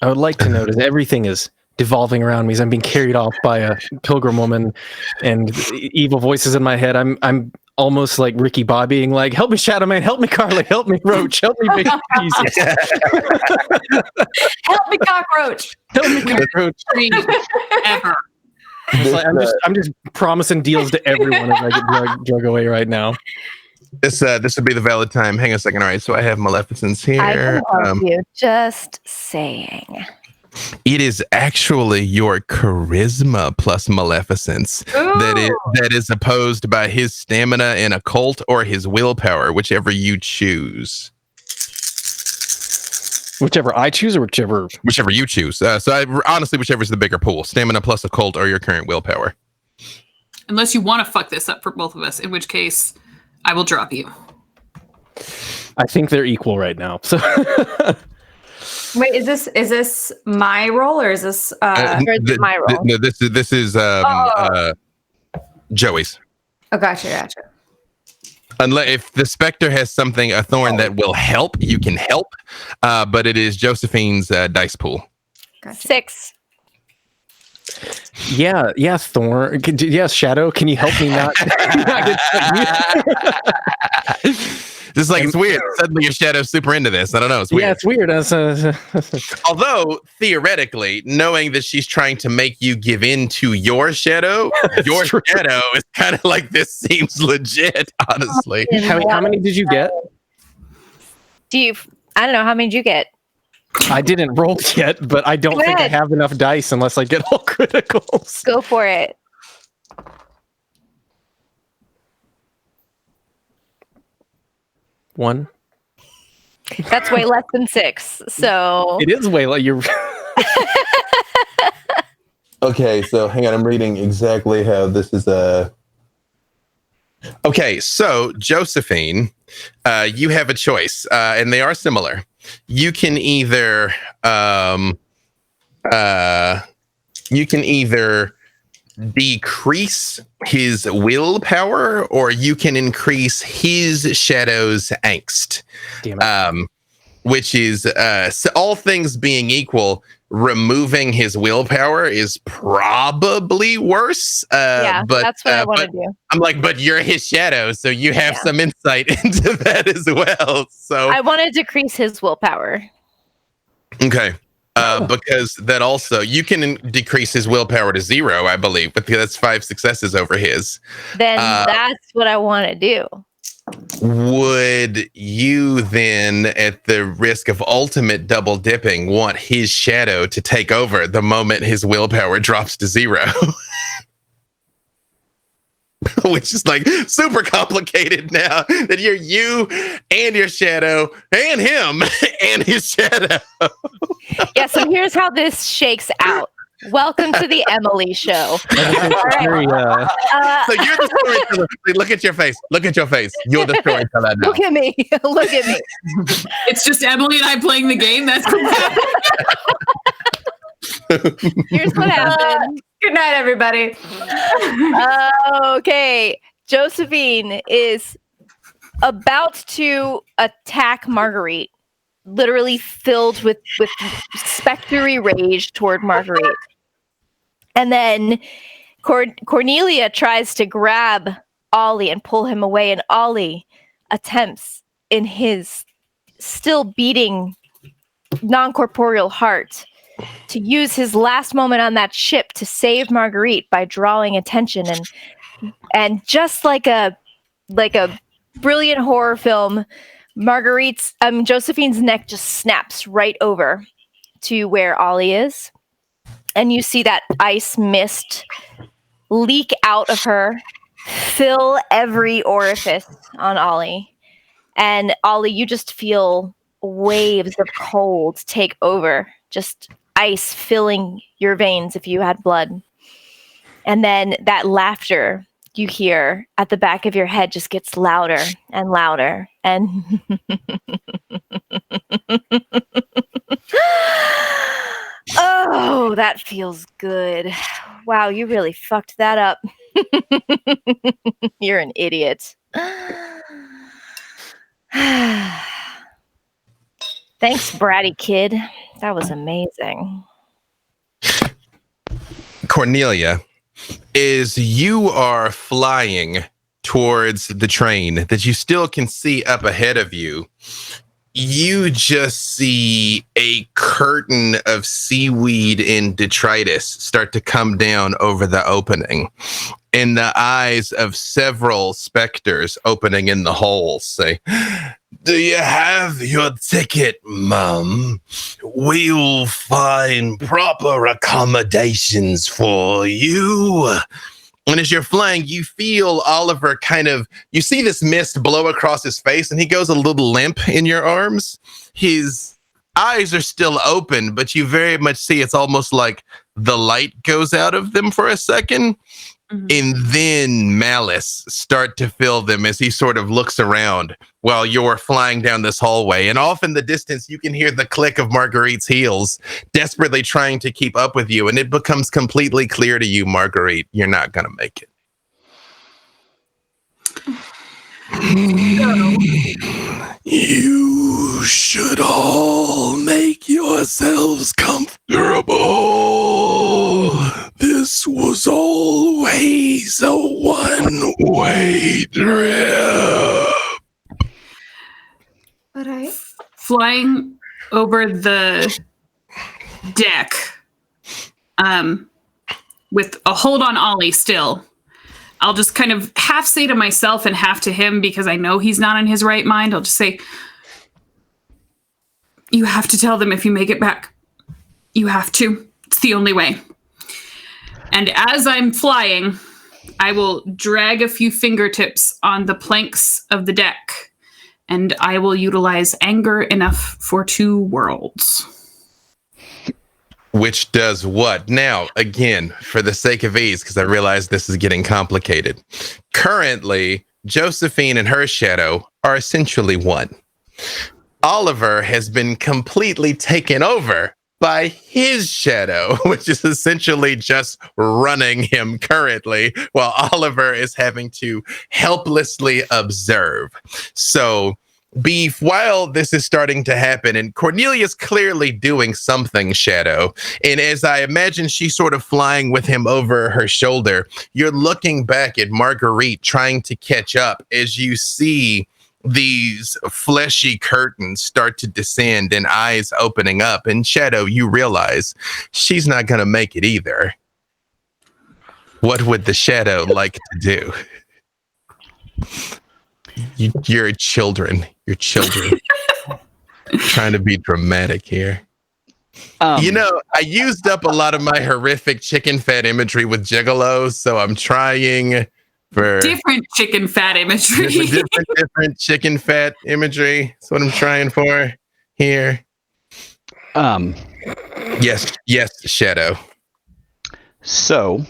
I would like to notice everything is devolving around me as I'm being carried off by a pilgrim woman and evil voices in my head. I'm almost like Ricky Bobbying, like, help me, Shadow Man, help me, Carly, help me, Roach, help me, Big Jesus. Help me, Cockroach. Help me, Cockroach. Ever. Like, I'm just promising deals to everyone as I get drug away right now. This would be the valid time. Hang on a second. All right, so I have maleficence here. I can help you. Just saying. It is actually your charisma plus maleficence that is opposed by his stamina and occult or his willpower, whichever you choose. Whichever I choose or whichever you choose. Honestly, whichever is the bigger pool, stamina plus occult or your current willpower. Unless you want to fuck this up for both of us, in which case I will drop you. I think they're equal right now. So Wait, is this my role or is this Or is it my role? No, this is Joey's. Oh, gotcha. Unless if the Spectre has something, a thorn that will help, you can help. But it is Josephine's dice pool. Gotcha. 6. yeah, Thorn. Yeah, Shadow. Can you help me not? Just like it's weird. Suddenly your Shadow's super into this. I don't know. It's weird. Yeah, it's weird. Although theoretically, knowing that she's trying to make you give in to your Shadow is kind of like this seems legit. Honestly, How many did you get? I don't know. How many did you get? I didn't roll yet, but I don't think I have enough dice unless I get all criticals. Go for it. One. That's way less than 6. So It is way like you're. okay, so hang on. I'm reading exactly how this is Okay, so Josephine, you have a choice, and they are similar. You can either decrease his willpower, or you can increase his Shadow's angst. Damn it. Which is so all things being equal, removing his willpower is probably worse. But that's what I want to do. I'm like, but you're his Shadow, so you have some insight into that as well. So I want to decrease his willpower. okay. Because that also you can decrease his willpower to 0, I believe, but that's 5 successes over his. Then that's what I want to do. Would you then, at the risk of ultimate double dipping, want his Shadow to take over the moment his willpower drops to 0? Which is like super complicated now that you're you and your Shadow and him and his Shadow. Yeah, so here's how this shakes out. Welcome to the Emily show. Very, So you're the storyteller. Look at your face. Look at your face. You're the storyteller now. Look at me. Look at me. It's just Emily and I playing the game. That's Here's what happened. Good night, everybody. Okay. Josephine is about to attack Marguerite, literally filled with spectre rage toward Marguerite. And then Cornelia tries to grab Ollie and pull him away, and Ollie attempts in his still beating non-corporeal heart to use his last moment on that ship to save Marguerite by drawing attention, and just like a brilliant horror film, Josephine's neck just snaps right over to where Ollie is, and you see that ice mist leak out of her, fill every orifice on Ollie, and Ollie, you just feel waves of cold take over, just ice filling your veins if you had blood. And then that laughter you hear at the back of your head just gets louder and louder. And oh, that feels good. Wow, you really fucked that up. You're an idiot. Thanks, bratty kid. That was amazing. Cornelia, is you are flying towards the train that you still can see up ahead of you. You just see a curtain of seaweed and detritus start to come down over the opening. And the eyes of several specters opening in the hole say, "Do you have your ticket, Mum? We'll find proper accommodations for you." And as you're flying, you feel Oliver you see this mist blow across his face, and he goes a little limp in your arms. His eyes are still open, but you very much see it's almost like the light goes out of them for a second. And then malice start to fill them as he sort of looks around while you're flying down this hallway. And off in the distance, you can hear the click of Marguerite's heels, desperately trying to keep up with you. And it becomes completely clear to you, Marguerite, you're not going to make it. You should all make yourselves comfortable. This was always a one-way trip. But I Flying over the deck, with a hold on Ollie still. I'll just kind of half say to myself and half to him because I know he's not in his right mind. I'll just say, you have to tell them if you make it back. You have to. It's the only way. And as I'm flying, I will drag a few fingertips on the planks of the deck, and I will utilize anger enough for 2 worlds. Which does what? Now, again, for the sake of ease, because I realize this is getting complicated. Currently, Josephine and her shadow are essentially one. Oliver has been completely taken over by his shadow, which is essentially just running him currently, while Oliver is having to helplessly observe. So, Beef, while this is starting to happen, and Cornelia's clearly doing something, Shadow, and as I imagine she's sort of flying with him over her shoulder, you're looking back at Marguerite trying to catch up as you see these fleshy curtains start to descend and eyes opening up. And Shadow, you realize she's not going to make it either. What would the Shadow like to do? You're children. You're children. Trying to be dramatic here. You know, I used up a lot of my horrific chicken fat imagery with gigolos, so I'm trying for different chicken fat imagery. different chicken fat imagery. That's what I'm trying for here. Yes, Shadow. So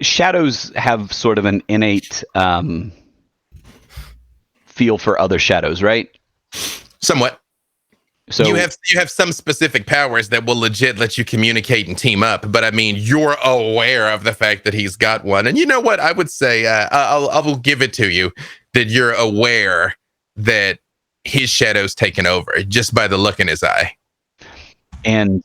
shadows have sort of an innate feel for other shadows, right? Somewhat. So you have some specific powers that will legit let you communicate and team up, but I mean, you're aware of the fact that he's got one. And you know what? I would say I will give it to you that you're aware that his shadow's taken over just by the look in his eye. And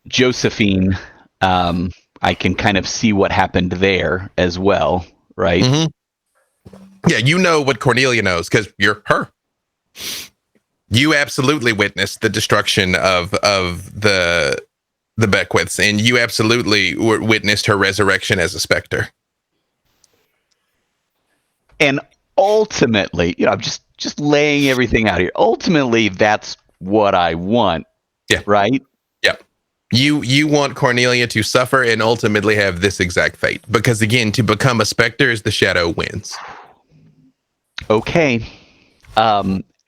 Josephine, I can kind of see what happened there as well, right? Mm-hmm. Yeah, you know what Cornelia knows because you're her. You absolutely witnessed the destruction of the Beckwiths, and you absolutely witnessed her resurrection as a specter. And ultimately, you know, I'm just laying everything out here. Ultimately, that's what I want. Yeah. Right? Yeah. You want Cornelia to suffer and ultimately have this exact fate. Because again, to become a specter is the shadow wins. Okay.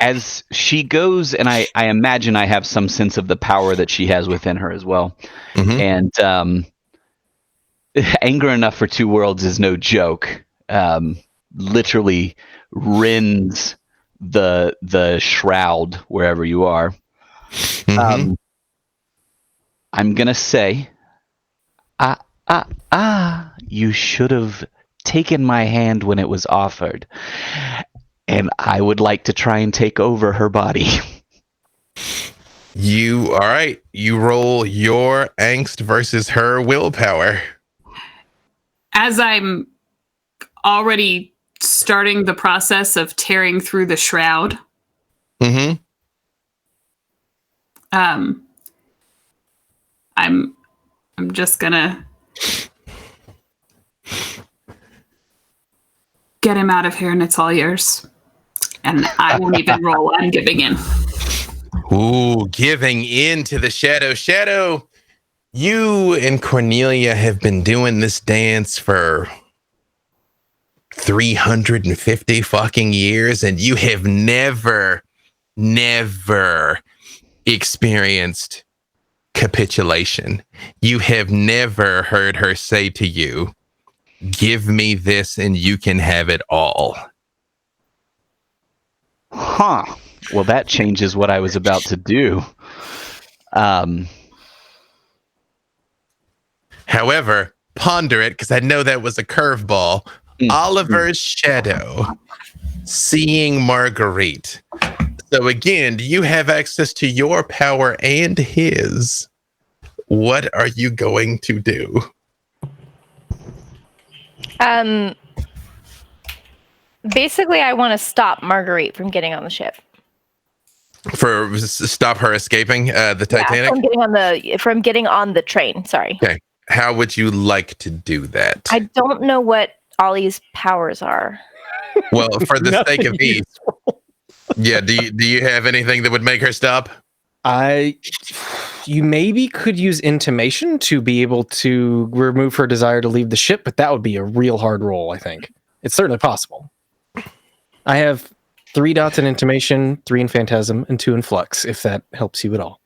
As she goes, and I imagine I have some sense of the power that she has within her as well. Mm-hmm. And anger enough for 2 worlds is no joke. Literally rends the shroud wherever you are. Mm-hmm. I'm gonna say, you should have taken my hand when it was offered. And I would like to try and take over her body. All right. You roll your angst versus her willpower. As I'm already starting the process of tearing through the shroud. Mm-hmm. I'm just gonna get him out of here, and it's all yours. And I won't even roll. I'm giving in. Ooh, giving in to the shadow. Shadow, you and Cornelia have been doing this dance for 350 fucking years, and you have never experienced capitulation. You have never heard her say to you, "Give me this and you can have it all." Huh. Well, that changes what I was about to do. However, ponder it, because I know that was a curveball. Oliver's shadow seeing Marguerite. So again, you have access to your power and his. What are you going to do? Basically, I want to stop Marguerite from getting on the ship. For stop her escaping the Titanic? From getting on the train. Sorry. Okay. How would you like to do that? I don't know what Ollie's powers are. Well, for the sake of Nothing ease. Yeah, do you have anything that would make her stop? You maybe could use intimation to be able to remove her desire to leave the ship, but that would be a real hard roll, I think. It's certainly possible. I have 3 dots in intimation, 3 in phantasm, and 2 in flux, if that helps you at all.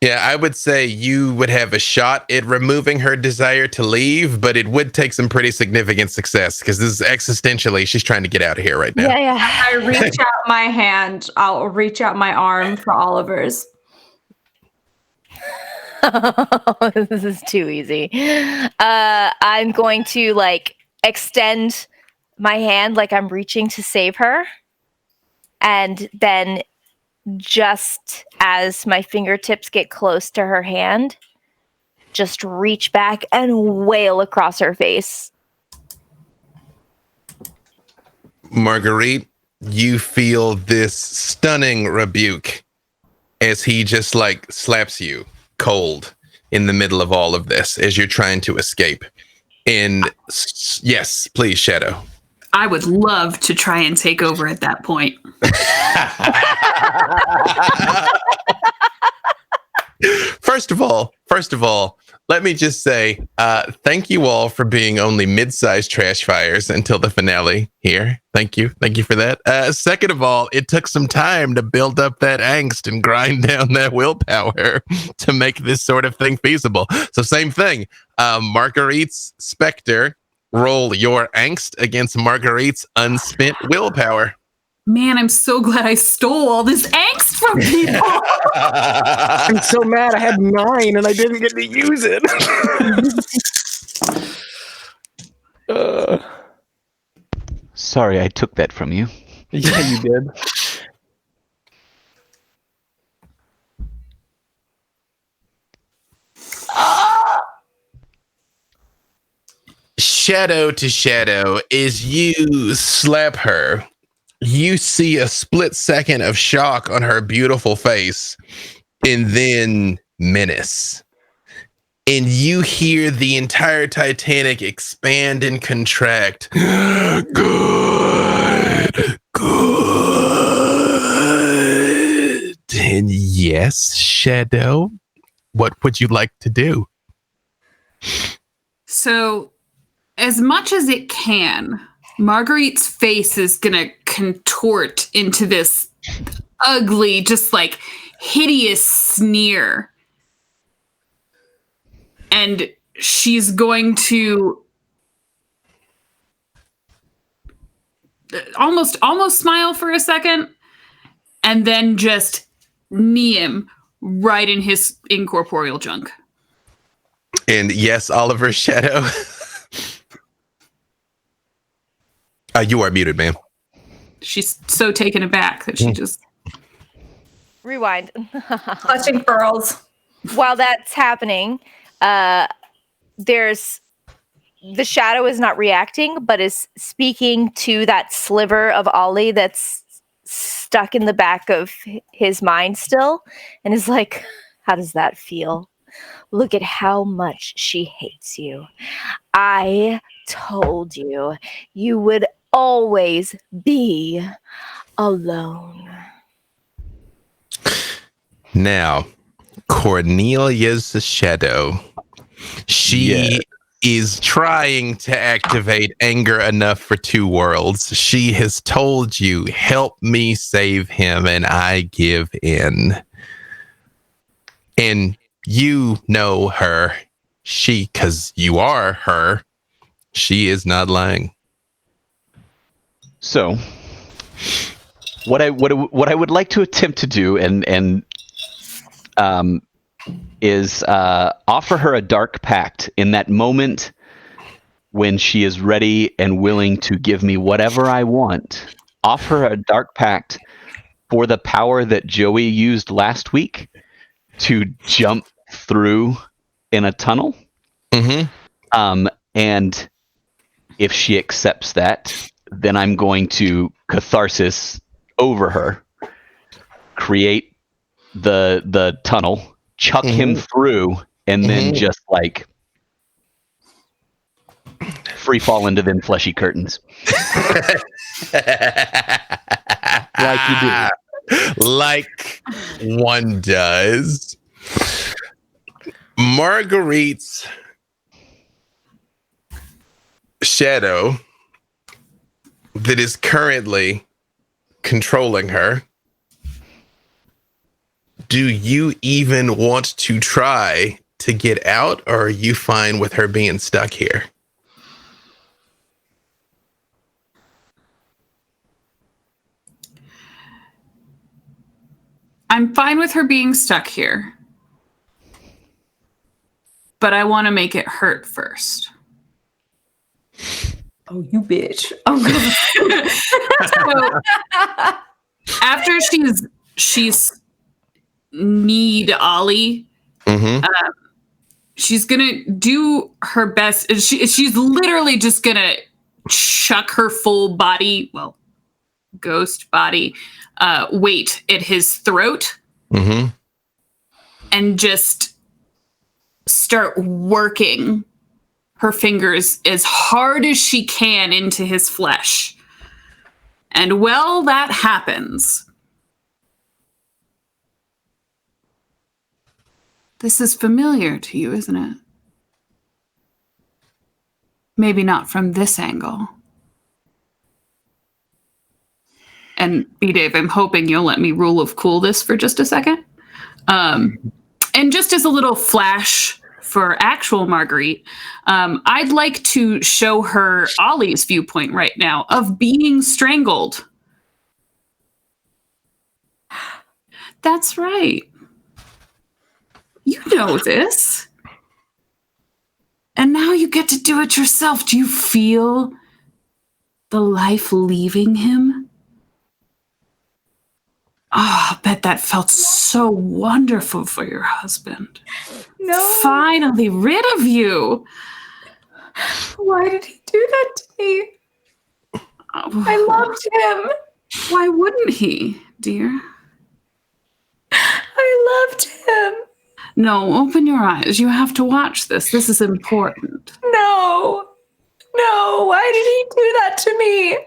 Yeah, I would say you would have a shot at removing her desire to leave, but it would take some pretty significant success, because this is existentially, she's trying to get out of here right now. Yeah. I reach out my hand. I'll reach out my arm for Oliver's. This is too easy. I'm going to extend my hand like I'm reaching to save her. And then just as my fingertips get close to her hand, just reach back and wail across her face. Marguerite, you feel this stunning rebuke as he just slaps you cold in the middle of all of this as you're trying to escape. And yes, please, Shadow. I would love to try and take over at that point. First of all, let me just say thank you all for being only mid-sized trash fires until the finale here. Thank you for that. Second of all, it took some time to build up that angst and grind down that willpower to make this sort of thing feasible. So same thing. Marguerite's Spectre, roll your angst against Marguerite's unspent willpower. Man, I'm so glad I stole all this angst from people. I'm so mad I had 9 and I didn't get to use it. Sorry, I took that from you. Yeah, you did. Shadow to shadow, as you slap her, you see a split second of shock on her beautiful face, and then menace. And you hear the entire Titanic expand and contract. Good. And yes, Shadow, what would you like to do? So, as much as it can, Marguerite's face is going to contort into this ugly, just hideous sneer. And she's going to almost smile for a second and then just knee him right in his incorporeal junk. And yes, Oliver's Shadow. You are muted, ma'am. She's so taken aback that she just... Rewind. Clutching pearls. While that's happening, there's the shadow is not reacting, but is speaking to that sliver of Ollie that's stuck in the back of his mind still, and is like, how does that feel? Look at how much she hates you. I told you you would always be alone. Now, Cornelia's shadow. She is trying to activate anger enough for 2 worlds. She has told you, help me save him, and I give in. And You know her. Because you are her, she is not lying. So, what I would like to attempt to do is offer her a dark pact in that moment when she is ready and willing to give me whatever I want. Offer a dark pact for the power that Joey used last week to jump through in a tunnel. Mm-hmm. And if she accepts that, then I'm going to catharsis over her, create the tunnel, chuck him through, and then just like free fall into them fleshy curtains. Like you do. Like one does. Marguerite's shadow that is currently controlling her. Do you even want to try to get out, or are you fine with her being stuck here? I'm fine with her being stuck here. But I want to make it hurt first. Oh, you bitch. Oh, So, after she's need Ollie, she's gonna do her best. She's literally just gonna chuck her full body, well, ghost body, weight at his throat, and just start working her fingers as hard as she can into his flesh. And well, that happens. This is familiar to you, isn't it? Maybe not from this angle. And B-Dave, I'm hoping you'll let me rule of cool this for just a second. And just as a little flash for actual Marguerite, I'd like to show her Ollie's viewpoint right now of being strangled. That's right. You know this. And now you get to do it yourself. Do you feel the life leaving him? Oh, I bet that felt so wonderful for your husband. no. Finally rid of you. Why did he do that to me? I loved him. Why wouldn't he, dear? I loved him. No, open your eyes. You have to watch this. This is important. No. No. Why did he do that to me?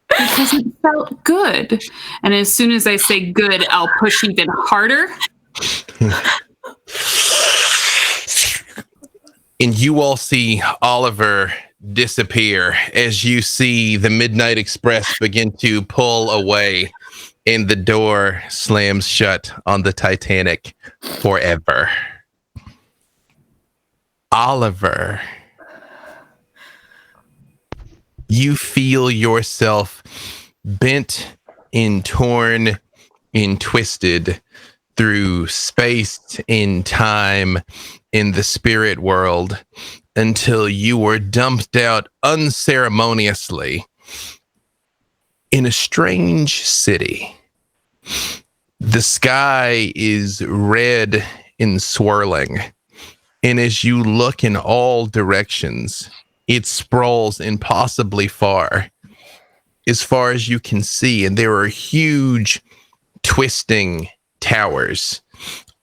Because it felt good. And as soon as I say good, I'll push even harder. And you all see Oliver disappear as you see the Midnight Express begin to pull away and the door slams shut on the Titanic forever. Oliver, you feel yourself bent and torn and twisted through space and time in the spirit world until you were dumped out unceremoniously in a strange city. The sky is red and swirling, and as you look in all directions, it sprawls impossibly far as you can see, and there are huge twisting towers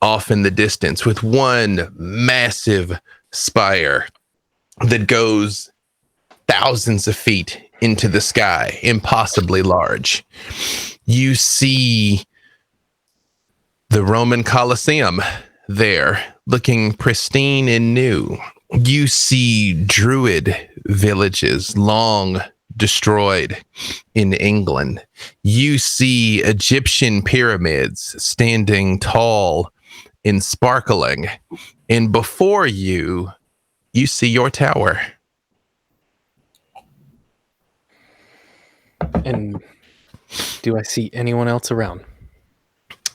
off in the distance with one massive spire that goes thousands of feet into the sky, impossibly large. You see the Roman Colosseum there, looking pristine and new. You see Druid villages long destroyed in England. You see Egyptian pyramids standing tall and sparkling. And before you, you see your tower. And do I see anyone else around?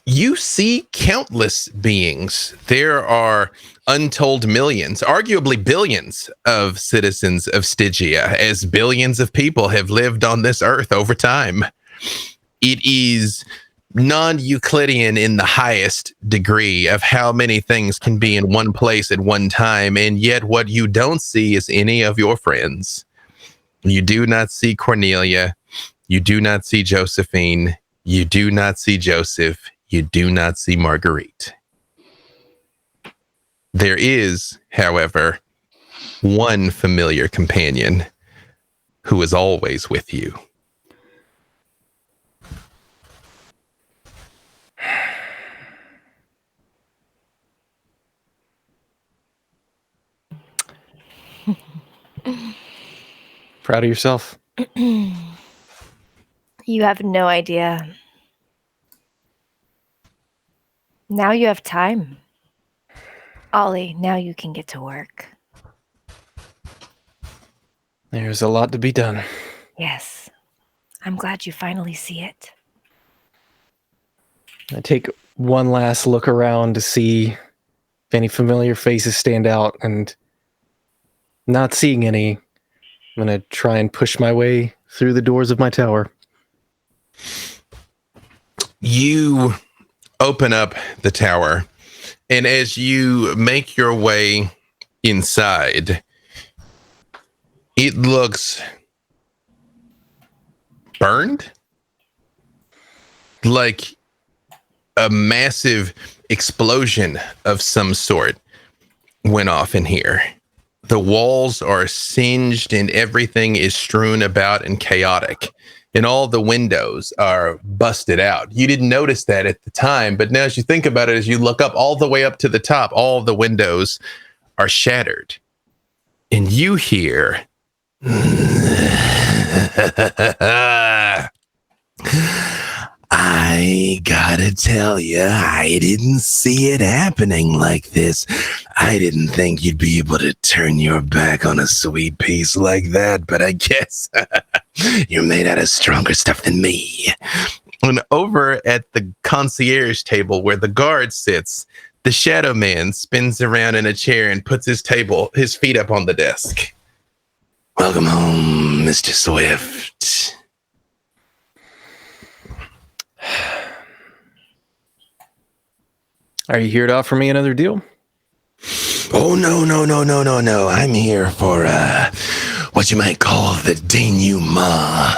You see countless beings. There are untold millions, arguably billions of citizens of Stygia, as billions of people have lived on this earth over time. It is non-Euclidean in the highest degree of how many things can be in one place at one time, and yet what you don't see is any of your friends. You do not see Cornelia. You do not see Josephine. You do not see Joseph. You do not see Marguerite. There is, however, one familiar companion who is always with you. Proud of yourself? You have no idea. Now you have time. Ollie, now you can get to work. There's a lot to be done. Yes. I'm glad you finally see it. I take one last look around to see if any familiar faces stand out, and not seeing any, I'm going to try and push my way through the doors of my tower. You open up the tower, and as you make your way inside, it looks burned, like a massive explosion of some sort went off in here. The walls are singed and everything is strewn about and chaotic. And all the windows are busted out. You didn't notice that at the time, but now as you think about it, as you look up all the way up to the top, all of the windows are shattered. And you hear... I gotta tell you, I didn't see it happening like this. I didn't think you'd be able to turn your back on a sweet piece like that, but I guess you're made out of stronger stuff than me. And over at the concierge table where the guard sits, the shadow man spins around in a chair and puts his feet up on the desk. Welcome home, Mr. Swift. Are you here to offer me another deal? Oh, no. I'm here for, what you might call the denouement,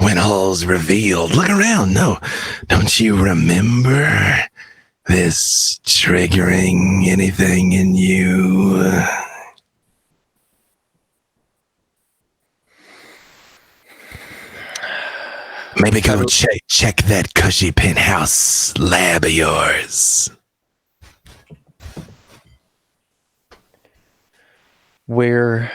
when all's revealed. Look around. No, don't you remember this triggering anything in you? Maybe go check that cushy penthouse lab of yours. When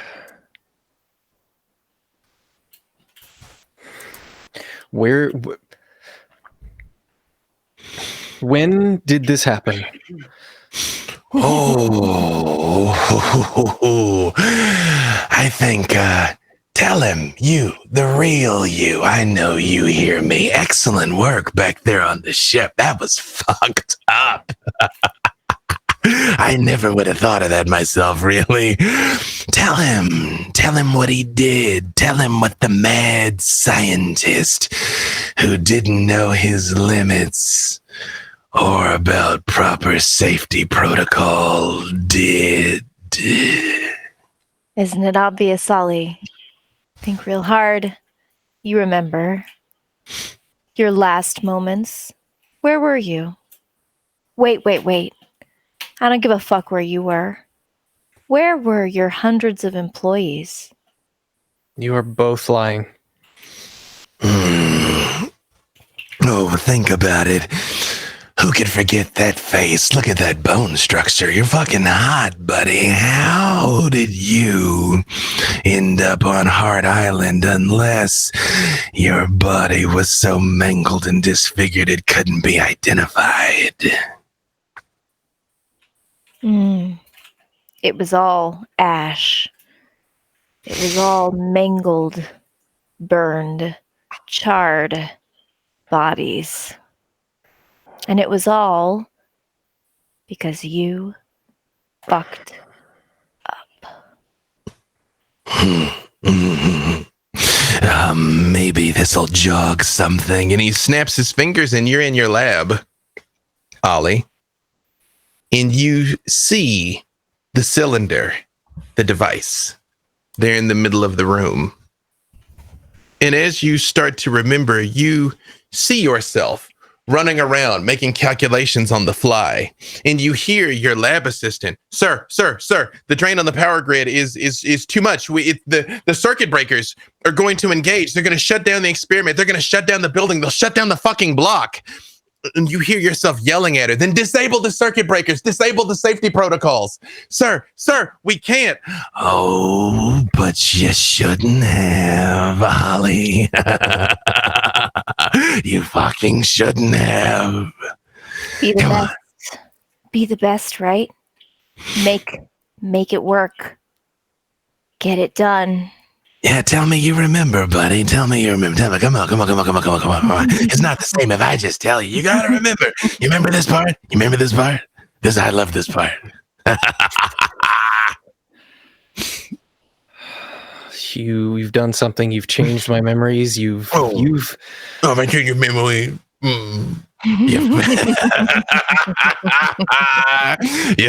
did this happen? Oh, I think, tell him, you, the real you. I know you hear me. Excellent work back there on the ship. That was fucked up. I never would have thought of that myself, really. Tell him what he did. Tell him what the mad scientist who didn't know his limits or about proper safety protocol did. Isn't it obvious, Ollie? Think real hard. You remember your last moments. Where were you? Wait. I don't give a fuck where you were. Where were your hundreds of employees? You are both lying. Oh, think about it. Who could forget that face? Look at that bone structure. You're fucking hot, buddy. How did you end up on Heart Island unless your body was so mangled and disfigured it couldn't be identified? It was all ash. It was all mangled, burned, charred bodies. And it was all because you fucked Maybe this'll jog something. And he snaps his fingers, and you're in your lab, Ollie. And you see the cylinder, the device. They're in the middle of the room. And as you start to remember, you see yourself running around, making calculations on the fly. And you hear your lab assistant, sir, the drain on the power grid is too much. The circuit breakers are going to engage. They're going to shut down the experiment. They're going to shut down the building. They'll shut down the fucking block. And you hear yourself yelling at her, then disable the circuit breakers, disable the safety protocols. Sir, we can't. Oh, but you shouldn't have, Holly. You fucking shouldn't have. Be the Come best. on. Be the best, right? Make it work. Get it done. Yeah, tell me you remember, buddy. Tell me you remember. Tell me, come on. It's not the same if I just tell you. You gotta remember. You remember this part? I love this part. You've done something. You've changed my memories. You've I changed your memory. You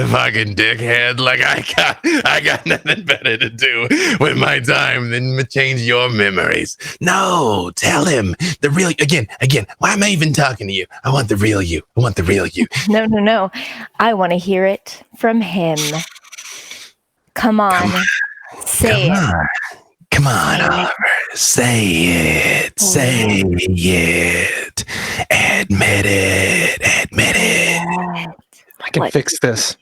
fucking dickhead. Like I got nothing better to do with my time than change your memories. No, tell him the real again. Why am I even talking to you? I want the real you. No. I want to hear it from him. Come on. Say it. Come on, Oliver. Say it. Admit it. I can fix this.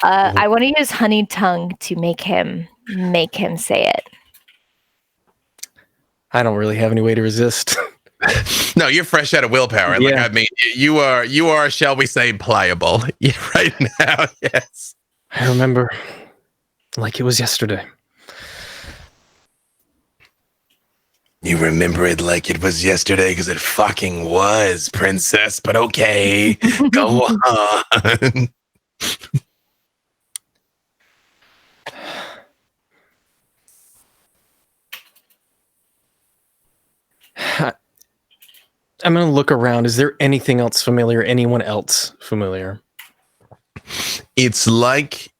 I want to use honey tongue to make him say it. I don't really have any way to resist. No, you're fresh out of willpower. Yeah. Like, I mean, you are, shall we say, pliable. Yeah, right now, yes. I remember like it was yesterday. You remember it like it was yesterday because it fucking was, princess. But okay, go on. I'm going to look around. Is there anything else familiar? Anyone else familiar? It's like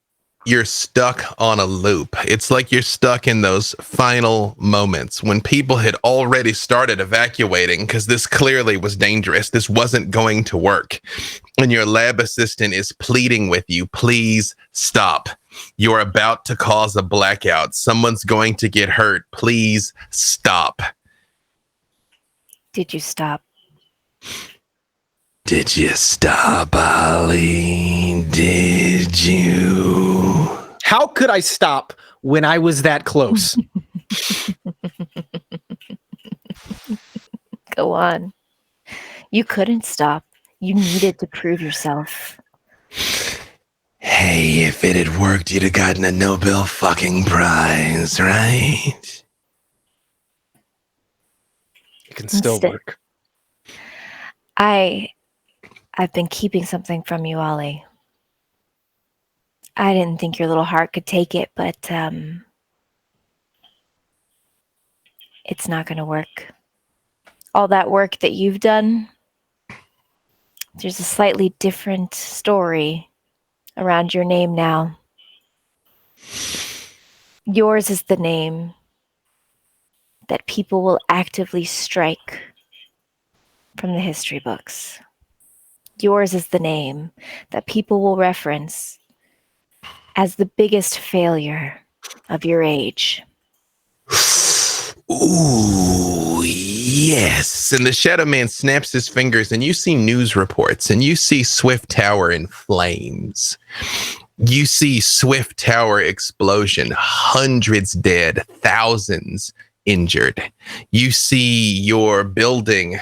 you're stuck on a loop. It's like you're stuck in those final moments when people had already started evacuating because this clearly was dangerous. This wasn't going to work. And your lab assistant is pleading with you, please stop. You're about to cause a blackout. Someone's going to get hurt. Please stop. Did you stop? Did you stop, Ollie? Did you? How could I stop when I was that close? Go on. You couldn't stop. You needed to prove yourself. Hey, if it had worked, you'd have gotten a Nobel fucking prize, right? It can still work. I've been keeping something from you, Ollie. I didn't think your little heart could take it, but it's not going to work. All that work that you've done, there's a slightly different story around your name now. Yours is the name that people will actively strike from the history books. Yours is the name that people will reference as the biggest failure of your age. Ooh, yes. And the Shadow Man snaps his fingers, and you see news reports, and you see Swift Tower in flames. You see Swift Tower explosion, hundreds dead, thousands injured. You see your building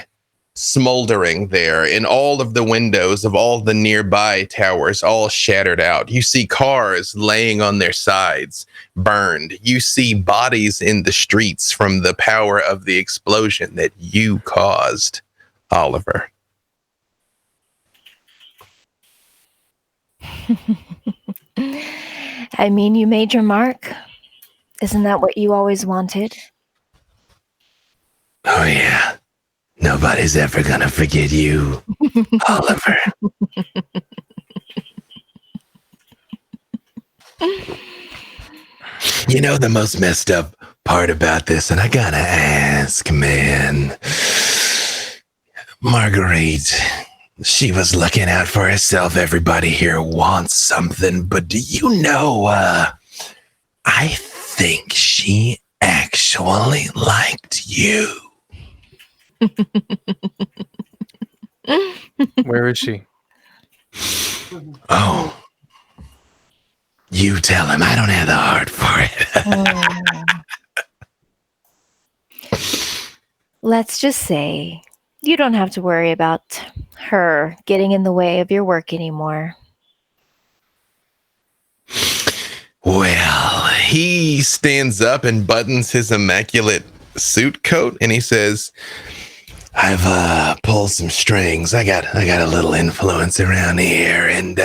smoldering there, and all of the windows of all the nearby towers all shattered out. You see cars laying on their sides, burned. You see bodies in the streets from the power of the explosion that you caused, Oliver. I mean, you made your mark. Isn't that what you always wanted? Oh, yeah. Nobody's ever gonna forget you, Oliver. You know the most messed up part about this, and I gotta ask, man. Marguerite, she was looking out for herself. Everybody here wants something, but do you know, I think she actually liked you. Where is she? Oh, you tell him. I don't have the heart for it. Let's just say you don't have to worry about her getting in the way of your work anymore. Well, he stands up and buttons his immaculate suit coat, and he says, I've pulled some strings. I got a little influence around here, and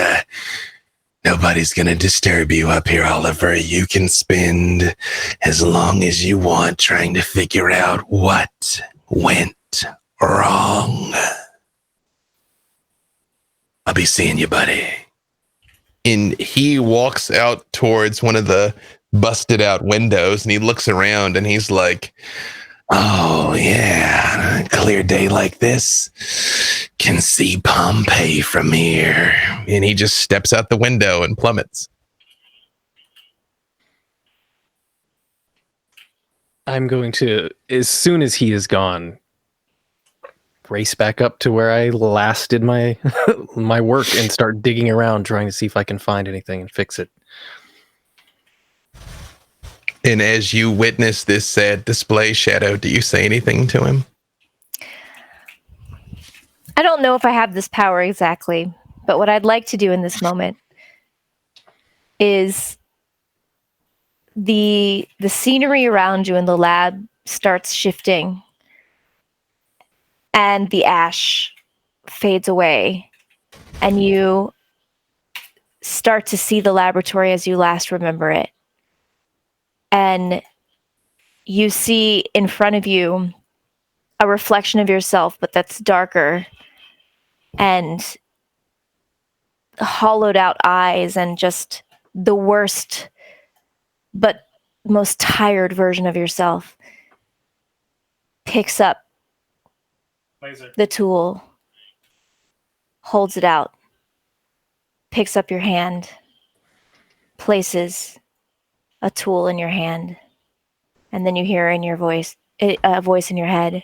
nobody's gonna disturb you up here, Oliver. You can spend as long as you want trying to figure out what went wrong. I'll be seeing you, buddy. And he walks out towards one of the busted out windows, and he looks around, and he's like, oh, yeah, a clear day like this, can see Pompeii from here. And he just steps out the window and plummets. I'm going to, as soon as he is gone, race back up to where I last did my my work and start digging around, trying to see if I can find anything and fix it. And as you witness this sad display, Shadow, do you say anything to him? I don't know if I have this power exactly, but what I'd like to do in this moment is the scenery around you in the lab starts shifting, and the ash fades away, and you start to see the laboratory as you last remember it. And you see in front of you a reflection of yourself, but that's darker, and hollowed out eyes, and just the worst but most tired version of yourself picks up the tool, holds it out, picks up your hand, places a tool in your hand, and then you hear in your voice, a voice in your head,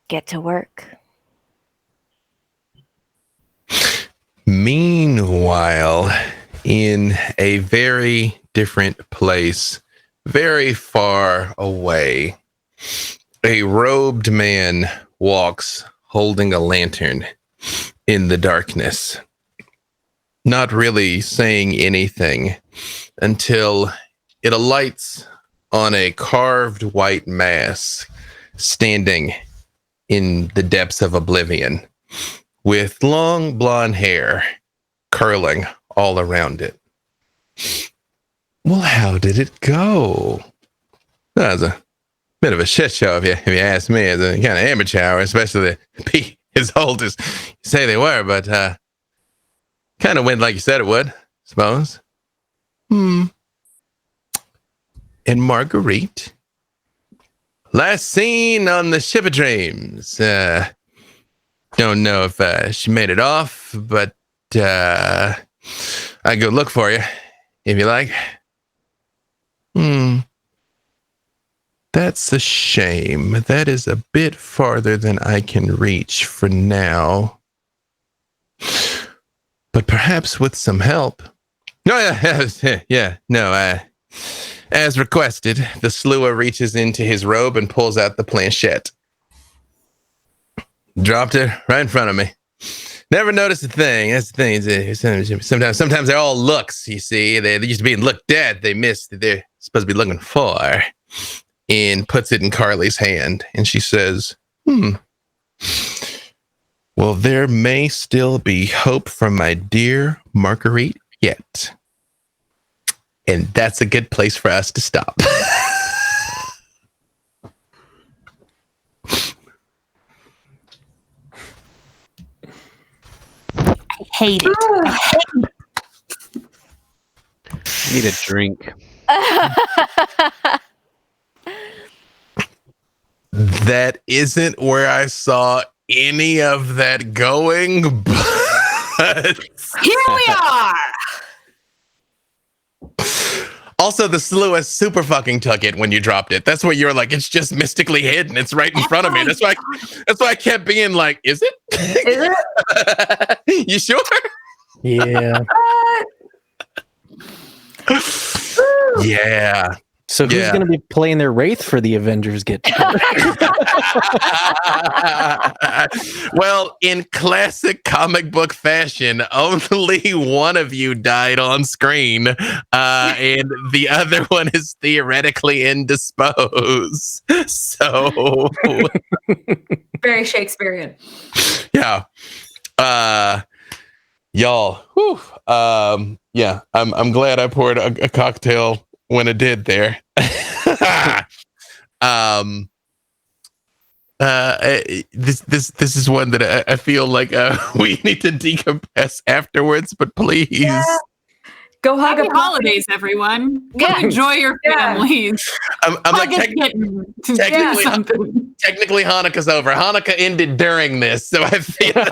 get to work. Meanwhile, in a very different place, very far away, a robed man walks holding a lantern in the darkness, not really saying anything until it alights on a carved white mask standing in the depths of oblivion, with long blonde hair curling all around it. Well, how did it go? That was a bit of a shit show, if you ask me, as a kind of amateur hour, especially to be as old as you say they were, but kind of went like you said it would, suppose. And Marguerite, last seen on the Ship of Dreams. Don't know if she made it off, but I go look for you if you like. That's a shame. That is a bit farther than I can reach for now. But perhaps with some help. No, as requested, the Slua reaches into his robe and pulls out the planchette. Dropped it right in front of me. Never noticed a thing. That's the thing. Sometimes they're all looks, you see. They used to be looked at. They missed that they're supposed to be looking for. And puts it in Carly's hand. And she says, well, there may still be hope for my dear Marguerite yet. And that's a good place for us to stop. I hate it. Need a drink. That isn't where I saw any of that going, but Here we are. Also, the sluice super fucking took it when you dropped it. That's where you're like, it's just mystically hidden. It's right in front of me. That's why I kept being like, is it? Is it? You sure? Yeah. Yeah. So who's going to be playing their Wraith for the Avengers get together? Well, in classic comic book fashion, only one of you died on screen, and the other one is theoretically indisposed. So, Very Shakespearean. yeah, y'all. Whew, yeah, I'm glad I poured a cocktail when it did there. This is one that I feel like we need to decompress afterwards, but please. Yeah. Go hug Happy a holidays, everyone. Go Yeah. enjoy your Yeah. families. I'm like, technically Hanukkah's over. Hanukkah ended during this, so I feel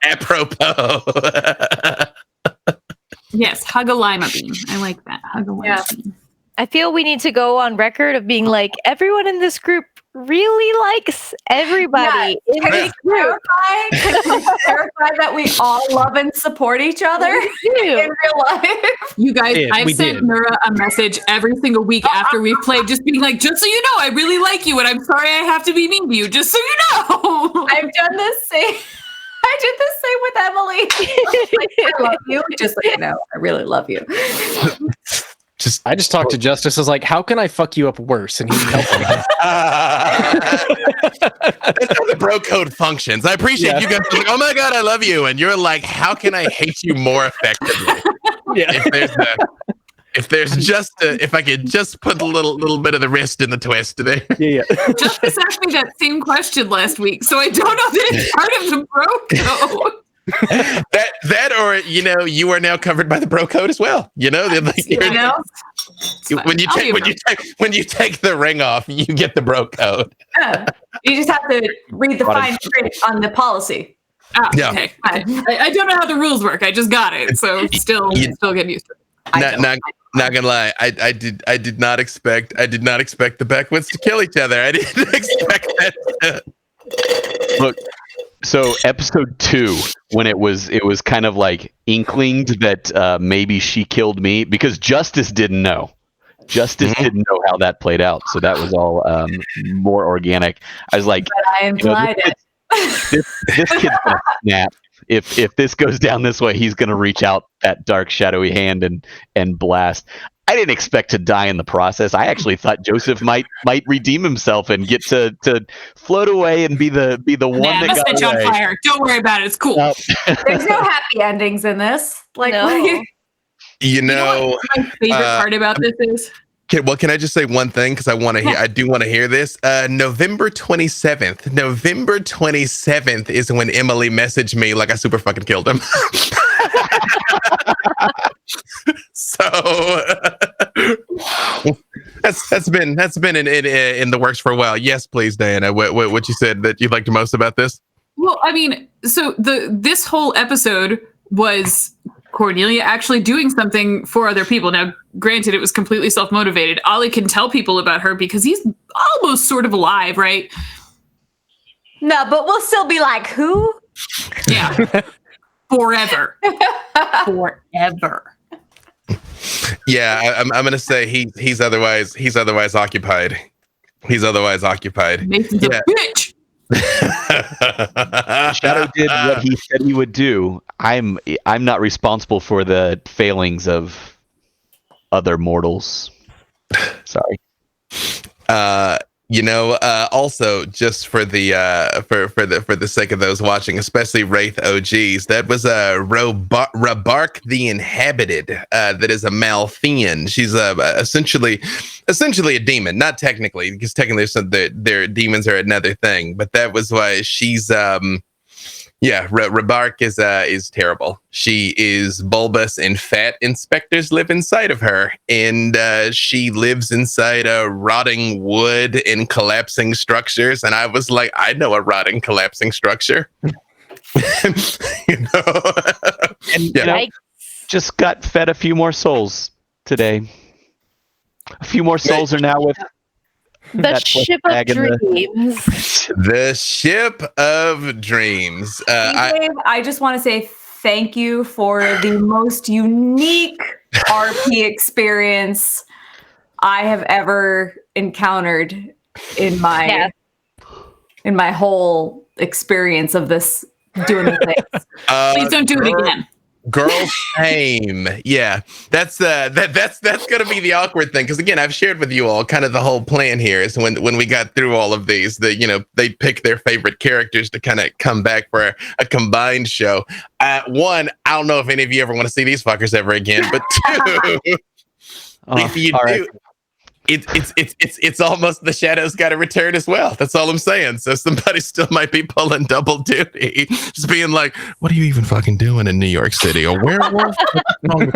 apropos. Yes, hug a lima bean. I like that. Hug a lima bean. I feel we need to go on record of being like, everyone in this group really likes everybody in Can this you group. clarify that we all love and support each other We do. in real life? You guys, Yeah, I've we sent did. Nura a message every single week after we've played, just being like, just so you know, I really like you, and I'm sorry I have to be mean to you, just so you know. I've done the same. I did the same with Emily. Like, I love you. Just so you know, I really love you. I just talked to Justice. I was like, how can I fuck you up worse? And he helped me. That's how the bro code functions. I appreciate you guys being like, oh my God, I love you. And you're like, how can I hate you more effectively? Yeah. If I could just put a little bit of the wrist in the twist today. Yeah. Justice asked me that same question last week, so I don't know that it's part of the bro code. that or you are now covered by the bro code as well. When you take the ring off, you get the bro code. Yeah. You just have to read the fine print on the policy. Yeah. Okay. I don't know how the rules work. I just got it, so still getting used to it. Not gonna lie, I did not expect the Beckwiths to kill each other. I didn't expect that. Look, so episode 2, when it was kind of like inklinged that maybe she killed me, because Justice didn't know. Justice didn't know how that played out, so that was all more organic. I was like, But I implied it. this kid's gonna snap. If this goes down this way, he's gonna reach out that dark, shadowy hand and blast. I didn't expect to die in the process. I actually thought Joseph might redeem himself and get to float away and be the one that I'm got set you on away. fire. Don't worry about it. It's cool. There's no happy endings in this. Like, No. You know what my favorite part about this is? Can I just say one thing? Because I do want to hear this. November 27th. November 27th is when Emily messaged me like I super fucking killed him. So that's been in the works for a while. Yes, please, Diana. What you said that you liked the most about this? Well, I mean, so this whole episode was Cornelia actually doing something for other people. Now, granted, it was completely self-motivated. Ollie can tell people about her because he's almost sort of alive, right? no, but we'll still be like, who? Yeah. Forever. Forever. Yeah, I'm gonna say he's otherwise occupied. He's otherwise occupied. Mason's a bitch. Shadow did what he said he would do. I'm not responsible for the failings of other mortals. Sorry. Also just for the for the sake of those watching, especially Wraith OGs, that was a Rabark the Inhabited. That is a Malthian. She's essentially a demon, not technically, because technically their demons are another thing. But that was why she's Rabark is terrible. She is bulbous and fat, and specters live inside of her. And she lives inside a rotting wood and collapsing structures. And I was like, I know a rotting, collapsing structure. And just got fed a few more souls today. A few more souls are now with The ship of dreams. The ship of dreams. I just want to say thank you for the most unique RP experience I have ever encountered in my whole experience of this doing the things. Please don't do it again. Girl shame. Yeah, that's gonna be the awkward thing, because again, I've shared with you all kind of the whole plan here is when we got through all of these, they pick their favorite characters to kind of come back for a combined show. One, I don't know if any of you ever want to see these fuckers ever again, but two, if you do, right. It's almost the shadows got to return as well. That's all I'm saying. So somebody still might be pulling double duty, just being like, "What are you even fucking doing in New York City? Or werewolf? What's wrong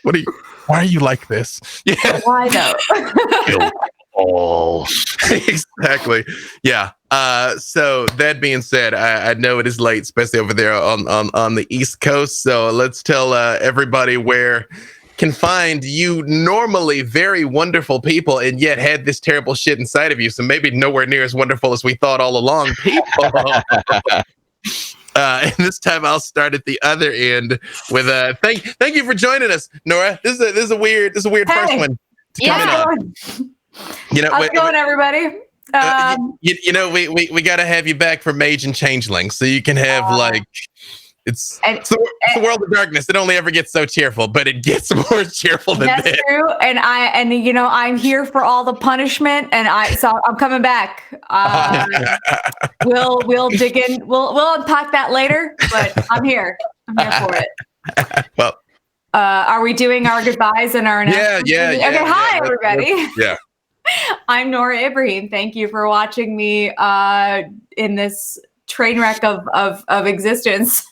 with you? Why are you like this? Yeah, Why though? Oh, exactly. Yeah. So that being said, I know it is late, especially over there on the East Coast. So let's tell everybody where can find you normally very wonderful people and yet had this terrible shit inside of you. So maybe nowhere near as wonderful as we thought all along, people. And this time I'll start at the other end with thank you for joining us, Nora. This is a weird first one. Yeah. How's it going, everybody? We got to have you back for Mage and Changeling, so you can have it's the world of darkness. It only ever gets so cheerful, but it gets more cheerful than that's this. true. And I'm here for all the punishment, and I'm coming back. We'll dig in. We'll unpack that later, but I'm here. I'm here for it. Well, are we doing our goodbyes and our announcements? Yeah. Okay, hi everybody. Yeah. I'm Nora Ibrahim. Thank you for watching me in this train wreck of existence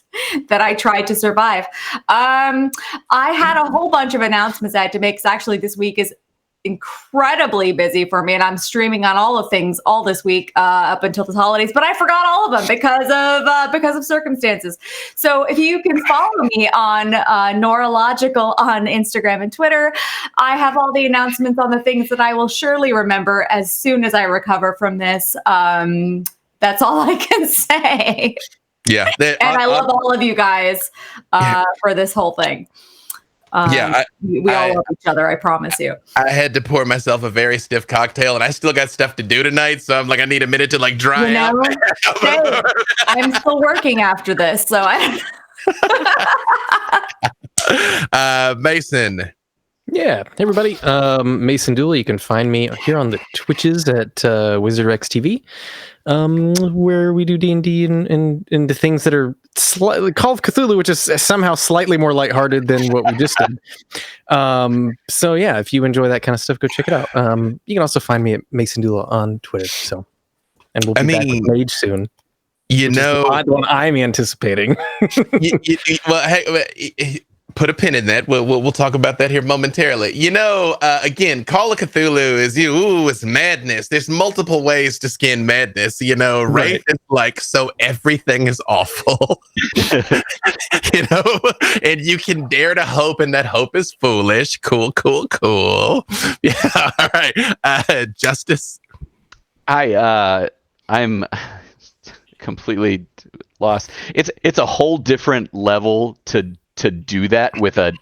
that I tried to survive. I had a whole bunch of announcements I had to make, because actually this week is incredibly busy for me, and I'm streaming on all of things all this week up until the holidays, but I forgot all of them because of circumstances. So if you can follow me on Noralogical on Instagram and Twitter, I have all the announcements on the things that I will surely remember as soon as I recover from this. That's all I can say. Yeah. And I love all of you guys for this whole thing. We all love each other, I promise you. I had to pour myself a very stiff cocktail, and I still got stuff to do tonight, so I'm like, I need a minute to dry out. Hey, I'm still working after this, so Mason. Yeah, hey everybody. Mason Dooley. You can find me here on the Twitches at WizardRex TV, where we do D&D and the things that are slightly Call of Cthulhu, which is somehow slightly more lighthearted than what we just did. So yeah, if you enjoy that kind of stuff, go check it out. You can also find me at Mason Dooley on Twitter. So, and we'll be back with Mage soon. What I'm anticipating. Well, hey. Put a pin in that. We'll talk about that here momentarily. Again, Call of Cthulhu is it's madness. There's multiple ways to skin madness. Right? Right? It's like, so everything is awful. And you can dare to hope, and that hope is foolish. Cool. Yeah. All right. Justice. I'm completely lost. It's a whole different level to do that with a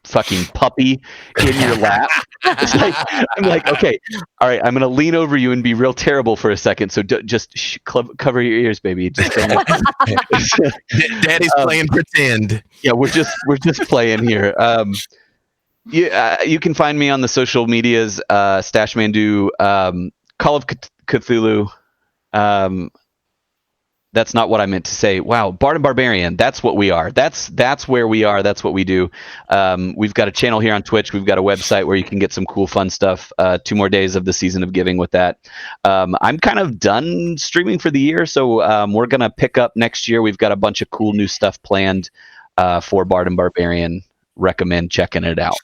fucking puppy in your lap. It's like, I'm like, okay, all right, I'm gonna lean over you and be real terrible for a second. So just cover your ears, baby. Just don't. Daddy's playing pretend. Yeah, we're just playing here. You can find me on the social medias, Stashmandu, Call of Cthulhu. That's not what I meant to say. Wow, Bard and Barbarian. That's what we are. That's where we are. That's what we do. We've got a channel here on Twitch. We've got a website where you can get some cool, fun stuff. 2 more days of the season of giving with that. I'm kind of done streaming for the year, so we're gonna pick up next year. We've got a bunch of cool new stuff planned for Bard and Barbarian. Recommend checking it out.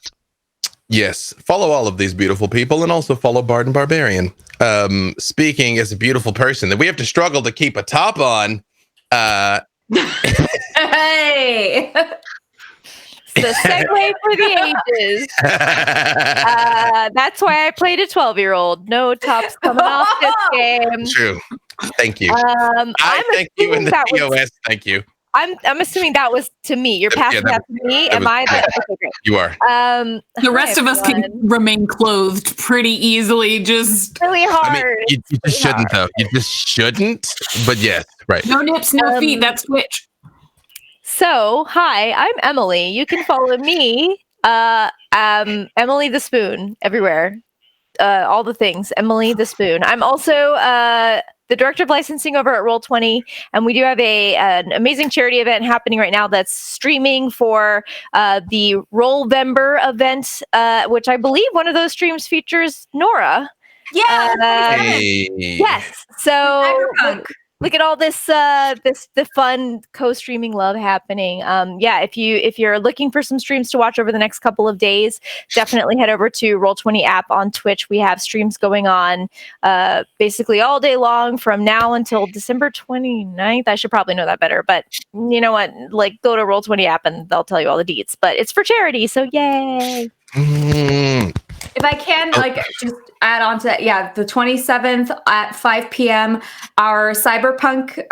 Yes, follow all of these beautiful people and also follow Bard and Barbarian. Speaking as a beautiful person that we have to struggle to keep a top on. Hey! The segue for the ages. That's why I played a 12-year-old. No tops coming off this game. True. Thank you. I'm thank you in the that was- TOS. Thank you. I'm assuming that was to me. You're passing that to me. Am I? Okay, great. You are. The rest of us can remain clothed pretty easily. Just really hard. I mean, you just shouldn't, though. You just shouldn't. But yes, right. no nips, no feet. That's Twitch. So, hi, I'm Emily. You can follow me, Emily the Spoon, everywhere. All the things. Emily the Spoon. I'm also the director of licensing over at Roll20, and we do have an amazing charity event happening right now that's streaming for the Rollvember event, which I believe one of those streams features Nora. Yeah. Yes. So look at all this the fun co-streaming love happening. If you're looking for some streams to watch over the next couple of days, definitely head over to Roll20 app on Twitch. We have streams going on basically all day long from now until December 29th. I should probably know that better, but you know what? Like, go to Roll20 app and they'll tell you all the deets. But it's for charity, so yay! If I can, just add on to that, the 27th at 5 p.m. Our cyberpunk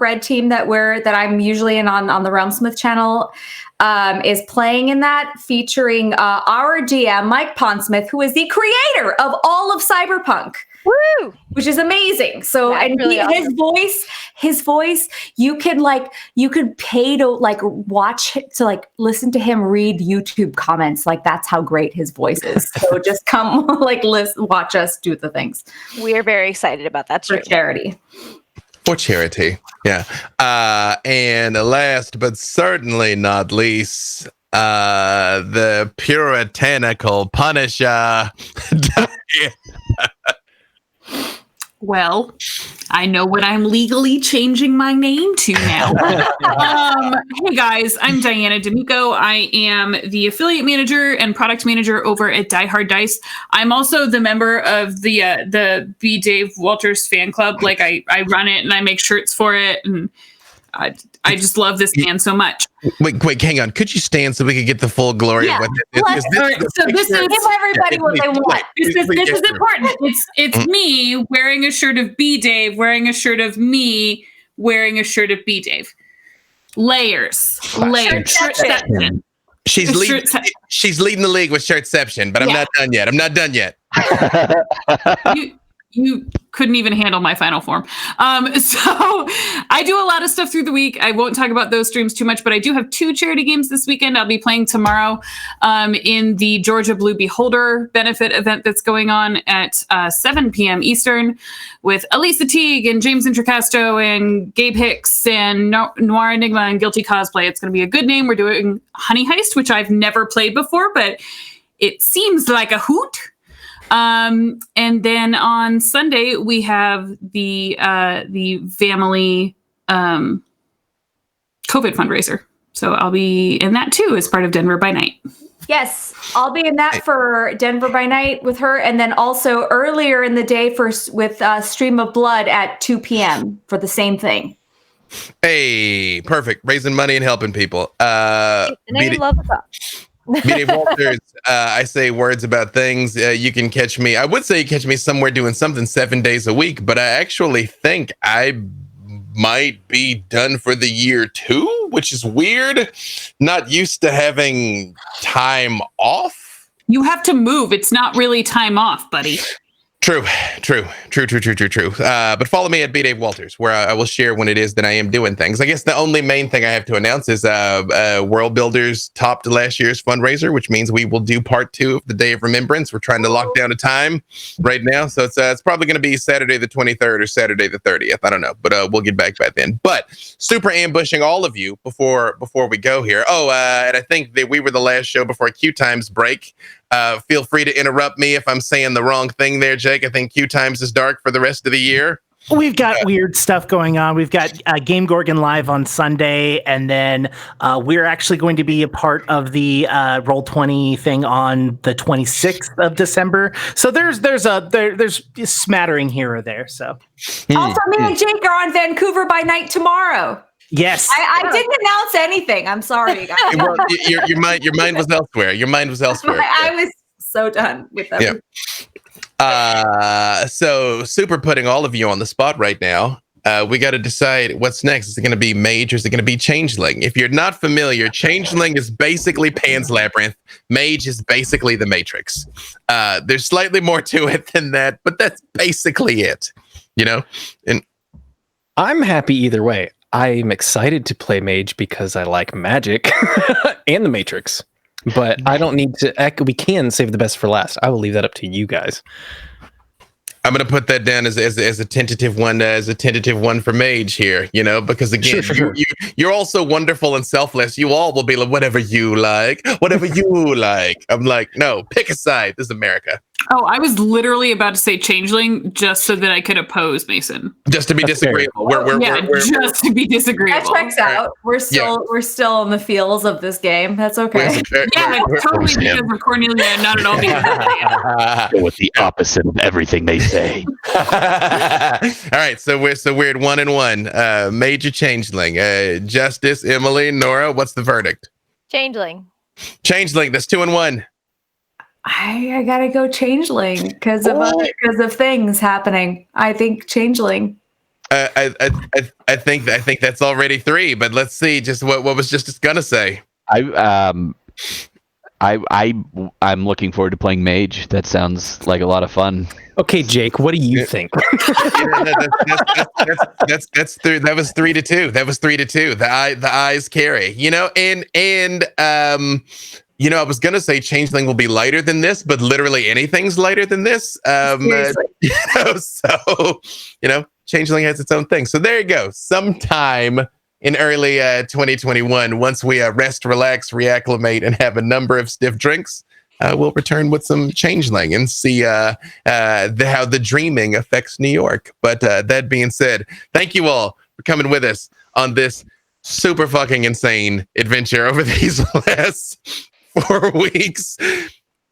red team that I'm usually in on the Realmsmith channel is playing in that, featuring our GM Mike Pondsmith, who is the creator of all of cyberpunk. Woo! Which is amazing. So, That's and really awesome. his voice, you could pay to listen to him read YouTube comments. Like, that's how great his voice is. So just come watch us do the things. We are very excited about that For stream. charity. For charity. Yeah. And last but certainly not least, the puritanical Punisher. Well, I know what I'm legally changing my name to now. Hey guys, I'm Diana D'Amico. I am the affiliate manager and product manager over at Die Hard Dice. I'm also the member of the B. Dave Walters fan club. Like, I run it and I make shirts for it, and I just love this man so much. Wait, hang on. Could you stand so we could get the full glory of what this is? All right, so this is Give everybody what they want. This is important. It's me wearing a shirt of B. Dave, wearing a shirt of me, wearing a shirt of B. Dave. Layers. Shirtception. She's leading the league with Shirtception, but I'm not done yet. You couldn't even handle my final form. So I do a lot of stuff through the week. I won't talk about those streams too much, but I do have 2 charity games this weekend. I'll be playing tomorrow in the Georgia Blue Beholder benefit event that's going on at 7 p.m. Eastern with Elisa Teague and James Introcasto and Gabe Hicks and Noir Enigma and Guilty Cosplay. It's going to be a good name. We're doing Honey Heist, which I've never played before, but it seems like a hoot. And then on Sunday we have the family COVID fundraiser. So I'll be in that too as part of Denver by Night. Yes, I'll be in that for Denver by Night with her, and then also earlier in the day with Stream of Blood at 2 p.m. for the same thing. Hey, perfect. Raising money and helping people. And I love the B.D. Walters, I say words about things. You can catch me. I would say you catch me somewhere doing something 7 days a week, but I actually think I might be done for the year too, which is weird. Not used to having time off. You have to move. It's not really time off, buddy. True. But follow me at B Dave Walters, where I will share when it is that I am doing things. I guess the only main thing I have to announce is World Builders topped last year's fundraiser, which means we will do part 2 of the Day of Remembrance. We're trying to lock down a time right now, so it's probably going to be Saturday the 23rd or Saturday the 30th. I don't know, but we'll get back by then. But super ambushing all of you before we go here. And I think that we were the last show before QueueTimes break. Feel free to interrupt me if I'm saying the wrong thing there, Jake. I think QueueTimes is dark for the rest of the year. We've got weird stuff going on. We've got Game Gorgon live on Sunday, and then we're actually going to be a part of the Roll20 thing on the 26th of December. So there's a smattering here or there. So Also, me and Jake are on Vancouver by night tomorrow. yes, I didn't announce anything. I'm sorry, guys. Well, your mind was elsewhere. Your mind was elsewhere. I was so done with that. Yeah. So super putting all of you on the spot right now. We got to decide what's next. Is it going to be Mage or is it going to be Changeling? If you're not familiar, Changeling is basically Pan's Labyrinth. Mage is basically the Matrix. There's slightly more to it than that, but that's basically it. You know, and I'm happy either way. I'm excited to play Mage because I like magic and the Matrix. But I don't need to. We can save the best for last. I will leave that up to you guys. I'm gonna put that down as a tentative one, for Mage here. You know, because again, Sure. you're also wonderful and selfless. You all will be like whatever you like. I'm like, no, pick a side. This is America. Oh, I was literally about to say Changeling just so that I could oppose Mason. Just to be That's fair. disagreeable. We're Just to be That disagreeable. checks out. We're still in the feels of this game. That's okay. Yeah, totally because of Cornelia and not at all because of Leia. Go with the opposite of everything they say. All right, so we're at 1-1. Major Changeling. Justice, Emily, Nora. What's the verdict? Changeling. Changeling. That's 2-1. I gotta go Changeling because of things happening. I think Changeling. I think that's already 3. But let's see. Just what was just gonna say. I'm looking forward to playing Mage. That sounds like a lot of fun. Okay, Jake, what do you think? That's 3. That was 3-2. The eyes carry. You know, and you know, I was gonna say Changeling will be lighter than this, but literally anything's lighter than this. You know, so you know, Changeling has its own thing. So there you go. Sometime in early 2021, once we rest, relax, reacclimate, and have a number of stiff drinks, we'll return with some Changeling and see how the dreaming affects New York. But that being said, thank you all for coming with us on this super fucking insane adventure over these last 4 weeks,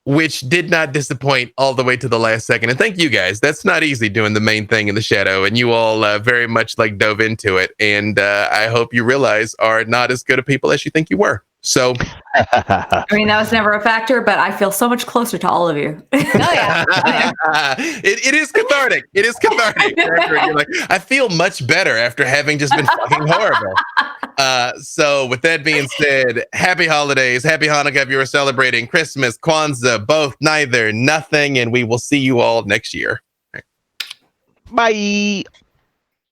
which did not disappoint all the way to the last second. And thank you guys. That's not easy doing the main thing in the shadow. And you all very much like dove into it. And I hope you realize are not as good of people as you think you were. So, I mean, that was never a factor, but I feel so much closer to all of you. Oh yeah. It is cathartic. It is cathartic. You're like, I feel much better after having just been fucking horrible. So with that being said, happy holidays, happy Hanukkah if you are celebrating Christmas, Kwanzaa, both, neither, nothing, and we will see you all next year. Bye.